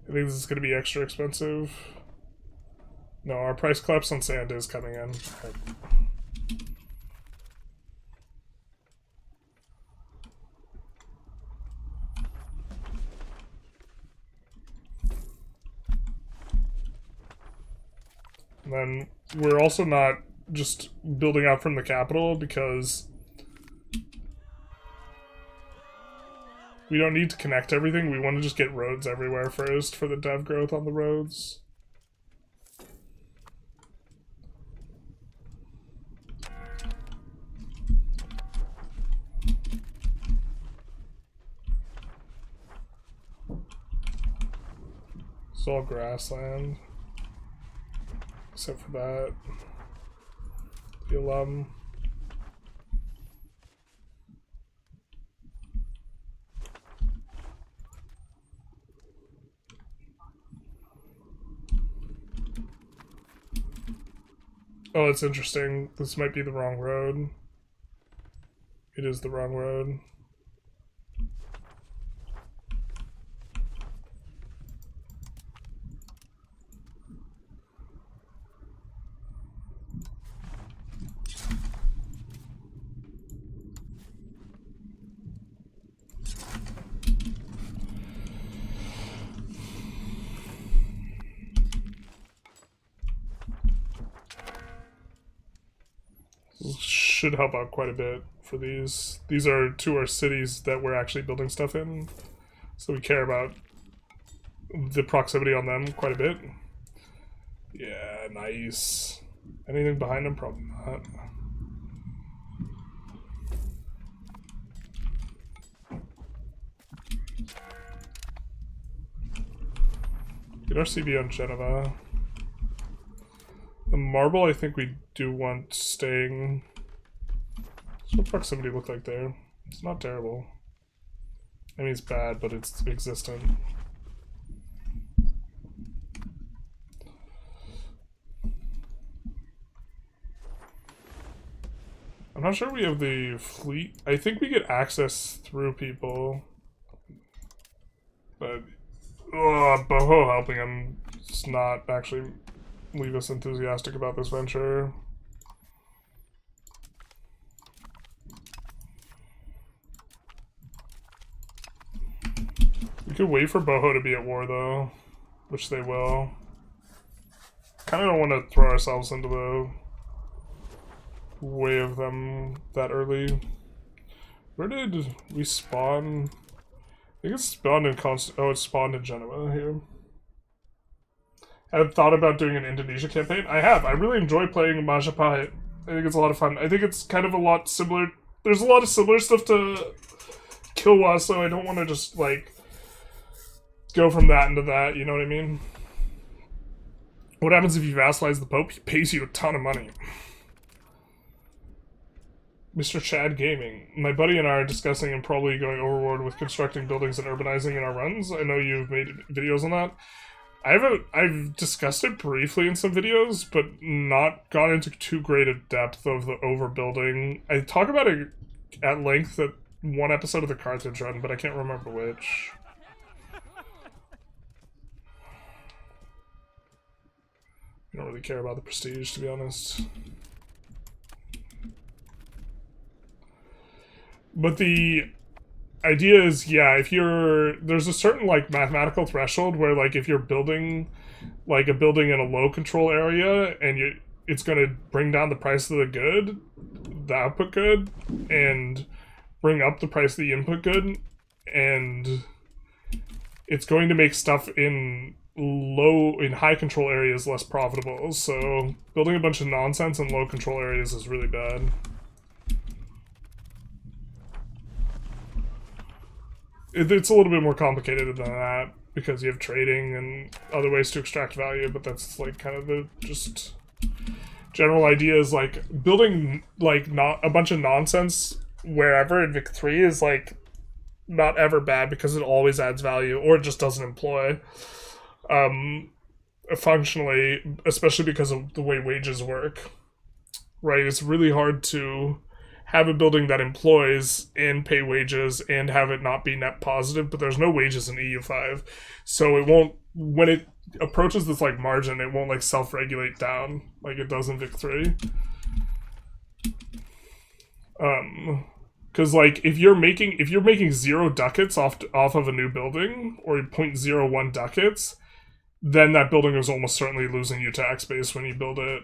I think this is going to be extra expensive. No, our price collapse on sand is coming in. And then we're also not just building out from the capital because we don't need to connect everything. We want to just get roads everywhere first for the dev growth on the roads. It's all grassland. Except for that. The alum. Oh, it's interesting. This might be the wrong road. It is the wrong road. Should help out quite a bit for these. These are two our cities that we're actually building stuff in, so we care about the proximity on them quite a bit. Yeah, nice. Anything behind them? Probably not. Get our CB on Geneva. The marble, I think we do want staying. What's proximity look like there? It's not terrible. I mean, it's bad, but it's existent. I'm not sure we have the fleet. I think we get access through people. But, Boho helping him does not actually leave us enthusiastic about this venture. We could wait for Boho to be at war, though, which they will. Kind of don't want to throw ourselves into the way of them that early. Where did we spawn? I think it's spawned in it spawned in Genoa here. I've thought about doing an Indonesia campaign. I have. I really enjoy playing Majapahit. I think it's a lot of fun. I think it's kind of a lot similar. There's a lot of similar stuff to Kilwa, so I don't want to just, like, go from that into that, you know what I mean? What happens if you vassalize the Pope? He pays you a ton of money. Mr. Chad Gaming. My buddy and I are discussing and probably going overboard with constructing buildings and urbanizing in our runs. I know you've made videos on that. I've discussed it briefly in some videos, but not gone into too great a depth of the overbuilding. I talk about it at length at one episode of the Carthage run, but I can't remember which. I don't really care about the prestige, to be honest. But the idea is, yeah, if you're, there's a certain like mathematical threshold where like if you're building like a building in a low control area and it's going to bring down the price of the good, the output good, and bring up the price of the input good, and it's going to make stuff in high control areas less profitable. So building a bunch of nonsense in low control areas is really bad. It's a little bit more complicated than that because you have trading and other ways to extract value, but that's like kind of the just general idea is like building like not a bunch of nonsense wherever in Vic 3 is like not ever bad because it always adds value or it just doesn't employ functionally, especially because of the way wages work, right? It's really hard to have a building that employs and pay wages and have it not be net positive, but there's no wages in EU5, so it won't, when it approaches this like margin, it won't like self-regulate down like it does in Vic 3. Because like if you're making 0 ducats off of a new building or 0.01 ducats, then that building is almost certainly losing you tax base when you build it.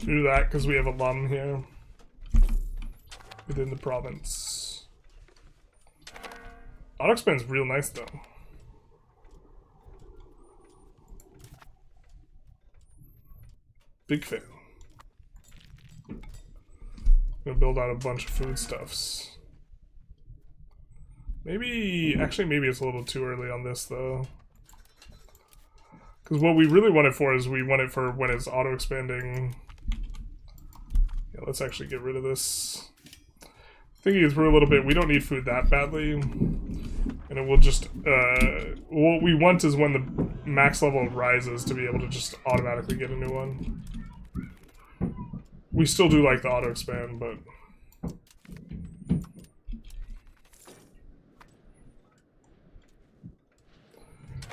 Do that because we have a lum here within the province. Auto-expand's real nice though. Big fan. Gonna build out a bunch of foodstuffs. Maybe, actually maybe it's a little too early on this though. Because what we really want it for is we want it for when it's auto-expanding. Yeah, let's actually get rid of this. Thinking through a little bit, we don't need food that badly. And it will just, what we want is when the max level rises to be able to just automatically get a new one. We still do like the auto expand, but...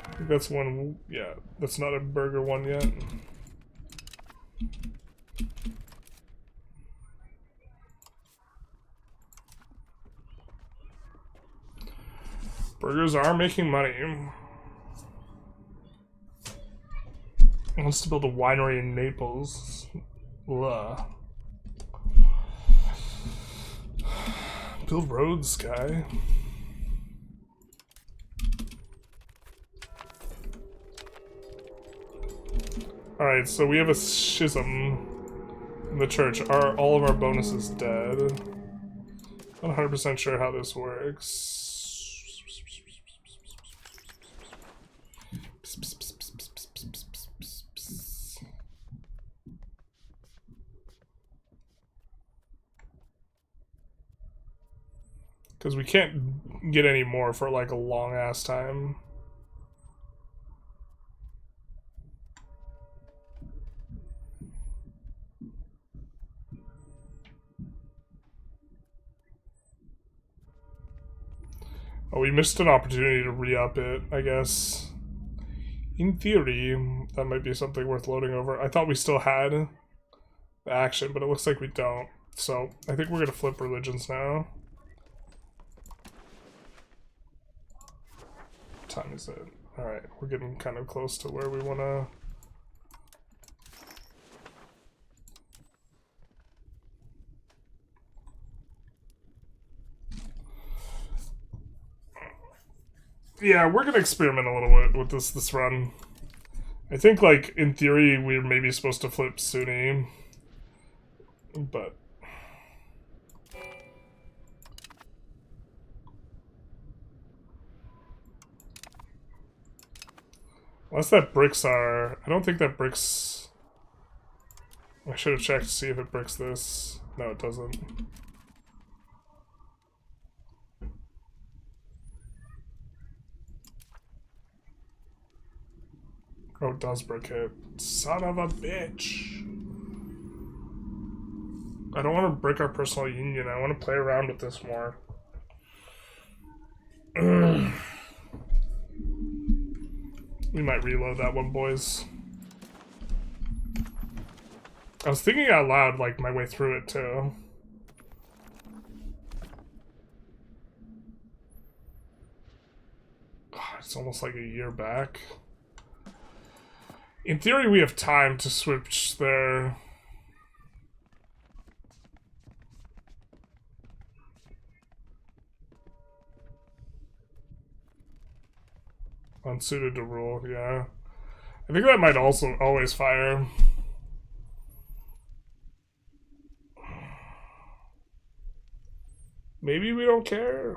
I think that's one, yeah, that's not a burger one yet. Burgers are making money. Wants to build a winery in Naples. Ugh. Build roads, guy. Alright, so we have a schism in the church. Are all of our bonuses dead? Not 100% sure how this works. Because we can't get any more for like a long ass time. Oh, we missed an opportunity to re-up it, I guess. In theory, that might be something worth loading over. I thought we still had the action, but it looks like we don't. So, I think we're gonna flip religions now. What time is it? Alright, we're getting kind of close to where we wanna... Yeah, we're gonna experiment a little bit with this run. I think, like, in theory, we're maybe supposed to flip Sunni, but... Unless that bricks are... I don't think that bricks... I should have checked to see if it bricks this. No, it doesn't. Oh, it does brick it. Son of a bitch. I don't want to break our personal union. I want to play around with this more. We might reload that one, boys. I was thinking out loud, like, my way through it, too. God, it's almost like a year back. In theory, we have time to switch their... Unsuited to rule, yeah. I think that might also always fire. Maybe we don't care.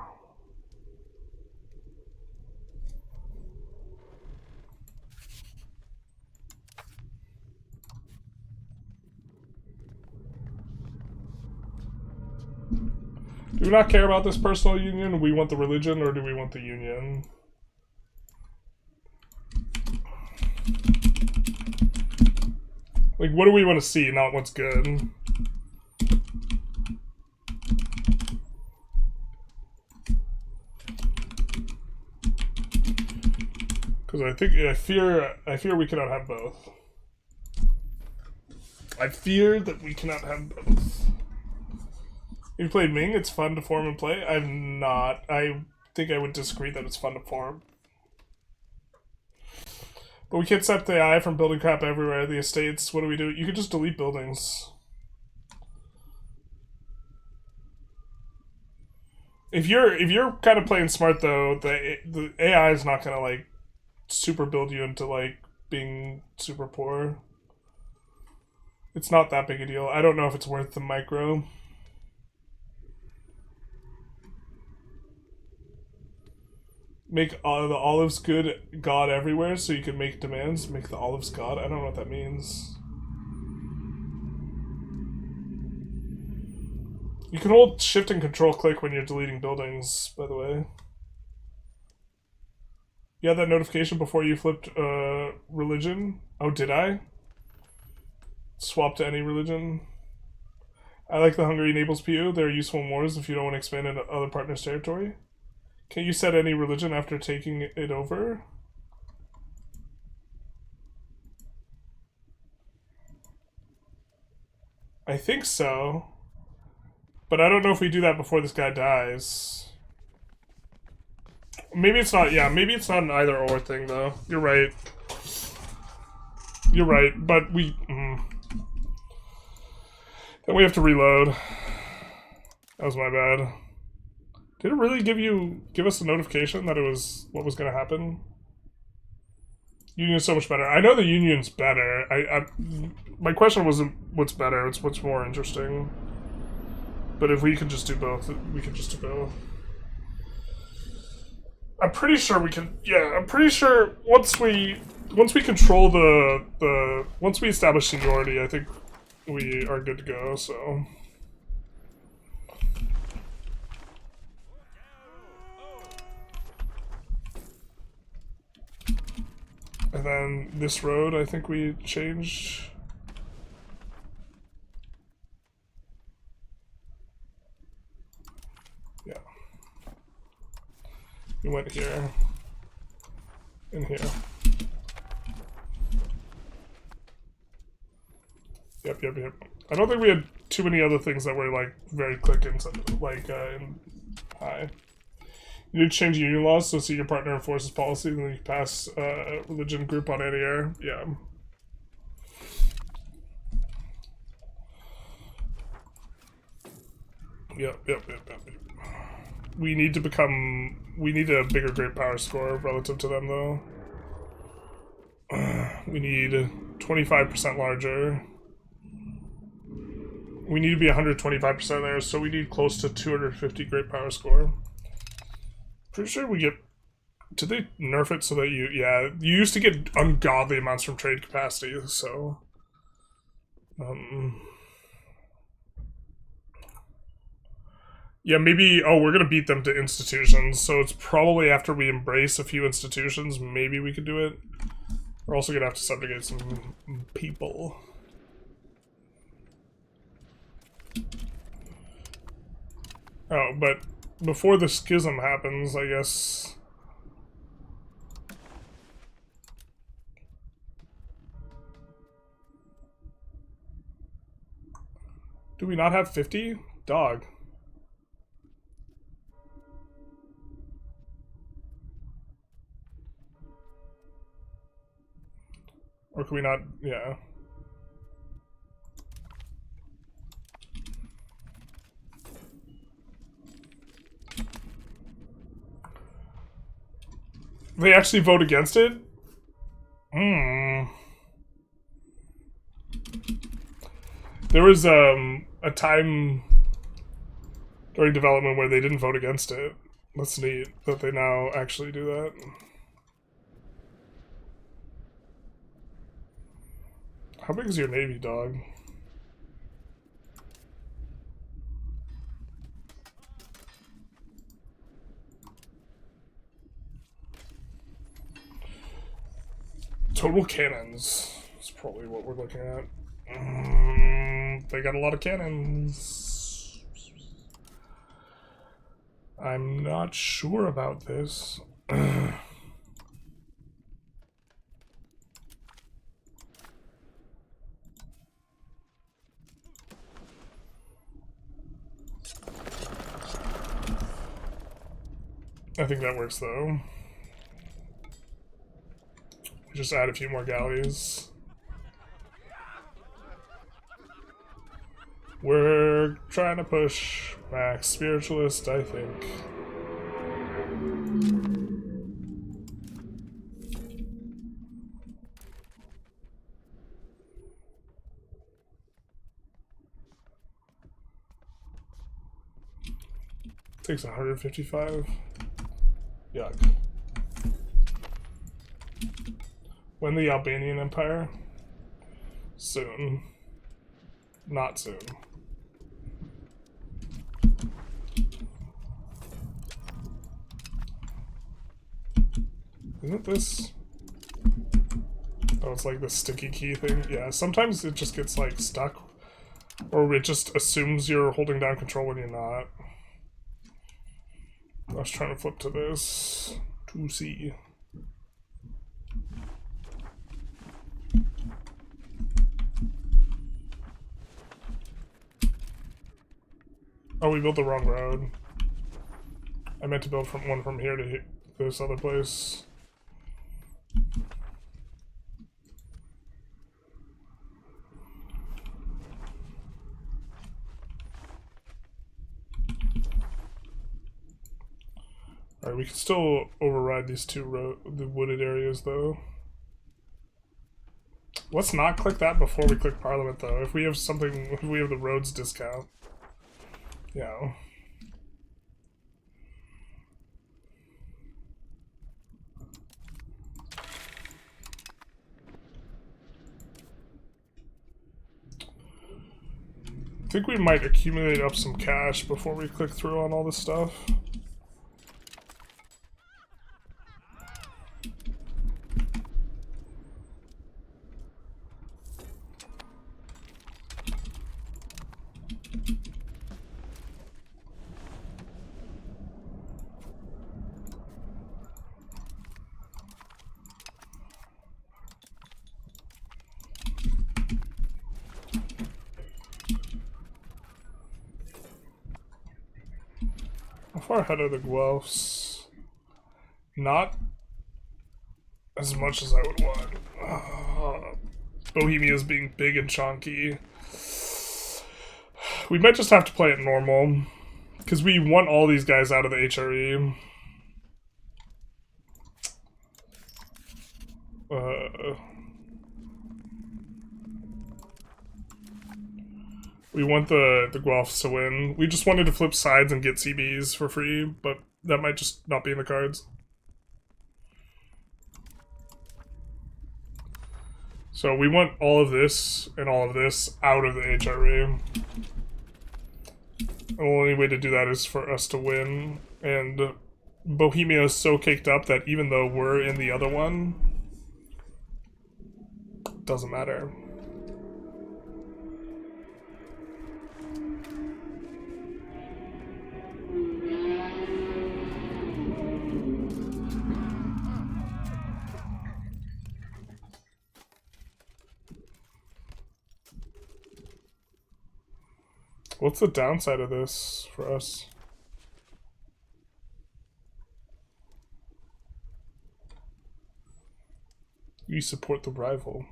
Do we not care about this personal union? Do we want the religion or do we want the union? Like, what do we want to see, not what's good? Because I fear we cannot have both. I fear that we cannot have both. You played Ming, it's fun to form and play? I've not. I think I would disagree that it's fun to form. But we can't stop the AI from building crap everywhere. The estates, what do we do? You could just delete buildings. If you're kind of playing smart though, the AI is not gonna like super build you into like being super poor. It's not that big a deal. I don't know if it's worth the micro. Make all the olives good God everywhere so you can make demands. Make the olives God? I don't know what that means. You can hold shift and control click when you're deleting buildings, by the way. You had that notification before you flipped religion? Oh, did I? Swap to any religion? I like the Hungary Naples PU. They're useful in wars if you don't want to expand into other partners' territory. Can you set any religion after taking it over? I think so. But I don't know if we do that before this guy dies. Maybe it's not, yeah, maybe it's not an either or thing though. You're right. You're right, but we... Then we have to reload. That was my bad. Did it really give us a notification that it was what was going to happen? Union's so much better. I know the union's better. My question wasn't what's better, it's what's more interesting. But if we can just do both, we can just do both. I'm pretty sure we can. Yeah, I'm pretty sure once we control once we establish seniority, I think we are good to go. So. And then this road, I think we changed. Yeah. We went here. And here. Yep. I don't think we had too many other things that were like very quick and like in high. You need to change union laws so see your partner enforces policy, and then you pass religion group on any air. Yeah. Yep. We need a bigger great power score relative to them though. We need 25% larger. We need to be 125% there, so we need close to 250 great power score. Pretty sure we get... Did they nerf it so that you... Yeah, you used to get ungodly amounts from trade capacity, so... Yeah, maybe... Oh, we're gonna beat them to institutions, so it's probably after we embrace a few institutions, maybe we could do it. We're also gonna have to subjugate some people. Oh, but before the schism happens, I guess... Do we not have 50? Dog. Or can we not? Yeah. They actually vote against it? There was a time during development where they didn't vote against it. That's neat that they now actually do that. How big is your navy, dog? Total cannons is probably what we're looking at. They got a lot of cannons. I'm not sure about this. I think that works though. Just add a few more galleys. We're trying to push max spiritualist, I think. Takes 155. Yuck. When the Albanian Empire? Soon. Not soon. Isn't this... Oh, it's like the sticky key thing? Yeah, sometimes it just gets like stuck. Or it just assumes you're holding down control when you're not. I was trying to flip to this to see. Oh, we built the wrong road. I meant to build one from here to this other place. Alright, we can still override these the wooded areas, though. Let's not click that before we click Parliament, though. If we have something, if we have the roads discount. Yeah. I think we might accumulate up some cash before we click through on all this stuff. Far ahead of the Guelphs. Not as much as I would want. Bohemia's being big and chunky. We might just have to play it normal. Because we want all these guys out of the HRE. We want the Guelphs to win. We just wanted to flip sides and get CBs for free, but that might just not be in the cards. So we want all of this and all of this out of the HRE. The only way to do that is for us to win. And Bohemia is so caked up that even though we're in the other one, it doesn't matter. what's the downside of this for us? You support the rival.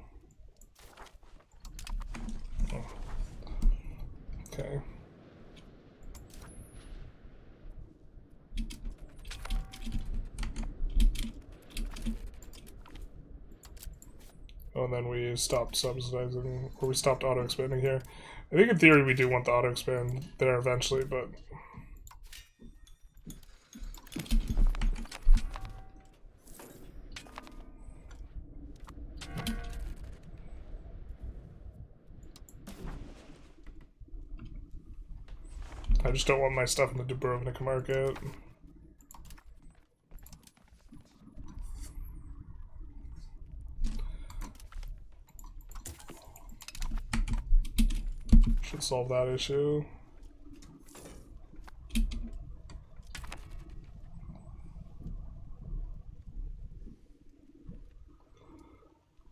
Oh. Okay. Oh, and then we stopped subsidizing, or we stopped auto-expanding here. I think in theory we do want the auto-expand there eventually, but... I just don't want my stuff in the Dubrovnik market. Should solve that issue.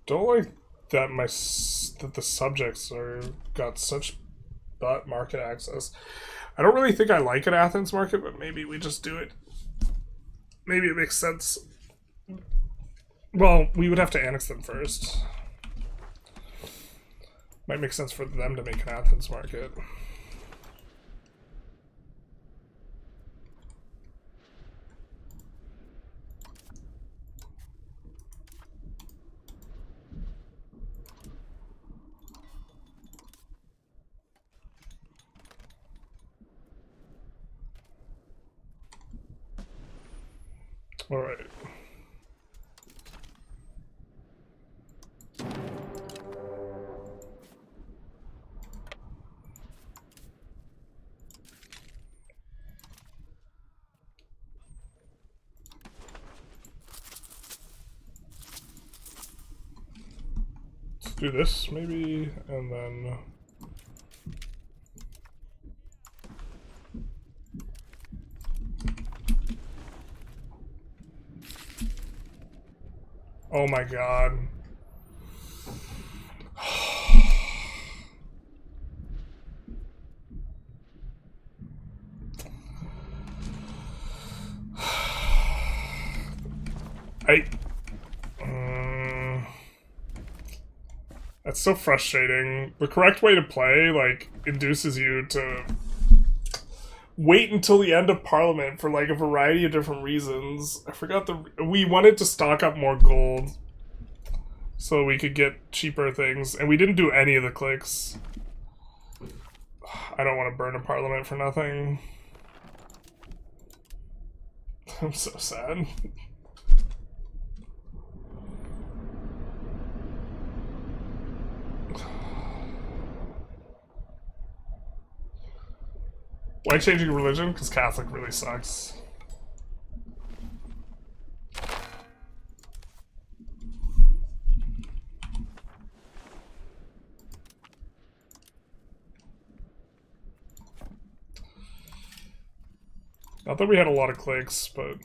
Don't like that that the subjects are got such butt market access. I don't really think I like an Athens market, but maybe we just do it. Maybe it makes sense. Well, we would have to annex them first. Might make sense for them to make an Athens market. All right. Let's do this maybe, and then oh my god. That's so frustrating. The correct way to play, like, induces you to wait until the end of Parliament for, like, a variety of different reasons. I forgot we wanted to stock up more gold so we could get cheaper things, and we didn't do any of the clicks. I don't want to burn a Parliament for nothing. I'm so sad. Why changing religion? Because Catholic really sucks. Not that we had a lot of clicks, but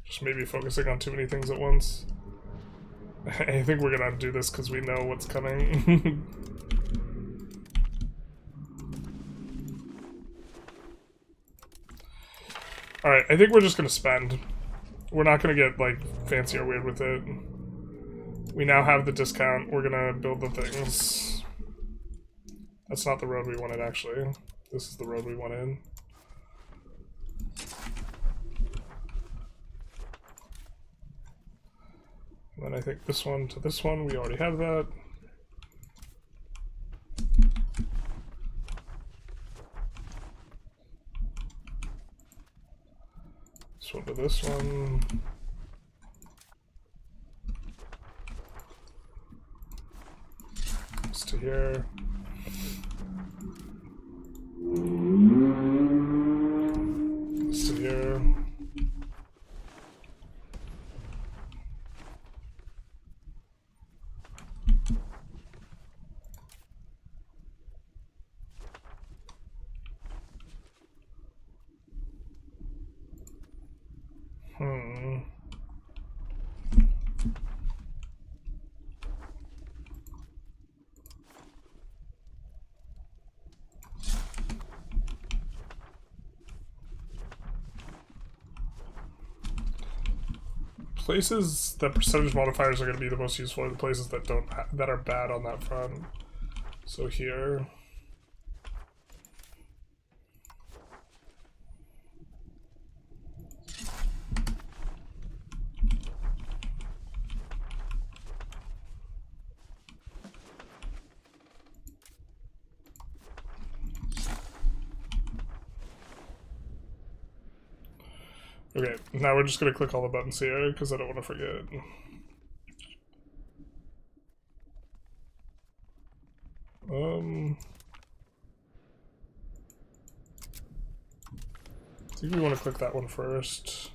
just maybe focusing on too many things at once. I think we're gonna do this because we know what's coming. Alright, I think we're just gonna spend. We're not gonna get, like, fancy or weird with it. We now have the discount. We're gonna build the things. That's not the road we wanted, actually. This is the road we wanted. And then I think this one to this one, we already have that. This one to this one. This to here. This to here. places that percentage modifiers are going to be the most useful are the places that that are bad on that front. So here. Okay, now we're just gonna click all the buttons here because I don't want to forget. I think we want to click that one first.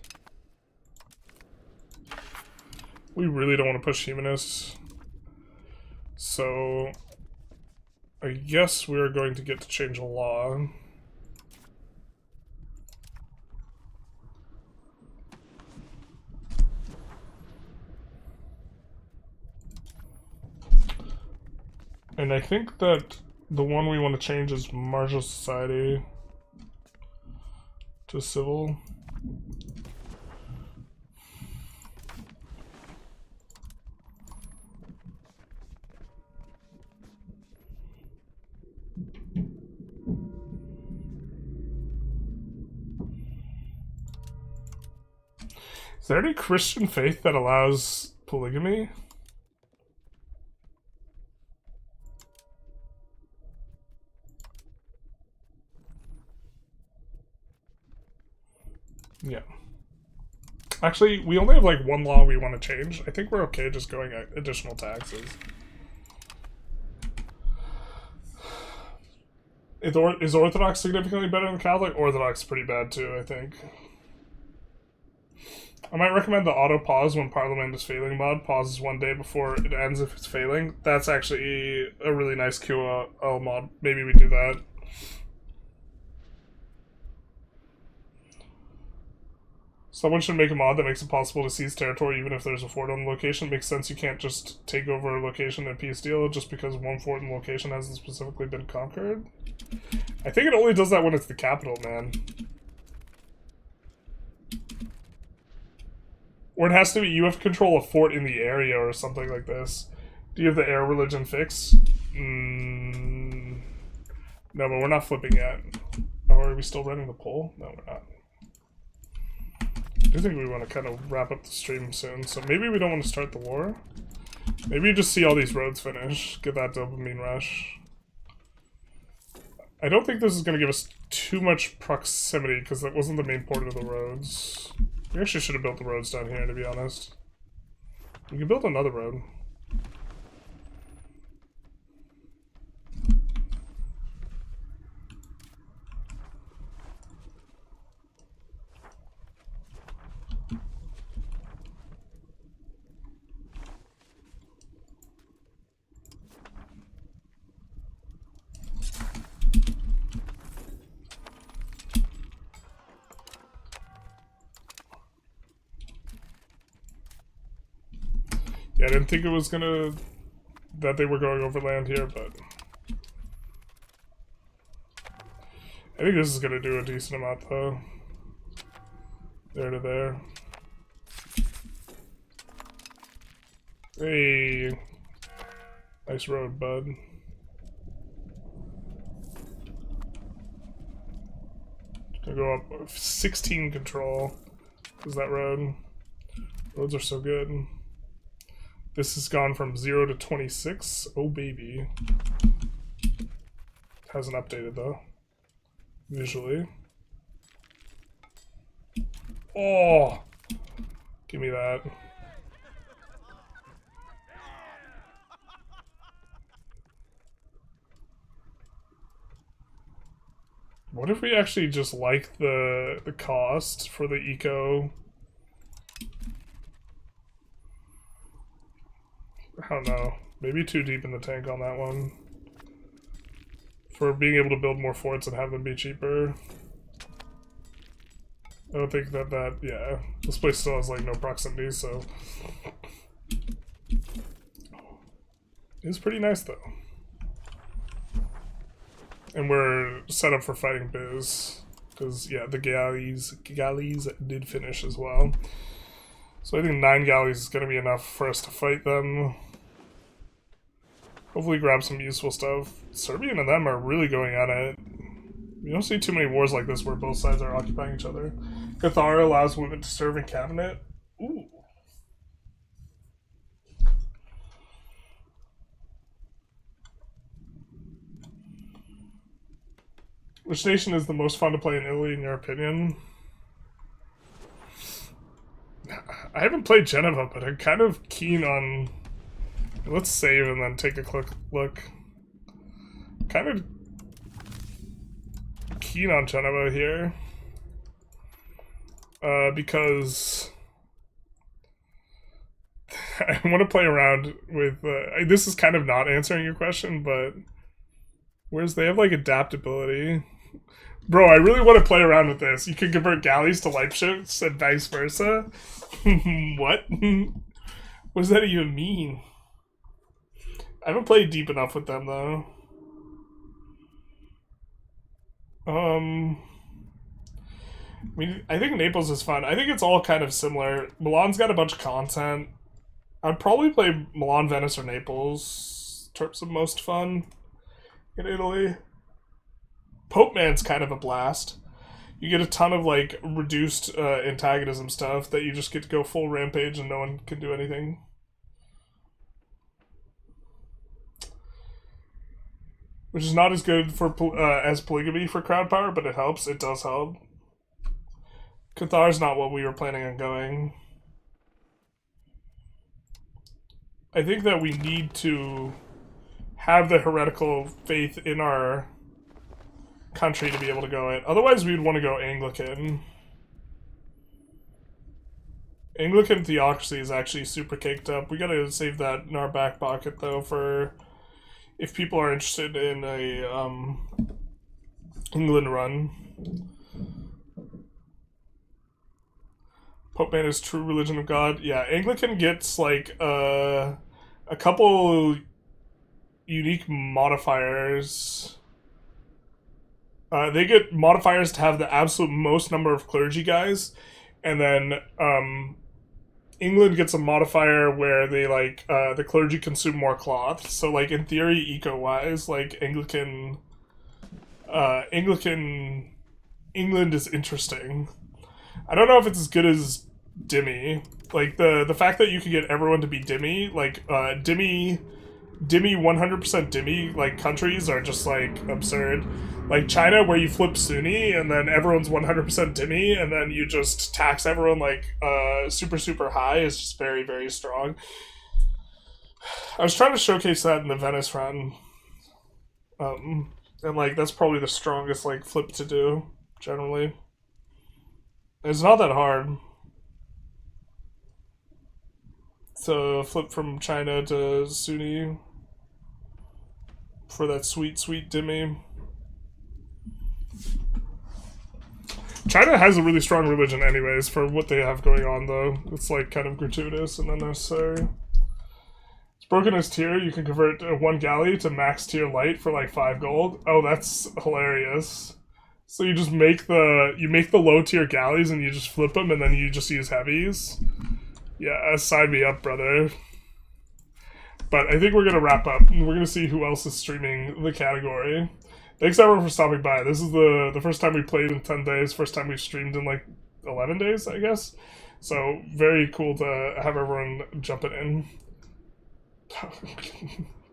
We really don't want to push humanists. So I guess we're going to get to change a law. And I think that the one we want to change is martial society to civil. Is there any Christian faith that allows polygamy? Yeah. Actually, we only have like one law we want to change. I think we're okay just going at additional taxes. Is Orthodox significantly better than Catholic? Orthodox is pretty bad too, I think. I might recommend the auto pause when Parliament is failing mod. Pauses 1 day before it ends if it's failing. That's actually a really nice QL mod. Maybe we do that. Someone should make a mod that makes it possible to seize territory even if there's a fort on the location. It makes sense you can't just take over a location in a peace deal just because one fort in the location hasn't specifically been conquered. I think it only does that when it's the capital, man. Or it has to be, you have to control a fort in the area or something like this. Do you have the air religion fix? No, but we're not flipping yet. Oh, are we still running the poll? No, we're not. I think we want to kind of wrap up the stream soon, so maybe we don't want to start the war. Maybe you just see all these roads finish, get that dopamine rush. I don't think this is going to give us too much proximity, because that wasn't the main point of the roads. We actually should have built the roads down here, to be honest. We could build another road. Yeah, I didn't think it was that they were going overland here, but I think this is gonna do a decent amount though. There to there. Hey, nice road, bud. Gonna go up 16 control. Is that road? Roads are so good. This has gone from 0 to 26. Oh, baby. Hasn't updated, though. Visually. Oh! Give me that. What if we actually just like the cost for the eco? I don't know. Maybe too deep in the tank on that one. For being able to build more forts and have them be cheaper. I don't think that, yeah. This place still has, like, no proximity, so... It's pretty nice, though. And we're set up for fighting biz. Because, yeah, the galleys did finish as well. So I think 9 galleys is going to be enough for us to fight them. Hopefully grab some useful stuff. Serbian and them are really going at it. You don't see too many wars like this where both sides are occupying each other. Cathar allows women to serve in cabinet. Ooh. Which nation is the most fun to play in Italy, in your opinion? I haven't played Genova, but I'm kind of keen on... Let's save and then take a quick look. Kind of keen on Genova here. Because... I want to play around with... this is kind of not answering your question, but... Whereas they have, like, adaptability... Bro, I really want to play around with this. You can convert galleys to light ships and vice versa. What? What does that even mean? I haven't played deep enough with them, though. I mean, I think Naples is fun. I think it's all kind of similar. Milan's got a bunch of content. I'd probably play Milan, Venice, or Naples in terms of most fun in Italy. Pope Man's kind of a blast. You get a ton of, like, reduced antagonism stuff that you just get to go full rampage and no one can do anything. Which is not as good for as polygamy for crowd power, but it helps. It does help. Cathar's not what we were planning on going. I think that we need to have the heretical faith in our country to be able to go it. Otherwise, we'd want to go Anglican. Anglican theocracy is actually super caked up. We gotta save that in our back pocket, though, for if people are interested in a England run. Pope Man is true religion of God. Yeah, Anglican gets, like, a couple unique modifiers. They get modifiers to have the absolute most number of clergy guys, and then England gets a modifier where they, like, the clergy consume more cloth. So, like, in theory, eco-wise, like, Anglican England is interesting. I don't know if it's as good as Dhimmi. Like, the fact that you can get everyone to be Dhimmi, like, Dhimmi 100% Dhimmi, like, countries are just, like, absurd. Like, China, where you flip Sunni, and then everyone's 100% Dhimmi, and then you just tax everyone, like, super, super high, is just very, very strong. I was trying to showcase that in the Venice run. And, like, that's probably the strongest, like, flip to do, generally. It's not that hard. So, flip from China to Sunni for that sweet, sweet Dhimmi. China has a really strong religion anyways for what they have going on, though. It's, like, kind of gratuitous and unnecessary. It's broken as tier. You can convert one galley to max tier light for, like, 5 gold. Oh, that's hilarious. So you just make the low tier galleys and you just flip them and then you just use heavies. Yeah, sign me up, brother. But I think we're gonna wrap up. We're gonna see who else is streaming the category. Thanks everyone for stopping by. This is the first time we played in 10 days. First time we streamed in, like, 11 days, I guess. So very cool to have everyone jumping in.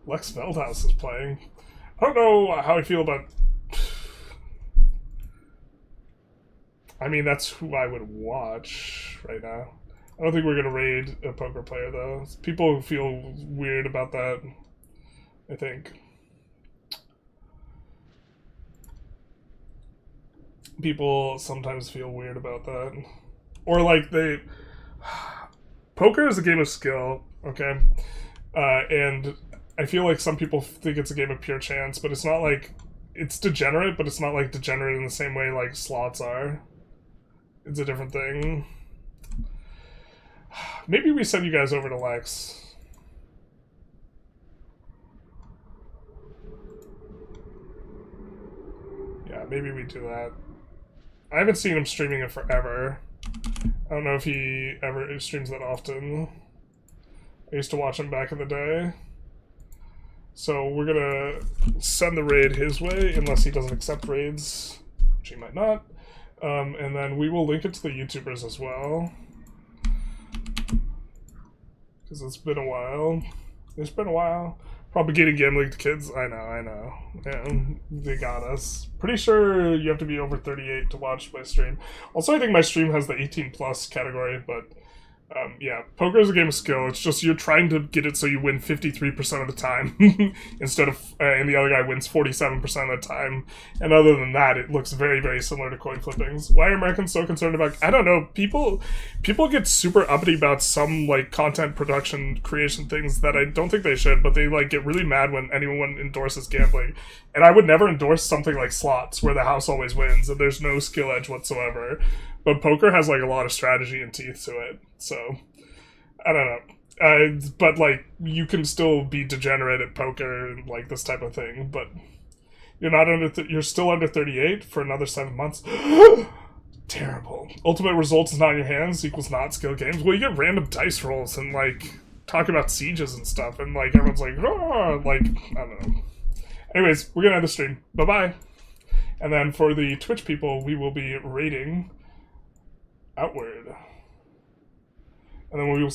Lex Veldhouse is playing. I don't know how I feel about... I mean, that's who I would watch right now. I don't think we're going to raid a poker player, though. People feel weird about that, I think. People sometimes feel weird about that. Or, like, they... Poker is a game of skill, okay? And I feel like some people think it's a game of pure chance, but it's not like... It's degenerate, but it's not, like, degenerate in the same way, like, slots are. It's a different thing. Maybe we send you guys over to Lex. Yeah, maybe we do that. I haven't seen him streaming it forever. I don't know if he ever streams that often. I used to watch him back in the day. So we're gonna send the raid his way, unless he doesn't accept raids, which he might not. And then we will link it to the YouTubers as well. Because it's been a while. It's been a while. Propagating gambling to kids? I know. Yeah, they got us. Pretty sure you have to be over 38 to watch my stream. Also, I think my stream has the 18 plus category, but yeah, poker is a game of skill. It's just you're trying to get it so you win 53% of the time instead of, and the other guy wins 47% of the time. And other than that, it looks very, very similar to coin flippings. Why are Americans so concerned about? I don't know. People get super uppity about some like content production creation things that I don't think they should, but they like get really mad when anyone endorses gambling. And I would never endorse something like slots where the house always wins and there's no skill edge whatsoever. But poker has like a lot of strategy and teeth to it, so I don't know. But like you can still be degenerate at poker and like this type of thing. But you're not you're still under 38 for another 7 months. Terrible. Ultimate results is not in your hands equals not skill games. Well, you get random dice rolls and like talk about sieges and stuff, and like everyone's like, oh, like I don't know. Anyways, we're gonna end the stream. Bye bye. And then for the Twitch people, we will be raiding outward. And then we will